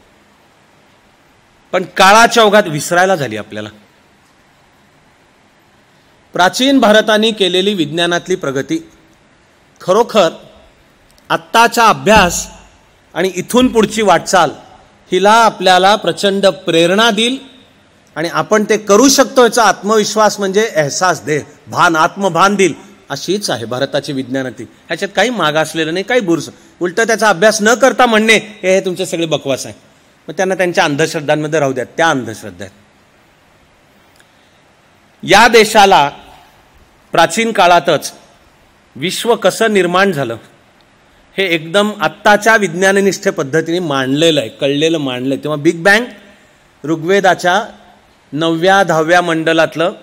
पण काळाच्या ओघात विसरायला झाली आपल्याला. प्राचीन भारताने केलेली विज्ञानातली प्रगती खरोखर आत्ताचा अभ्यास आणि इथून पुढची वाटचाल हिला आपल्याला प्रचंड प्रेरणा देईल आणि आपण ते करू शकतो याचा आत्मविश्वास म्हणजे एहसास दे, भान, आत्मभान देईल. अशीच आहे भारताची विज्ञानातली. ह्याच्यात काही मागासलेलं नाही, काही बुरस. उलट त्याचा अभ्यास न करता म्हणणे हे तुमचे सगळे बकवास आहे. मग त्यांना त्यांच्या अंधश्रद्धांमध्ये राहू द्यात, त्या अंधश्रद्धा आहेत. या देशाला प्राचीन काळातच विश्व कसं निर्माण झालं हे एकदम आत्ताच्या विज्ञाननिष्ठ पद्धतीने मांडलेलं आहे, कळलेलं मांडलंय. तेव्हा बिग बँग ऋग्वेदाच्या 9व्या-10व्या मंडलातलं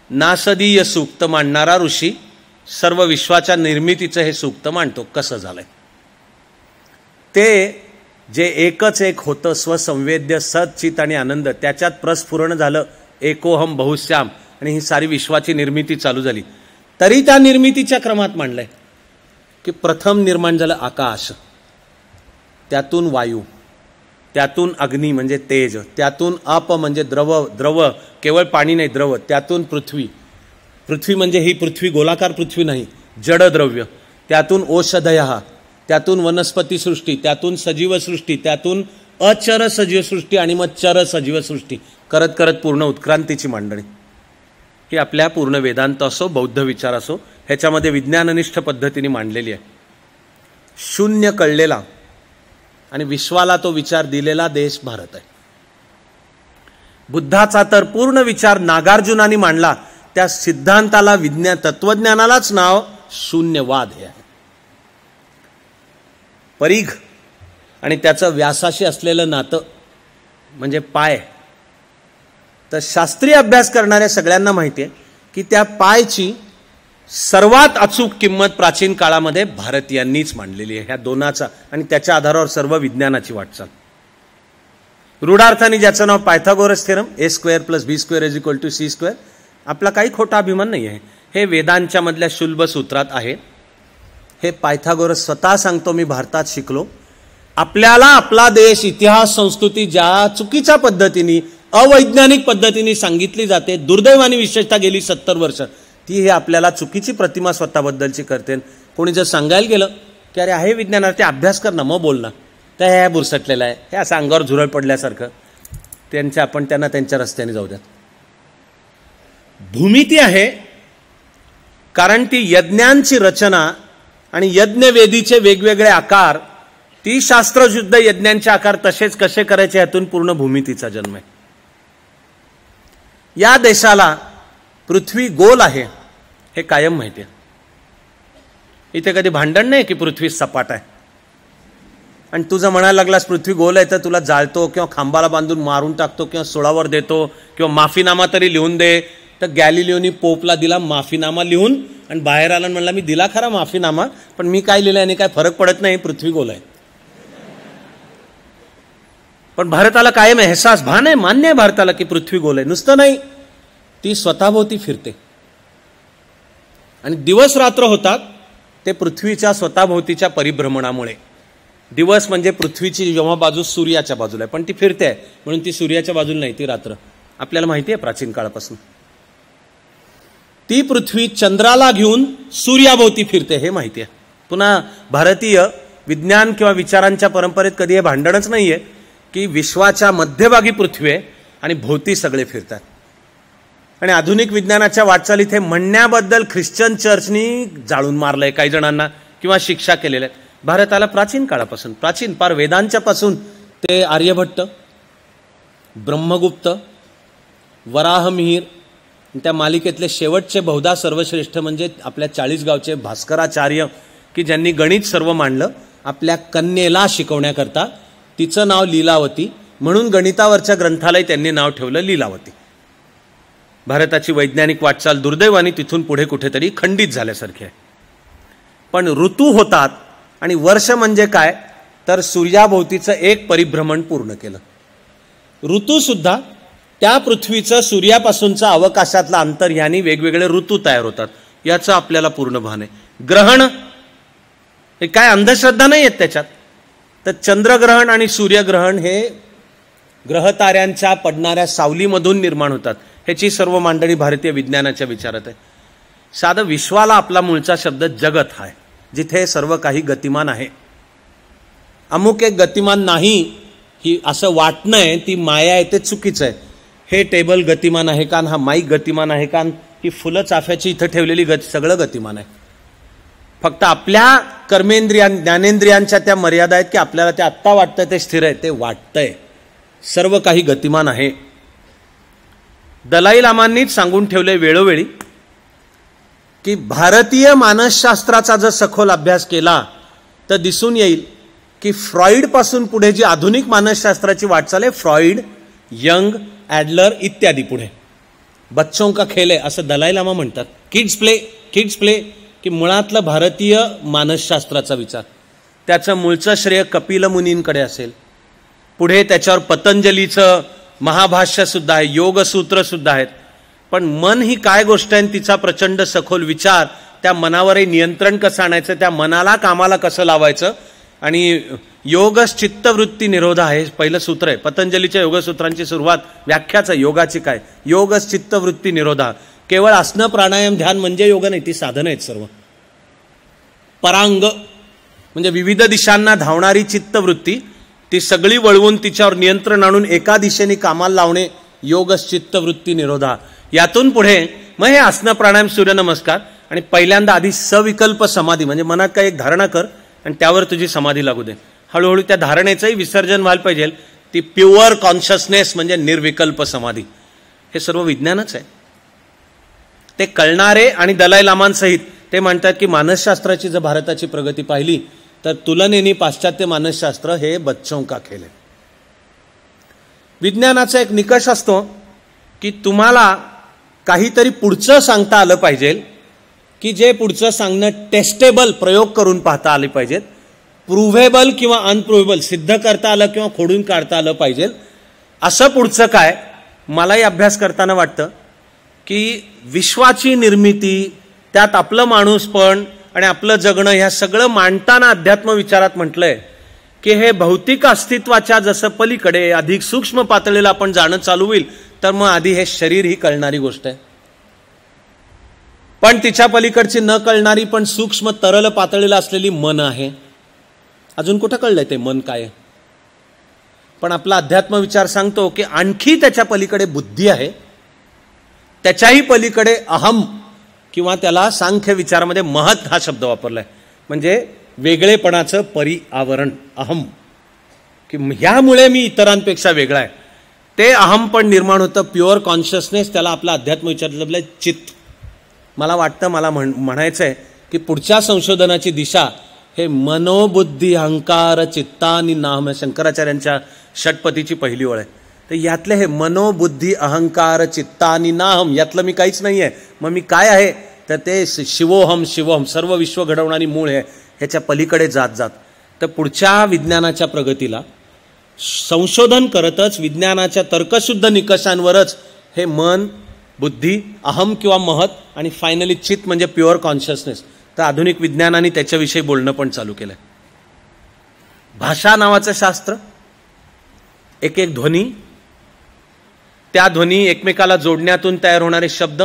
नासदीय सूक्त मांडणारा ऋषी सर्व विश्वाच्या निर्मितीचं हे सूक्त मांडतो. कसं झालंय ते जे एकच एक होतं, स्वसंवेद्य सच्चित आणि आनंद, त्याच्यात प्रस्फुरण झालं एकोहम बहुश्याम आणि ही सारी विश्वाची निर्मिती चालू झाली. तरी त्या निर्मितीच्या क्रमात मांडलंय की प्रथम निर्माण झालं आकाश, त्यातून वायू, त्यातून अग्नी म्हणजे तेज, त्यातून आप म्हणजे द्रव, द्रव केवळ पाणी नाही द्रव, त्यातून पृथ्वी, पृथ्वी म्हणजे ही पृथ्वी गोलाकार पृथ्वी नाही, जड द्रव्य, त्यातून औषधयः, त्यातून वनस्पती सृष्टी, त्यातून सजीव सृष्टी, त्यातून अचर सजीव सृष्टी आणि मग चर सजीव सृष्टी करत करत पूर्ण उत्क्रांतीची मांडणी. ही आपल्या पूर्ण वेदांत असो, बौद्ध विचार असो, ह्याच्यामध्ये विज्ञाननिष्ठ पद्धतीने मांडलेली आहे. शून्य कळलेला आणि विश्वाला तो विचार दिलेला देश भारत आहे. बुद्धाचा तर पूर्ण विचार नागार्जुनानी मांडला, त्या सिद्धांताला विज्ञान तत्वज्ञानालाच नाव शून्यवाद हे आहे. परीघ आणि त्याचं व्यासाशी असलेलं नातं म्हणजे पाय. तर शास्त्रीय अभ्यास करणाऱ्या सगळ्यांना माहिती आहे की त्या पायची सर्वात अचूक किंमत प्राचीन काळामध्ये भारतीयांनीच मांडलेली आहे. ह्या दोनाचा आणि त्याच्या आधारावर सर्व विज्ञानाची वाटचाल. रूढार्थाने ज्याचं नाव Pythagoras theorem, a² + b² = c². आपला काही खोटा अभिमान नाही आहे, हे वेदांच्या मधल्या शुल्ब सूत्रात आहे. हे पायथागोरस स्वतः सांगतो, मी भारतात शिकलो. आपल्याला आपला देश, इतिहास, संस्कृती ज्या चुकीच्या पद्धतीने, अवैज्ञानिक पद्धतीने सांगितली जाते, दुर्दैवाने विशेषतः गेली 70 वर्ष, ती हे आपल्याला चुकीची प्रतिमा स्वतःबद्दलची करते. कोणी जर सांगायला गेलं की अरे आहे विज्ञानावर, अभ्यास कर ना मग बोल ना, तर हे बुरसटलेलं आहे, हे असं अंगावर झुरळ पडल्यासारखं, आपण त्यांना त्यांच्या रस्त्याने जाऊ द्यात. भूमिती आहे कारण ती यज्ञांची रचना आणि यज्ञवेदीचे वेगवेगळे आकार, ती शास्त्रशुद्ध यज्ञांचे आकार तसेच कसे करायचे यातून पूर्ण भूमितीचा जन्म आहे. या देशाला पृथ्वी गोल आहे हे कायम माहिती आहे. इथे कधी भांडण नाही की पृथ्वी सपाट आहे. आणि तुझं म्हणायला लागलास पृथ्वी गोल आहे तर तुला जाळतो किंवा खांबाला बांधून मारून टाकतो किंवा सोळावर देतो किंवा माफीनामा तरी लिहून दे. तर गॅलिलिओनी पोपला दिला माफीनामा लिहून आणि बाहेर आला म्हणला मी दिला खरा माफीनामा, पण मी काय लिहिलं आणि काय फरक पडत नाही, पृथ्वी गोल आहे. पण भारताला कायम एहसास, भान आहे, मान्य आहे भारताला की पृथ्वी गोल आहे. नुसतं नाही, ती स्वतःभोवती फिरते आणि दिवस रात्र होतात ते पृथ्वीच्या स्वतःभोवतीच्या परिभ्रमणामुळे. दिवस म्हणजे पृथ्वीची जेव्हा बाजू सूर्याच्या बाजूला आहे, पण ती फिरते आहे म्हणून ती सूर्याच्या बाजूला नाही, ती रात्र. आपल्याला माहिती आहे प्राचीन काळापासून. ती पृथ्वी चंद्राला घेऊन सूर्याभोवती फिरते हे माहिती आहे. पुन्हा भारतीय विज्ञान किंवा विचारांच्या परंपरेत कधी हे भांडणच नाहीये की विश्वाच्या मध्यभागी पृथ्वी आहे आणि भोवती सगळे फिरतात. आणि आधुनिक विज्ञानाच्या वाटचालीत हे म्हणण्याबद्दल ख्रिश्चन चर्चनी जाळून मारलंय काही जणांना किंवा शिक्षा केलेल्या आहेत. भारताला प्राचीन काळापासून, प्राचीन पार वेदांच्या पासून ते आर्यभट्ट, ब्रह्मगुप्त, वराहमिहिर, त्या मालिकेतले शेवटचे बहुधा सर्वश्रेष्ठ म्हणजे आपल्या 40 गावचे भास्कराचार्य की ज्यांनी गणित सर्व मांडलं आपल्या कन्येला शिकवण्याकरता. तिचं नाव लीलावती म्हणून गणितावरच्या ग्रंथालय त्यांनी नाव ठेवलं लीलावती. भारताची वैज्ञानिक वाटचाल दुर्दैवाने तिथून पुढे कुठेतरी खंडित झाल्यासारखी आहे. पण ऋतू होतात आणि वर्ष म्हणजे काय तर सूर्याभोवतीचं एक परिभ्रमण पूर्ण केलं. ऋतूसुद्धा त्या पृथ्वीचं सूर्यापासूनचं अवकाशातलं अंतर ह्यानी वेगवेगळे ऋतू तयार होतात, याचं आपल्याला पूर्ण भान आहे. ग्रहण हे काय अंधश्रद्धा नाही आहेत त्याच्यात. तर चंद्रग्रहण आणि सूर्यग्रहण हे ग्रहताऱ्यांच्या पडणाऱ्या सावलीमधून निर्माण होतात, ह्याची सर्व मांडणी भारतीय विज्ञानाच्या विचारात आहे. साधं विश्वाला आपला मूळचा शब्द जगत आहे, जिथे सर्व काही गतिमान आहे. अमुक एक गतिमान नाही ही असं वाटणं आहे, ती माया आहे, ते चुकीचं आहे. हे टेबल गतिमान आहे का, हा माईक गतिमान आहे का, ही फुलं चाफ्याची इथं ठेवलेली सगळं गतिमान आहे. फक्त आपल्या ज्ञानेंद्रियांच्या त्या मर्यादा आहेत की आपल्याला ते आत्ता वाटतंय ते स्थिर आहे, ते वाटतंय. सर्व काही गतिमान आहे. दलाई लामांनीच सांगून ठेवले वेळोवेळी की भारतीय मानसशास्त्राचा जर सखोल अभ्यास केला तर दिसून येईल की फ्रॉइड पासून पुढे जी आधुनिक मानसशास्त्राची वाटचाल आहे, फ्रॉइड, यंग, ॲडलर इत्यादी पुढे बच्चों का खेल आहे असं दलाई लामा म्हणतात. किड्स प्ले की मुळातलं भारतीय मानसशास्त्राचा विचार, त्याचं मूळचं श्रेय कपिल मुनींकडे असेल. पुढे त्याच्यावर पतंजलीचं महाभाष्य सुद्धा आहे, योगसूत्र सुद्धा आहेत. पण मन ही काय गोष्ट आहे, तिचा प्रचंड सखोल विचार, त्या मनावरही नियंत्रण कसं आणायचं, त्या मनाला कामाला कसं लावायचं. आणि योगस चित्तवृत्ती निरोध आहे पहिलं सूत्र आहे. पतंजलीच्या योगसूत्रांची सुरुवात व्याख्याच आहे योगाची काय, योगस चित्तवृत्ती निरोधा. केवळ आसनं प्राणायाम ध्यान म्हणजे योग नाही, ती साधनं आहेत सर्व. परांग म्हणजे विविध दिशांना धावणारी चित्तवृत्ती, ती सगळी वळवून तिच्यावर नियंत्रण आणून एका दिशेने कामाला लावणे, योगस चित्तवृत्ती निरोधा. यातून पुढे मग हे आसनं प्राणायाम सूर्यनमस्कार. आणि पहिल्यांदा आधी सविकल्प समाधी म्हणजे मनात काय एक धारणा कर आणि त्यावर तुझी समाधी लागू दे. हळूहळू त्या धारणेचंही विसर्जन व्हायला पाहिजे, ती प्युअर कॉन्शियसनेस म्हणजे निर्विकल्प समाधी. हे सर्व विज्ञानच आहे. ते कळणारे आणि दलाई लामांसहित ते म्हणतात की मानसशास्त्राची जर भारताची प्रगती पाहिली तर तुलनेने पाश्चात्य मानसशास्त्र हे बच्चों का खेल आहे. विज्ञानाचा एक निकष असतो की तुम्हाला काहीतरी पुढचं सांगता आलं पाहिजे, की जे पुढचं सांगणं टेस्टेबल, प्रयोग करून पाहता आले पाहिजेत. प्रूव्हेबल किंवा अनप्रूव्हेबल, सिद्ध करता आलं किंवा खोडून काढता आलं पाहिजे. असं पुढचं काय मलाही अभ्यास करताना वाटतं की विश्वाची निर्मिती, त्यात आपलं माणूसपण आणि आपलं जगणं ह्या सगळं मांडताना अध्यात्म विचारात म्हटलंय की हे भौतिक अस्तित्वाच्या जसं पलीकडे अधिक सूक्ष्म पातळीला आपण जाणं चालू होईल तर मग आधी हे शरीर ही कळणारी गोष्ट आहे. पण तिच्या पलीकडची न कळणारी पण सूक्ष्म तरल पातळीला असलेली मन आहे. अजून कुठं कळलंय ते मन काय आहे. पण आपला अध्यात्म विचार सांगतो की आणखी त्याच्या पलीकडे बुद्धी आहे, त्याच्याही पलीकडे अहम किंवा त्याला सांख्य विचारामध्ये महत हा शब्द वापरलाय, म्हणजे वेगळेपणाचं परिआवरण अहम, की ह्यामुळे मी इतरांपेक्षा वेगळा आहे. ते अहम पण निर्माण होतं, प्युअर कॉन्शियसनेस, त्याला आपला अध्यात्म विचार जपलाय चित्त. मला वाटतं मला म्हणायचं आहे की पुढच्या संशोधनाची दिशा हे मनोबुद्धी अहंकार चित्तानी नाम, शंकराचार्यांच्या षटपदीची पहिली ओळ आहे. तर यातले हे मनोबुद्धी अहंकार चित्तानी नाहम, यातलं मी काहीच नाही आहे. मग मी काय आहे तर ते शिवोहम, सर्व विश्व घडवणारी मूळ आहे. ह्याच्या पलीकडे जात जात तर पुढच्या विज्ञानाच्या प्रगतीला संशोधन करतच विज्ञानाच्या तर्कशुद्ध निकषांवरच हे मन, बुद्धी, अहम किंवा महत आणि फायनली चित्त म्हणजे प्युअर कॉन्शियसनेस. तर आधुनिक विज्ञानाने त्याच्याविषयी बोलणं पण चालू केलंय. भाषा नावाचं शास्त्र, एक एक ध्वनी, त्या ध्वनी एकमेकाला जोडण्यातून तयार होणारे शब्द,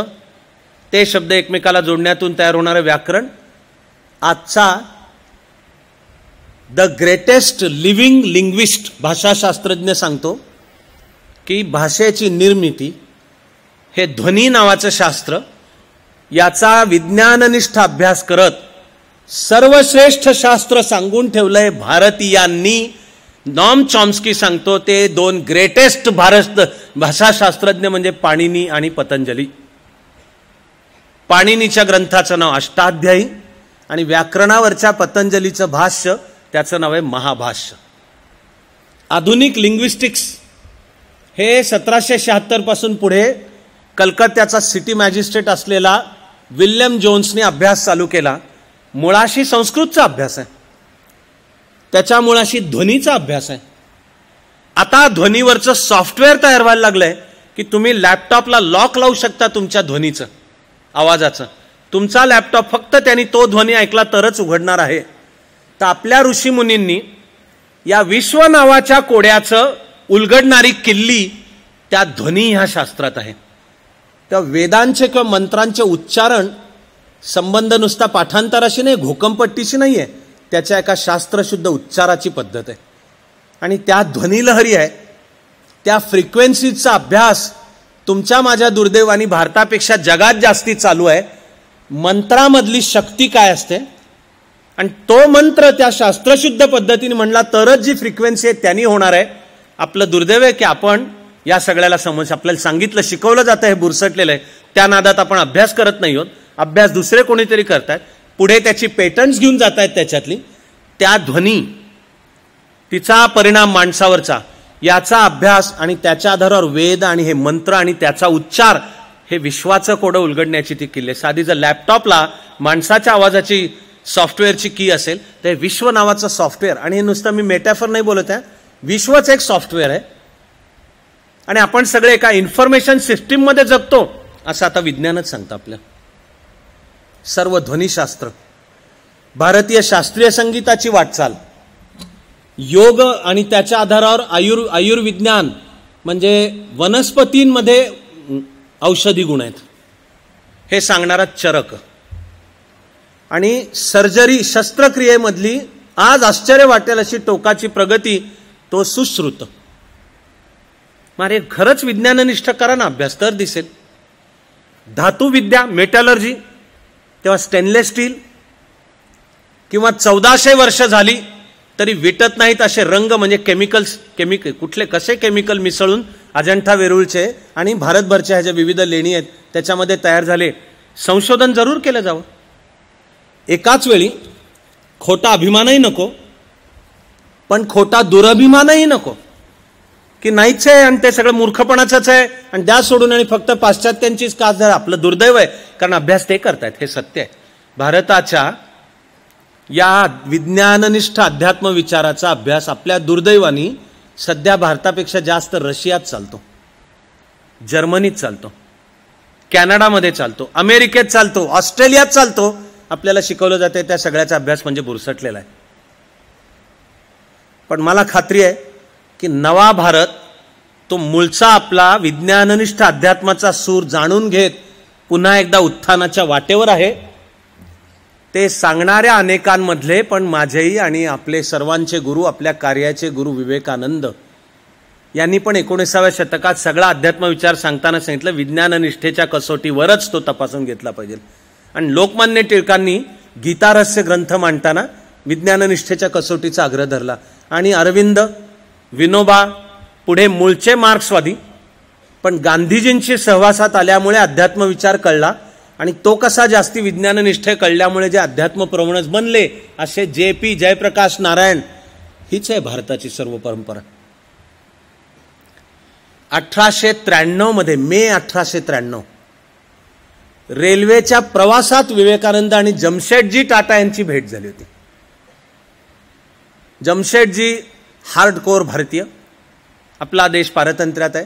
ते शब्द एकमेकाला जोडण्यातून तयार होणारे व्याकरण. आजचा द ग्रेटेस्ट लिव्हिंग लिंग्विस्ट भाषाशास्त्रज्ञ सांगतो की भाषेची निर्मिती हे ध्वनी नावाचं शास्त्र, याचा विज्ञाननिष्ठ अभ्यास करत सर्वश्रेष्ठ शास्त्र सांगून ठेवलंय भारतीयांनी. नॉम चॉम्स्की सांगतो ते दोन ग्रेटेस्ट भारत भाषाशास्त्रज्ञ म्हणजे पाणिनी आणि पतंजली. पाणिनीच्या ग्रंथाचं नाव अष्टाध्यायी आणि व्याकरणावरच्या पतंजलीचं भाष्य त्याचं नाव आहे महाभाष्य. आधुनिक लिंग्विस्टिक्स हे 1776 पासून पुढे कलकत्त्याचा सिटी मॅजिस्ट्रेट असलेला विल्यम जोन्सने अभ्यास चालू केला. मुळाशी संस्कृतचा अभ्यास आहे. त्याच्या मुळाशी ध्वनीचा अभ्यास आहे. आता ध्वनीवरचं सॉफ्टवेअर तयार व्हायला लागलंय की तुम्ही लॅपटॉपला लॉक लावू शकता तुमच्या ध्वनीचं, आवाजाचं. तुमचा लॅपटॉप फक्त त्यांनी तो ध्वनी ऐकला तरच उघडणार आहे. तर आपल्या ऋषीमुनींनी या विश्व नावाच्या कोड्याचं उलगडणारी किल्ली त्या ध्वनी ह्या शास्त्रात आहे. त्या वेदांचे किंवा मंत्रांचे उच्चारण संबंध नुसता पाठांतराशी नाही, घोकंपट्टीशी नाही आहे, त्याच्या एका शास्त्रशुद्ध उच्चाराची पद्धत आहे. आणि त्या ध्वनिलहरी आहे, त्या फ्रिक्वेन्सीचा अभ्यास तुमच्या माझ्या दुर्दैवानी भारतापेक्षा जगात जास्ती चालू आहे. मंत्रामधली शक्ती काय असते आणि तो मंत्र त्या शास्त्रशुद्ध पद्धतीने म्हणला तरच जी फ्रिक्वेन्सी आहे त्यांनी होणार आहे. आपलं दुर्दैव आहे की आपण या सगळ्याला आपल्याला सांगितलं, शिकवलं जातं, हे बुरसटलेलं आहे. त्या नादात आपण अभ्यास करत नाही आहोत. अभ्यास दुसरे कोणीतरी करतायत, पुढे त्याची पेटंट्स घेऊन जात आहेत. त्याच्यातली त्या ध्वनी, तिचा परिणाम माणसावरचा, याचा अभ्यास आणि त्याच्या आधारावर वेद आणि हे मंत्र आणि त्याचा उच्चार, हे विश्वाचं कोडं उलगडण्याची ती किल्ली. साधी जर लॅपटॉपला माणसाच्या आवाजाची सॉफ्टवेअरची की असेल तर विश्व नावाचं सॉफ्टवेअर, आणि हे नुसतं मी मेटाफर नाही बोलत आहे, विश्वच एक सॉफ्टवेअर आहे. आणि आपण सगळे एका इन्फॉर्मेशन सिस्टीम मध्ये जगतो असं आता विज्ञानच सांगतं आपल्याला. सर्व ध्वनिशास्त्र, भारतीय शास्त्रीय संगीताची वाटचाल, योग आणि त्याच्या आधारावर आयुर्विज्ञान म्हणजे वनस्पतींमध्ये औषधी गुण आहेत हे सांगणारा चरक, आणि सर्जरी शस्त्रक्रियेमधली आज आश्चर्य वाटेल अशी टोकाची प्रगती तो सुश्रुत. मारे खरंच विज्ञाननिष्ठ करा ना अभ्यास तर दिसेल. धातुविद्या, मेटलर्जी, तेव्हा स्टेनलेस स्टील, किंवा 1400 वर्ष झाली तरी विटत नाहीत असे रंग, म्हणजे कुठले कसे केमिकल मिसळून अजंठा वेरूळचे आणि भारतभरच्या ह्या ज्या विविध लेणी आहेत त्याच्यामध्ये तयार झाले. संशोधन जरूर केलं जावं. एकाच वेळी खोटा अभिमानही नको, पण खोटा दुरभिमानही नको की नाहीच आहे आणि ते सगळं मूर्खपणाचंच आहे आणि द्या सोडून आणि फक्त पाश्चात्यांचीच कास धरा. आपलं दुर्दैव आहे, कारण अभ्यास ते करतायत, हे सत्य आहे. भारताच्या या विज्ञाननिष्ठ अध्यात्म विचाराचा अभ्यास आपल्या दुर्दैवानी सध्या भारतापेक्षा जास्त रशियात चालतो, जर्मनीत चालतो, कॅनडामध्ये चालतो, अमेरिकेत चालतो, ऑस्ट्रेलियात चालतो. आपल्याला शिकवलं जाते त्या सगळ्याचा अभ्यास म्हणजे बुरसटलेला आहे. पण मला खात्री आहे की नवा भारत तो मूळचा आपला विज्ञाननिष्ठ अध्यात्माचा सूर जाणून घेत पुन्हा एकदा उत्थानाच्या वाटेवर आहे. ते सांगणाऱ्या अनेकांमधले पण माझेही आणि आपले सर्वांचे गुरु, आपल्या कार्याचे गुरु विवेकानंद यांनी पण 19व्या शतकात सगळा अध्यात्म विचार सांगताना सांगितलं विज्ञाननिष्ठेच्या कसोटीवरच तो तपासून घेतला पाहिजे. आणि लोकमान्य टिळकांनी गीतारहस्य ग्रंथ मांडताना विज्ञाननिष्ठेच्या कसोटीचा आग्रह धरला. आणि अरविंद, विनोबा, पुढे मूळचे मार्क्सवादी, पण गांधीजींशी सहवासात आल्यामुळे अध्यात्म विचार कळला आणि तो कसा जास्ती विज्ञाननिष्ठ कळल्यामुळे जे अध्यात्म प्रवणच बनले असे JP जयप्रकाश नारायण. हीच आहे भारताची सर्व परंपरा. 1893 मध्ये, मे 1893 रेल्वेच्या प्रवासात विवेकानंद आणि जमशेदजी टाटा यांची भेट झाली होती. जमशेदजी हार्डकोर भारतीय, आपला देश पारतंत्र्यात आहे,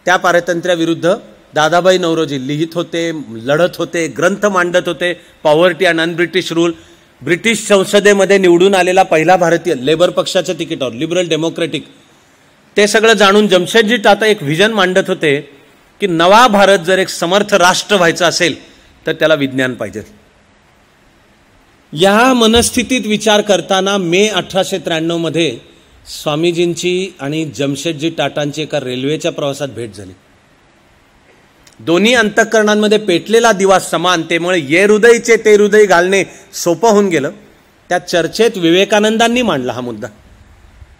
त्या पारतंत्र्याविरुद्ध दादाभाई नौरोजी लिहित होते, लढत होते, ग्रंथ मांडत होते. Poverty and un British rule, British संसदेमध्ये निवडून आलेला पहिला भारतीय, लेबर पक्षाच्या तिकीटावर, लिबरल डेमोक्रेटिक. ते सगळं जाणून जमशेदजी टाटा एक व्हिजन मांडत होते की नवा भारत जर एक समर्थ राष्ट्र व्हायचं असेल तर त्याला विज्ञान पाहिजे. या मनस्थितीत विचार करताना मे 1893 मध्ये स्वामीजींची आणि जमशेदजी टाटांची एका रेल्वेच्या प्रवासात भेट झाली. दोन्ही अंतःकरणांमध्ये पेटलेला दिवा समान, त्यामुळे ये हृदयचे ते हृदय घालणे सोपं होऊन गेलं. त्या चर्चेत विवेकानंदांनी मांडला हा मुद्दा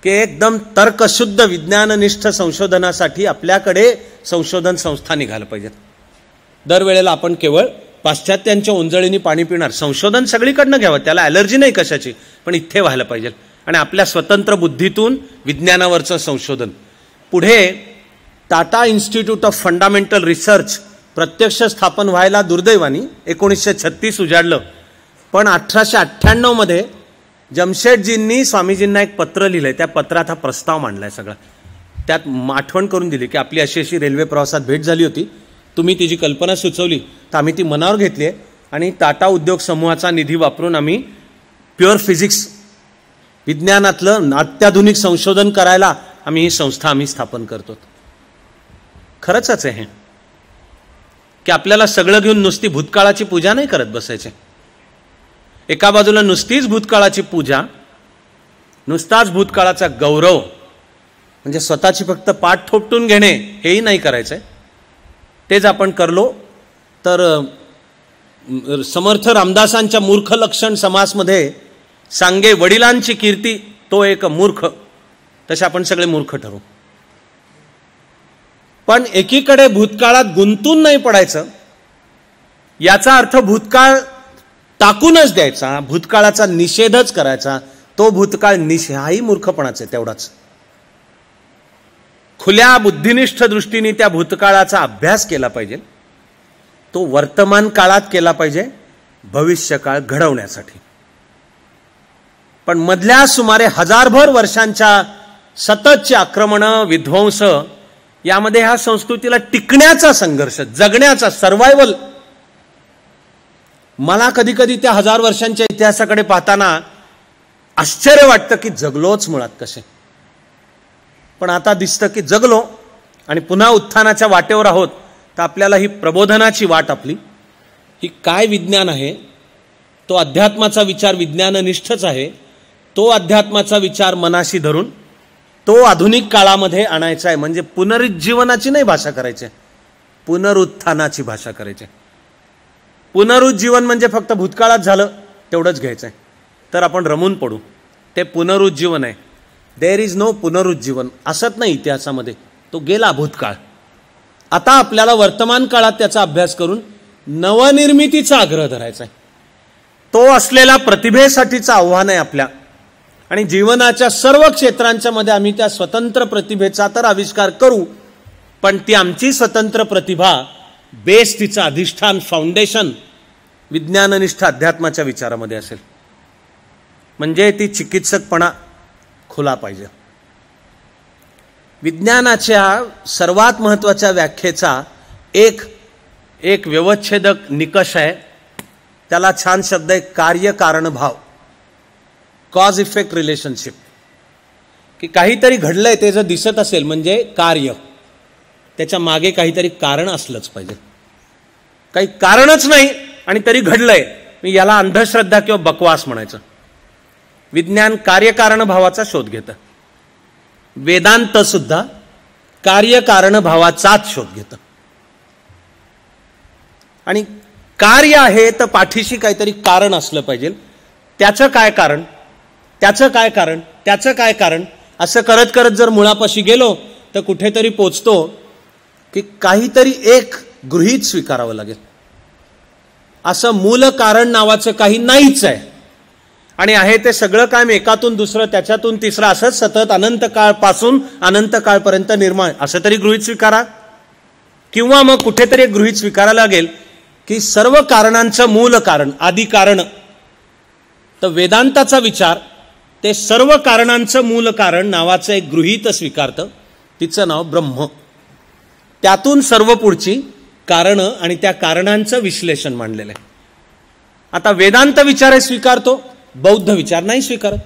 की एकदम तर्कशुद्ध विज्ञाननिष्ठ संशोधनासाठी आपल्याकडे संशोधन संस्था निघायला पाहिजेत. दरवेळेला आपण केवळ पाश्चात्यांच्या ओंजळीने पाणी पिणार. संशोधन सगळीकडनं घ्यावं, त्याला ॲलर्जी नाही कशाची, पण इथे व्हायला पाहिजे. आणि आपल्या स्वतंत्र बुद्धीतून विज्ञानावरचं संशोधन. पुढे Tata institute of fundamental research प्रत्यक्ष स्थापन व्हायला दुर्दैवानी 1936 उजाडलं. पण 1898 मध्ये जमशेदजींनी स्वामीजींना एक पत्र लिहिलंय, त्या पत्रात हा प्रस्ताव मांडलाय सगळा. त्यात आठवण करून दिली की आपली अशी अशी रेल्वे प्रवासात भेट झाली होती, तुम्ही तिची कल्पना सुचवली तर आम्ही ती मनावर घेतली आहे आणि टाटा उद्योग समूहाचा निधी वापरून आम्ही प्युअर फिजिक्स विज्ञानातलं अत्याधुनिक संशोधन करायला आम्ही ही संस्था स्थापन करतो. खरंच आहे हे की आपल्याला सगळं घेऊन नुसती भूतकाळाची पूजा नाही करत बसायचे. एका बाजूला नुसतीच भूतकाळाची पूजा, नुसताच भूतकाळाचा गौरव म्हणजे स्वतःची फक्त पाठ थोपटून घेणे हेही नाही करायचंय. तेच आपण करलो तर समर्थ रामदासांच्या मूर्ख लक्षण समासमध्ये सांगे वडिलांची कीर्ती तो एक मूर्ख, तसे आपण सगळे मूर्ख ठरू. पण एकीकडे भूतकाळात गुंतून नाही पडायचं, याचा अर्थ भूतकाळ टाकूनच द्यायचा, भूतकाळाचा निषेधच करायचा. तो भूतकाळ हाही मूर्खपणाच आहे तेवढाच. खुल्या बुद्धिनिष्ठ दृष्टीने त्या भूतकाळाचा अभ्यास केला पाहिजे. तो वर्तमान काळात केला पाहिजे भविष्यकाळ घडवण्यासाठी. पण मधल्या सुमारे हजारभर वर्षांच्या सततची आक्रमणं, विध्वंस, यामध्ये ह्या संस्कृतीला टिकण्याचा संघर्ष, जगण्याचा सर्वायवल, मला कधी कधी त्या हजार वर्षांच्या इतिहासाकडे पाहताना आश्चर्य वाटतं की जगलोच मुळात कसे. पण आता दिसतं की जगलो आणि पुन्हा उत्थानाच्या वाटेवर आहोत. तर आपल्याला ही प्रबोधनाची वाट आपली ही काय विज्ञान आहे, तो अध्यात्माचा विचार विज्ञाननिष्ठच आहे. तो अध्यात्माचा विचार मनाशी धरून तो आधुनिक काळामध्ये आणायचा आहे. म्हणजे पुनरुज्जीवनाची नाही भाषा करायची, पुनरुत्थानाची भाषा करायची. पुनरुज्जीवन म्हणजे फक्त भूतकाळात झालं तेवढंच घ्यायचंय तर आपण रमून पडू. ते पुनरुज्जीवन आहे. देअर इज नो पुनरुज्जीवन असत नाही इतिहासामध्ये. तो गेला भूतकाळ. आता आपल्याला वर्तमान काळात त्याचा अभ्यास करून नवनिर्मितीचा आग्रह धरायचा आहे. तो असलेला प्रतिभेसाठीचं आव्हान आहे आपल्या. आणि जीवनाच्या सर्व क्षेत्रांच्या मध्ये आम्ही त्या स्वतंत्र प्रतिभेचा तर आविष्कार करू, पण ती आमची स्वतंत्र प्रतिभा बेस, तिचं अधिष्ठान, फाउंडेशन विज्ञाननिष्ठ अध्यात्माच्या विचारामध्ये असेल. म्हणजे ती चिकित्सकपणा खुला पाहिजे. विज्ञानाच्या सर्वात महत्त्वाच्या व्याख्येचा एक व्यवच्छेदक निकष आहे. त्याला छान शब्द आहे कार्यकारण भाव, कॉज इफेक्ट रिलेशनशिप. की काहीतरी घडलंय ते जर दिसत असेल म्हणजे कार्य, त्याच्या मागे काहीतरी कारण असलंच पाहिजे. काही कारणच नाही आणि तरी घडलंय, याला अंधश्रद्धा किंवा बकवास म्हणायचं. विज्ञान कार्यकारण भावाचा शोध घेतं. वेदांत सुद्धा कार्यकारण भावाचाच शोध घेतं. आणि कार्य आहे तर पाठीशी काहीतरी कारण असलं पाहिजे. त्याचं काय कारण, त्याचं काय कारण, त्याचं काय कारण, असं करत करत जर मुळापाशी गेलो तर कुठेतरी पोचतो की काहीतरी एक गृहीत स्वीकारावं लागेल. असं मूल कारण नावाचं काही नाहीच आहे. आणि आहे ते सगळं काम एकातून दुसरं, त्याच्यातून तिसरं, असंच सतत अनंत काळपासून अनंत काळपर्यंत निर्माण, असं तरी गृहीत स्वीकारा. किंवा मग कुठेतरी एक गृहीत स्वीकारायला लागेल की सर्व कारणांचं मूल कारण, आदी कारण. तर वेदांताचा विचार ते सर्व कारणांचं मूल कारण नावाचं एक गृहीत स्वीकारतं. तिचं नाव ब्रह्म. त्यातून सर्व पुढची कारणं आणि त्या कारणांचं विश्लेषण मांडलेलं आहे. आता वेदांत विचार हे स्वीकारतो, बौद्ध विचार नाही स्वीकारत.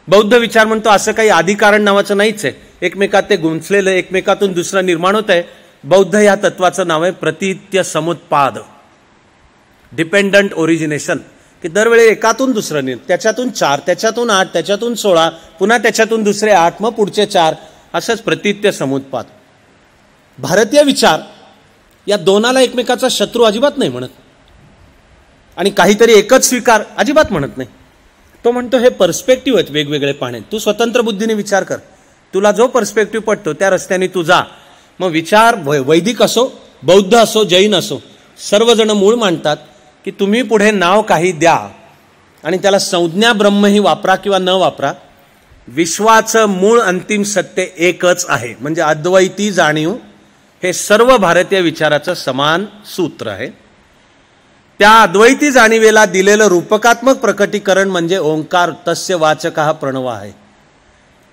बौद्ध विचार म्हणतो असं काही आदिकारण नावाचं नाहीच आहे, एकमेकात ते गुंफलेलं, एकमेकातून दुसरं निर्माण होत आहे. बौद्ध या तत्वाचं नाव आहे प्रतीत्य समुत्पाद, डिपेंडंट ओरिजिनेशन. की दरवेळी एकातून दुसरं, त्याच्यातून 4, त्याच्यातून 8, त्याच्यातून 16, पुन्हा त्याच्यातून दुसरे 8, मग पुढचे 4, असंच प्रतीत्य समुत्पाद. भारतीय विचार या दोनाला एकमेकाचा शत्रू अजिबात नाही म्हणत आणि काहीतरी एकच स्वीकार अजिबात म्हणत नाही. तो म्हणतो हे पर्स्पेक्टिव्ह आहेत वेगवेगळे पाहणे. तू स्वतंत्र बुद्धीने विचार कर, तुला जो पर्स्पेक्टिव्ह पडतो त्या रस्त्याने तू जा. मग विचार वैदिक असो, बौद्ध असो, जैन असो, सर्वजण मूळ मांडतात की तुम्ही पुढे नाव काही द्या आणि त्याला संज्ञा ब्रह्मही वापरा किंवा न वापरा, विश्वाचं मूळ अंतिम सत्य एकच आहे. म्हणजे अद्वैती जाणीव हे सर्व भारतीय विचाराचं समान सूत्र आहे. त्या अद्वैती जाणीवेला दिलेलं रूपकात्मक प्रकटीकरण म्हणजे ओंकार तस्य वाचकः प्रणव आहे.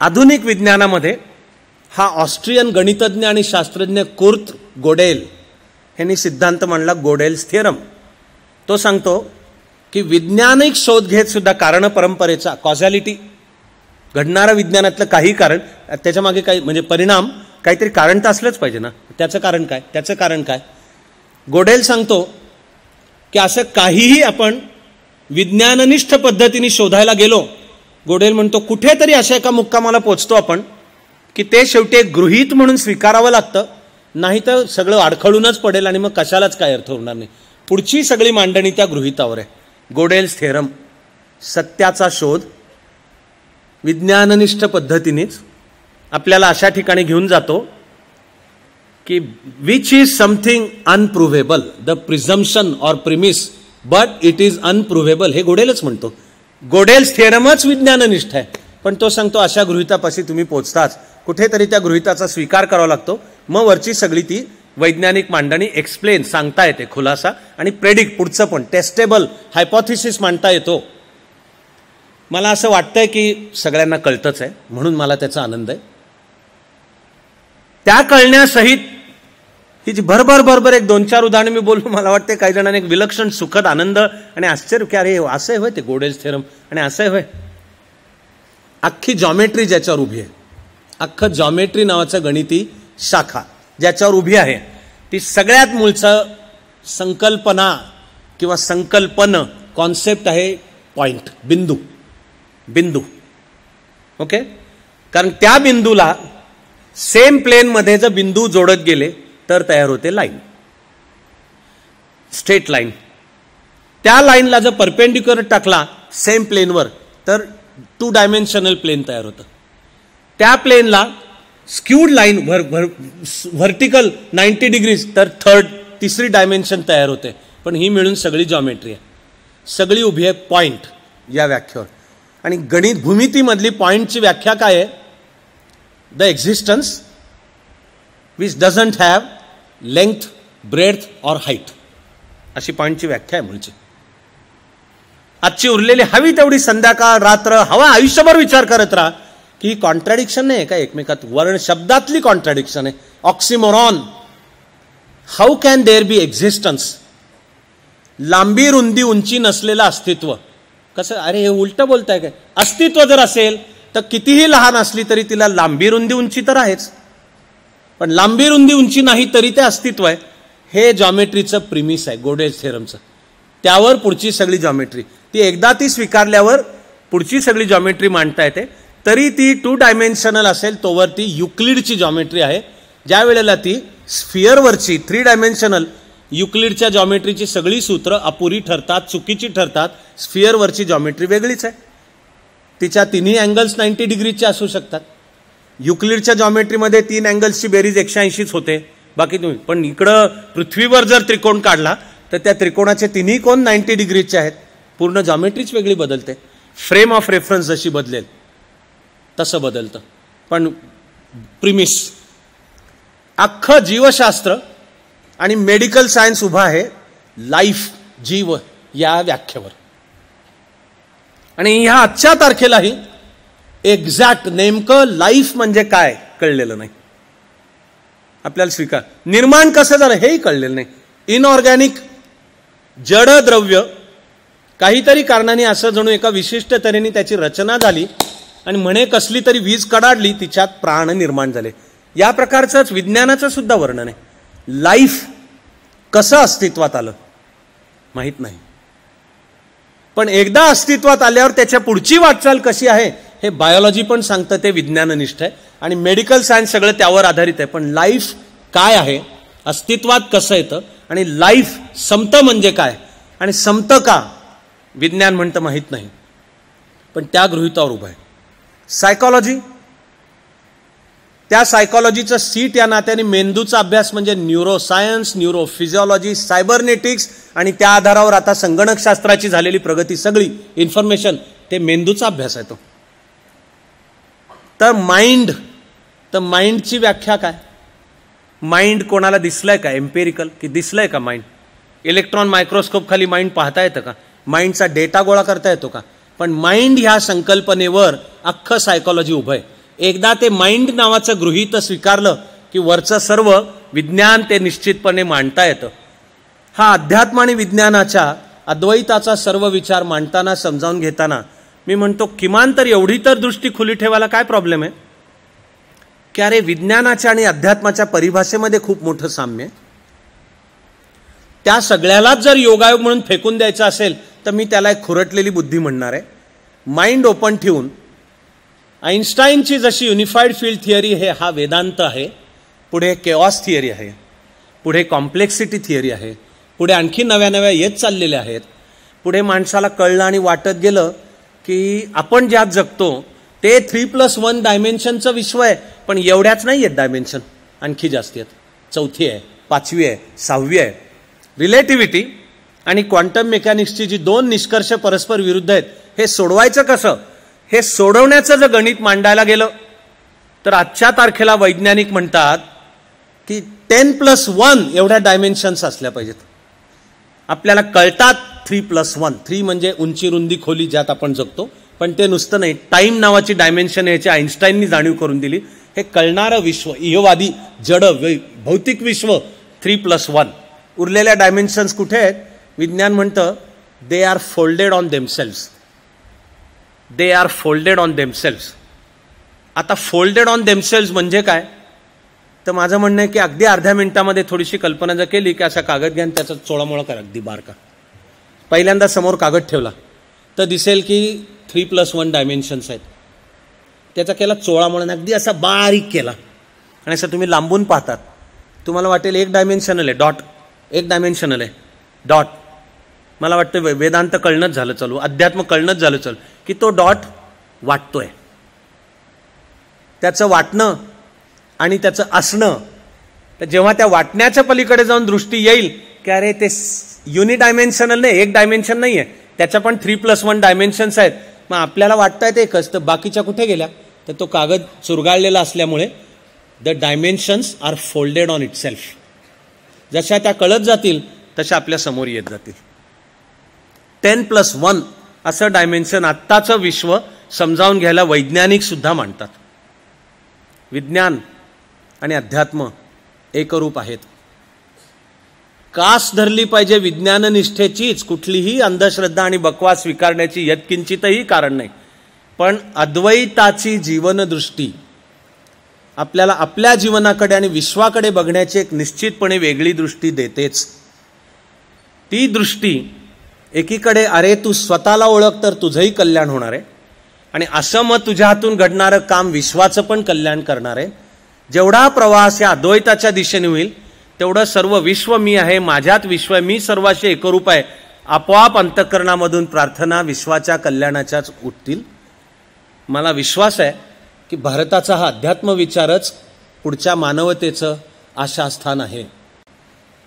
आधुनिक विज्ञानामध्ये हा ऑस्ट्रियन गणितज्ञ आणि शास्त्रज्ञ कुर्ट गोडेल यांनी सिद्धांत मांडला, गोडेल्स थिअरम. तो सांगतो की वैज्ञानिक शोध घेत सुद्धा कारण परंपरेचा कॉझॅलिटी, घडणारं विज्ञानातलं काही कारण, त्याच्या मागे काही म्हणजे परिणाम, काहीतरी कारण तर असलंच पाहिजे ना. त्याचं कारण काय, त्याचं कारण काय. गोडेल सांगतो की असं काहीही आपण विज्ञाननिष्ठ पद्धतीने शोधायला गेलो, गोडेल म्हणतो कुठेतरी अशा एका मुक्कामाला पोचतो आपण की ते शेवटी एक गृहीत म्हणून स्वीकारावं लागतं, नाही तर सगळं अडखळूनच पडेल आणि मग कशालाच काय अर्थ होणार नाही. पुढची सगळी मांडणी त्या गृहीतावर आहे. गोडेल्स थेरम, सत्याचा शोध विज्ञाननिष्ठ पद्धतीनेच आपल्याला अशा ठिकाणी घेऊन जातो की which is something unprovable, the presumption or premise, but it is unprovable. हे गोडेलच म्हणतो. गोडेल्स थिअरमच विज्ञाननिष्ठ आहे, पण तो सांगतो अशा गृहितापाशी तुम्ही पोचताच कुठेतरी त्या गृहिताचा स्वीकार करावा लागतो, मग वरची सगळी ती वैज्ञानिक मांडणी एक्सप्लेन सांगता येते, खुलासा आणि प्रेडिक्ट, पुढचं पण टेस्टेबल हायपोथिसिस मांडता येतो. मला असं वाटतंय की सगळ्यांना कळतंच आहे, म्हणून मला त्याचा आनंद आहे. त्या कळण्यासहित ही जी भरभर एक 2-4 उदाहरणं मी बोललो, मला वाटते काही जणांनी एक विलक्षण सुखद आनंद आणि आश्चर्य की अरे असं होय ते गोडेल्स थेरम, आणि असं होय अख्खी जॉमेट्री ज्याच्यावर उभी आहे, अख्खं जॉमेट्री नावाचं गणिती शाखा ज्याच्यावर उभी आहे, ती सगळ्यात मूळचं संकल्पना किंवा संकल्पन कॉन्सेप्ट आहे पॉइंट, बिंदू. ओके, कारण त्या बिंदूला सेम प्लेनमध्ये जर बिंदू जोडत गेले तर तयार होते लाईन, स्ट्रेट लाईन. त्या लाईनला जर परपेंडिक्युलर टाकला सेम प्लेनवर तर 2 डायमेन्शनल प्लेन तयार होतं. त्या प्लेनला स्क्यूड लाईन व्हर्टिकल 90 डिग्रीज तर तिसरी डायमेन्शन तयार होते. पण ही मिळून सगळी जॉमेट्री आहे, सगळी उभी आहे पॉइंट या व्याख्येवर. आणि गणित भूमितीमधली पॉइंटची व्याख्या काय आहे, the existence which doesn't have length, breadth or height, अशी पॉइंटची व्याख्या आहे मूळची. आजची उरलेली हवी तेवढी संध्याकाळ रात्र हवा आयुष्यभर विचार करत राहा की ही कॉन्ट्रॅडिक्शन नाही का एकमेकात, वर्ण शब्दातली कॉन्ट्रॅडिक्शन आहे, oxymoron. How can there be existence, लांबी रुंदी उंची नसलेलं अस्तित्व. कसं, अरे हे उलट बोलताय काय, अस्तित्व जर असेल तर कितीही लहान असली तरी तिला लांबी रुंदी उंची तर आहेच, पण लांबी रुंदी उंची नाही तरी ते अस्तित्व आहे. हे जॉमेट्रीचं प्रिमिस आहे गोडेल्स थेरमचं. त्यावर पुढची सगळी जॉमेट्री, ती एकदा ती स्वीकारल्यावर पुढची सगळी जॉमेट्री मांडता येते. तरी ती 2 डायमेन्शनल असेल तोवर ती युक्लिडची जॉमेट्री आहे. ज्या वेळेला ती स्फिअरवरची 3 डायमेन्शनल युक्लिडच्या जॉमेट्रीची सगळी सूत्र अपुरी ठरतात, चुकीची ठरतात. स्फिअरवरची जॉमेट्री वेगळीच आहे, तिच्या तिन्ही अँगल्स 90 डिग्रीचे असू शकतात. युक्लिडच्या जॉमेट्रीमध्ये 3 अँगल्सची बेरीज 180च होते, बाकी तुम्ही. पण इकडं पृथ्वीवर जर त्रिकोण काढला तर त्या त्रिकोणाचे तिन्ही कोण 90 डिग्रीचे आहेत. पूर्ण जॉमेट्रीच वेगळी बदलते. फ्रेम ऑफ रेफरन्स जशी बदलेल तसं बदलतं. पण प्रिमिस, अख्खं जीवशास्त्र आणि मेडिकल सायन्स उभा आहे लाईफ, जीव या व्याख्येवर. आणि ह्या आजच्या तारखेलाही एक्झॅक्ट नेमकं लाईफ म्हणजे काय कळलेलं नाही आपल्याला. स्वीकार, निर्माण कसं झालं हेही कळलेलं नाही. इनऑर्गॅनिक जड द्रव्य काहीतरी कारणाने असं जणू एका विशिष्ट तऱ्हेने त्याची रचना झाली आणि म्हणे कसली तरी वीज कडाडली, तिच्यात प्राण निर्माण झाले. या प्रकारचंच विज्ञानाचं सुद्धा वर्णन आहे. लाईफ कसं अस्तित्वात आलं माहीत नाही, पण एकदा अस्तित्वात आल्यावर त्याच्या पुढची वाटचाल कशी आहे हे बायोलॉजी पण सांगतं, ते विज्ञाननिष्ठ आहे. आणि मेडिकल सायन्स सगळं त्यावर आधारित आहे. पण लाईफ काय आहे, अस्तित्वात कसं येतं, आणि लाईफ समतं म्हणजे काय आणि समतं का, विज्ञान म्हणतं माहीत नाही. पण त्या गृहीतावर उभं आहे. सायकॉलॉजी, त्या सायकॉलॉजीचं सीट या नात्याने मेंदूचा अभ्यास म्हणजे न्यूरोसायन्स, न्यूरोफिजिओलॉजी, सायबरनेटिक्स, आणि त्या आधारावर आता संगणकशास्त्राची झालेली प्रगती, सगळी इन्फॉर्मेशन, ते मेंदूचा अभ्यास आहे तो. तर माइंडची व्याख्या काय, माइंड कोणाला दिसलंय का एम्पेरिकल, की दिसलंय का माइंड, इलेक्ट्रॉन मायक्रोस्कोप खाली माइंड पाहता येतं का? माइंडचा डेटा गोळा करता येतो का? पण माइंड ह्या संकल्पनेवर अख्खं सायकोलॉजी उभं आहे. एकदा ते माइंड नावाचं गृहीत स्वीकारलं की वरचं सर्व विज्ञान ते निश्चितपणे मांडता येतं. हा अध्यात्म आणि विज्ञानाच्या अद्वैताचा सर्व विचार मांडताना समजावून घेताना मी म्हणतो किमान तर एवढी तर दृष्टी खुली ठेवायला काय प्रॉब्लेम आहे की अरे विज्ञानाच्या आणि अध्यात्माच्या परिभाषेमध्ये खूप मोठं साम्य आहे. त्या सगळ्यालाच जर योगायोग म्हणून फेकून द्यायचं असेल तर मी त्याला एक खुरटलेली बुद्धी म्हणणार आहे. माइंड ओपन ठेवून आईन्स्टाईनची जशी युनिफाईड फील्ड थिअरी हा वेदांत आहे, पुढे केऑस थिअरी आहे, पुढे कॉम्प्लेक्सिटी थिअरी आहे, पुढे आणखी नव्या नव्या येत चाललेल्या आहेत. पुढे माणसाला कळलं आणि वाटत गेलं की आपण ज्यात जगतो ते 3+1 डायमेन्शनचं विश्व आहे, पण एवढ्याच नाही आहेत डायमेन्शन, आणखी जास्त आहेत. 4थी आहे, 5वी आहे, 6वी आहे. रिलेटिव्हिटी आणि क्वांटम मेकॅनिक्सची जी 2 निष्कर्ष परस्पर विरुद्ध आहेत, हे सोडवायचं कसं? हे सोडवण्याचं जर गणित मांडायला गेलं तर आजच्या तारखेला वैज्ञानिक म्हणतात की 10+1 एवढ्या डायमेन्शन्स असल्या पाहिजेत. आपल्याला कळतात 3+1. 3 म्हणजे उंची, रुंदी, खोली ज्यात आपण जगतो, पण ते नुसतं नाही. टाइम नावाची डायमेन्शन याची आईन्स्टाईननी जाणीव करून दिली. हे कळणारं विश्व, इहवादी जड भौतिक विश्व 3+1. उरलेल्या डायमेन्शन्स कुठे आहेत? विज्ञान म्हणतं they are folded on themselves. They are folded on themselves. आता फोल्डेड ऑन देमसेल्व्स म्हणजे काय? तर माझं म्हणणं आहे की अगदी अर्ध्या मिनिटामध्ये थोडीशी कल्पना जर केली की असा कागद घ्या आणि त्याचा चोळामोळा करा अगदी बारका. पहिल्यांदा समोर कागद ठेवला तर दिसेल की 3+1 डायमेन्शन्स आहेत. त्याचा केला चोळामोळा, अगदी असा बारीक केला आणि असं तुम्ही लांबून पाहतात, तुम्हाला वाटेल 1 डायमेन्शनल आहे डॉट, 1 डायमेन्शनल आहे डॉट. मला वाटतं वेदांत कळणंच झालं चालू, अध्यात्म कळणंच झालं चालू की तो डॉट वाटतोय. त्याचं वाटणं आणि त्याचं असणं, तर जेव्हा त्या वाटण्याच्या पलीकडे जाऊन दृष्टी येईल की अरे ते युनिडायमेन्शनल नाही, 1 डायमेन्शन नाही आहे, त्याच्या पण 3+1 डायमेन्शन्स आहेत. मग आपल्याला वाटतंय ते एकच, तर बाकीच्या कुठे गेल्या? तर तो कागद चुरगाळलेला असल्यामुळे the dimensions are folded on itself. जशा त्या कळत जातील तशा आपल्या समोर येत जातील. 10+1 असं डायमेन्शन आत्ताचं विश्व समजावून घ्यायला वैज्ञानिक सुद्धा मांडतात. विज्ञान आणि अध्यात्म एकरूप आहेत. कास धरली पाहिजे विज्ञाननिष्ठेचीच, कुठलीही अंधश्रद्धा आणि बकवास स्वीकारण्याची यत्किंचितही कारण नाही. पण अद्वैताची जीवनदृष्टी आपल्याला आपल्या जीवनाकडे आणि विश्वाकडे बघण्याची एक निश्चितपणे वेगळी दृष्टी देतेच. ती दृष्टी एकीकडे अरे तू स्वतःला ओळख तर तुझंही कल्याण होणार आहे, आणि असं मग तुझ्या हातून घडणारं काम विश्वाचं पण कल्याण करणार आहे. जेवढा प्रवास या अद्वैताच्या दिशेने होईल तेवढं सर्व विश्व मी आहे, माझ्यात विश्व आहे, मी सर्वाशी एकरूप आहे. आपोआप अंतःकरणामधून प्रार्थना विश्वाच्या कल्याणाच्याच उठतील. मला विश्वास आहे की भारताचा हा अध्यात्म विचारच पुढच्या मानवतेचं आशास्थान आहे.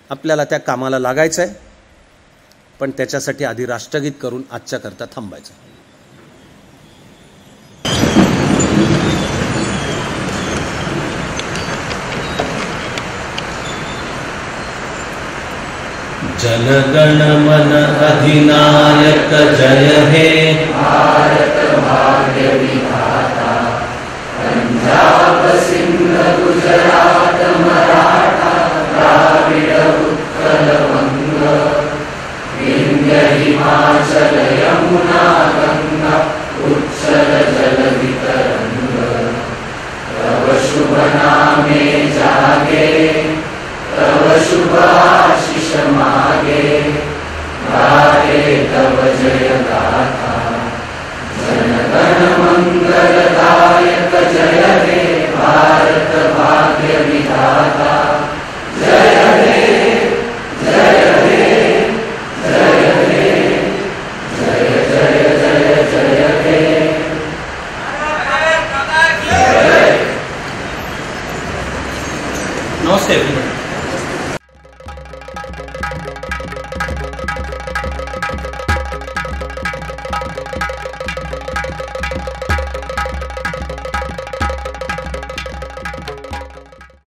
आपल्याला त्या कामाला लागायचं आहे, पण त्याच्यासाठी आधी राष्ट्रगीत करून आजच्या करता थांबायचं. जनगण मन अधिनायक जय हे, भारत भाग्य विधाता, पंजाब सिंध गुजरात मराठा द्राविड उत्कल वंग, विंध्य हिमाचल यमुना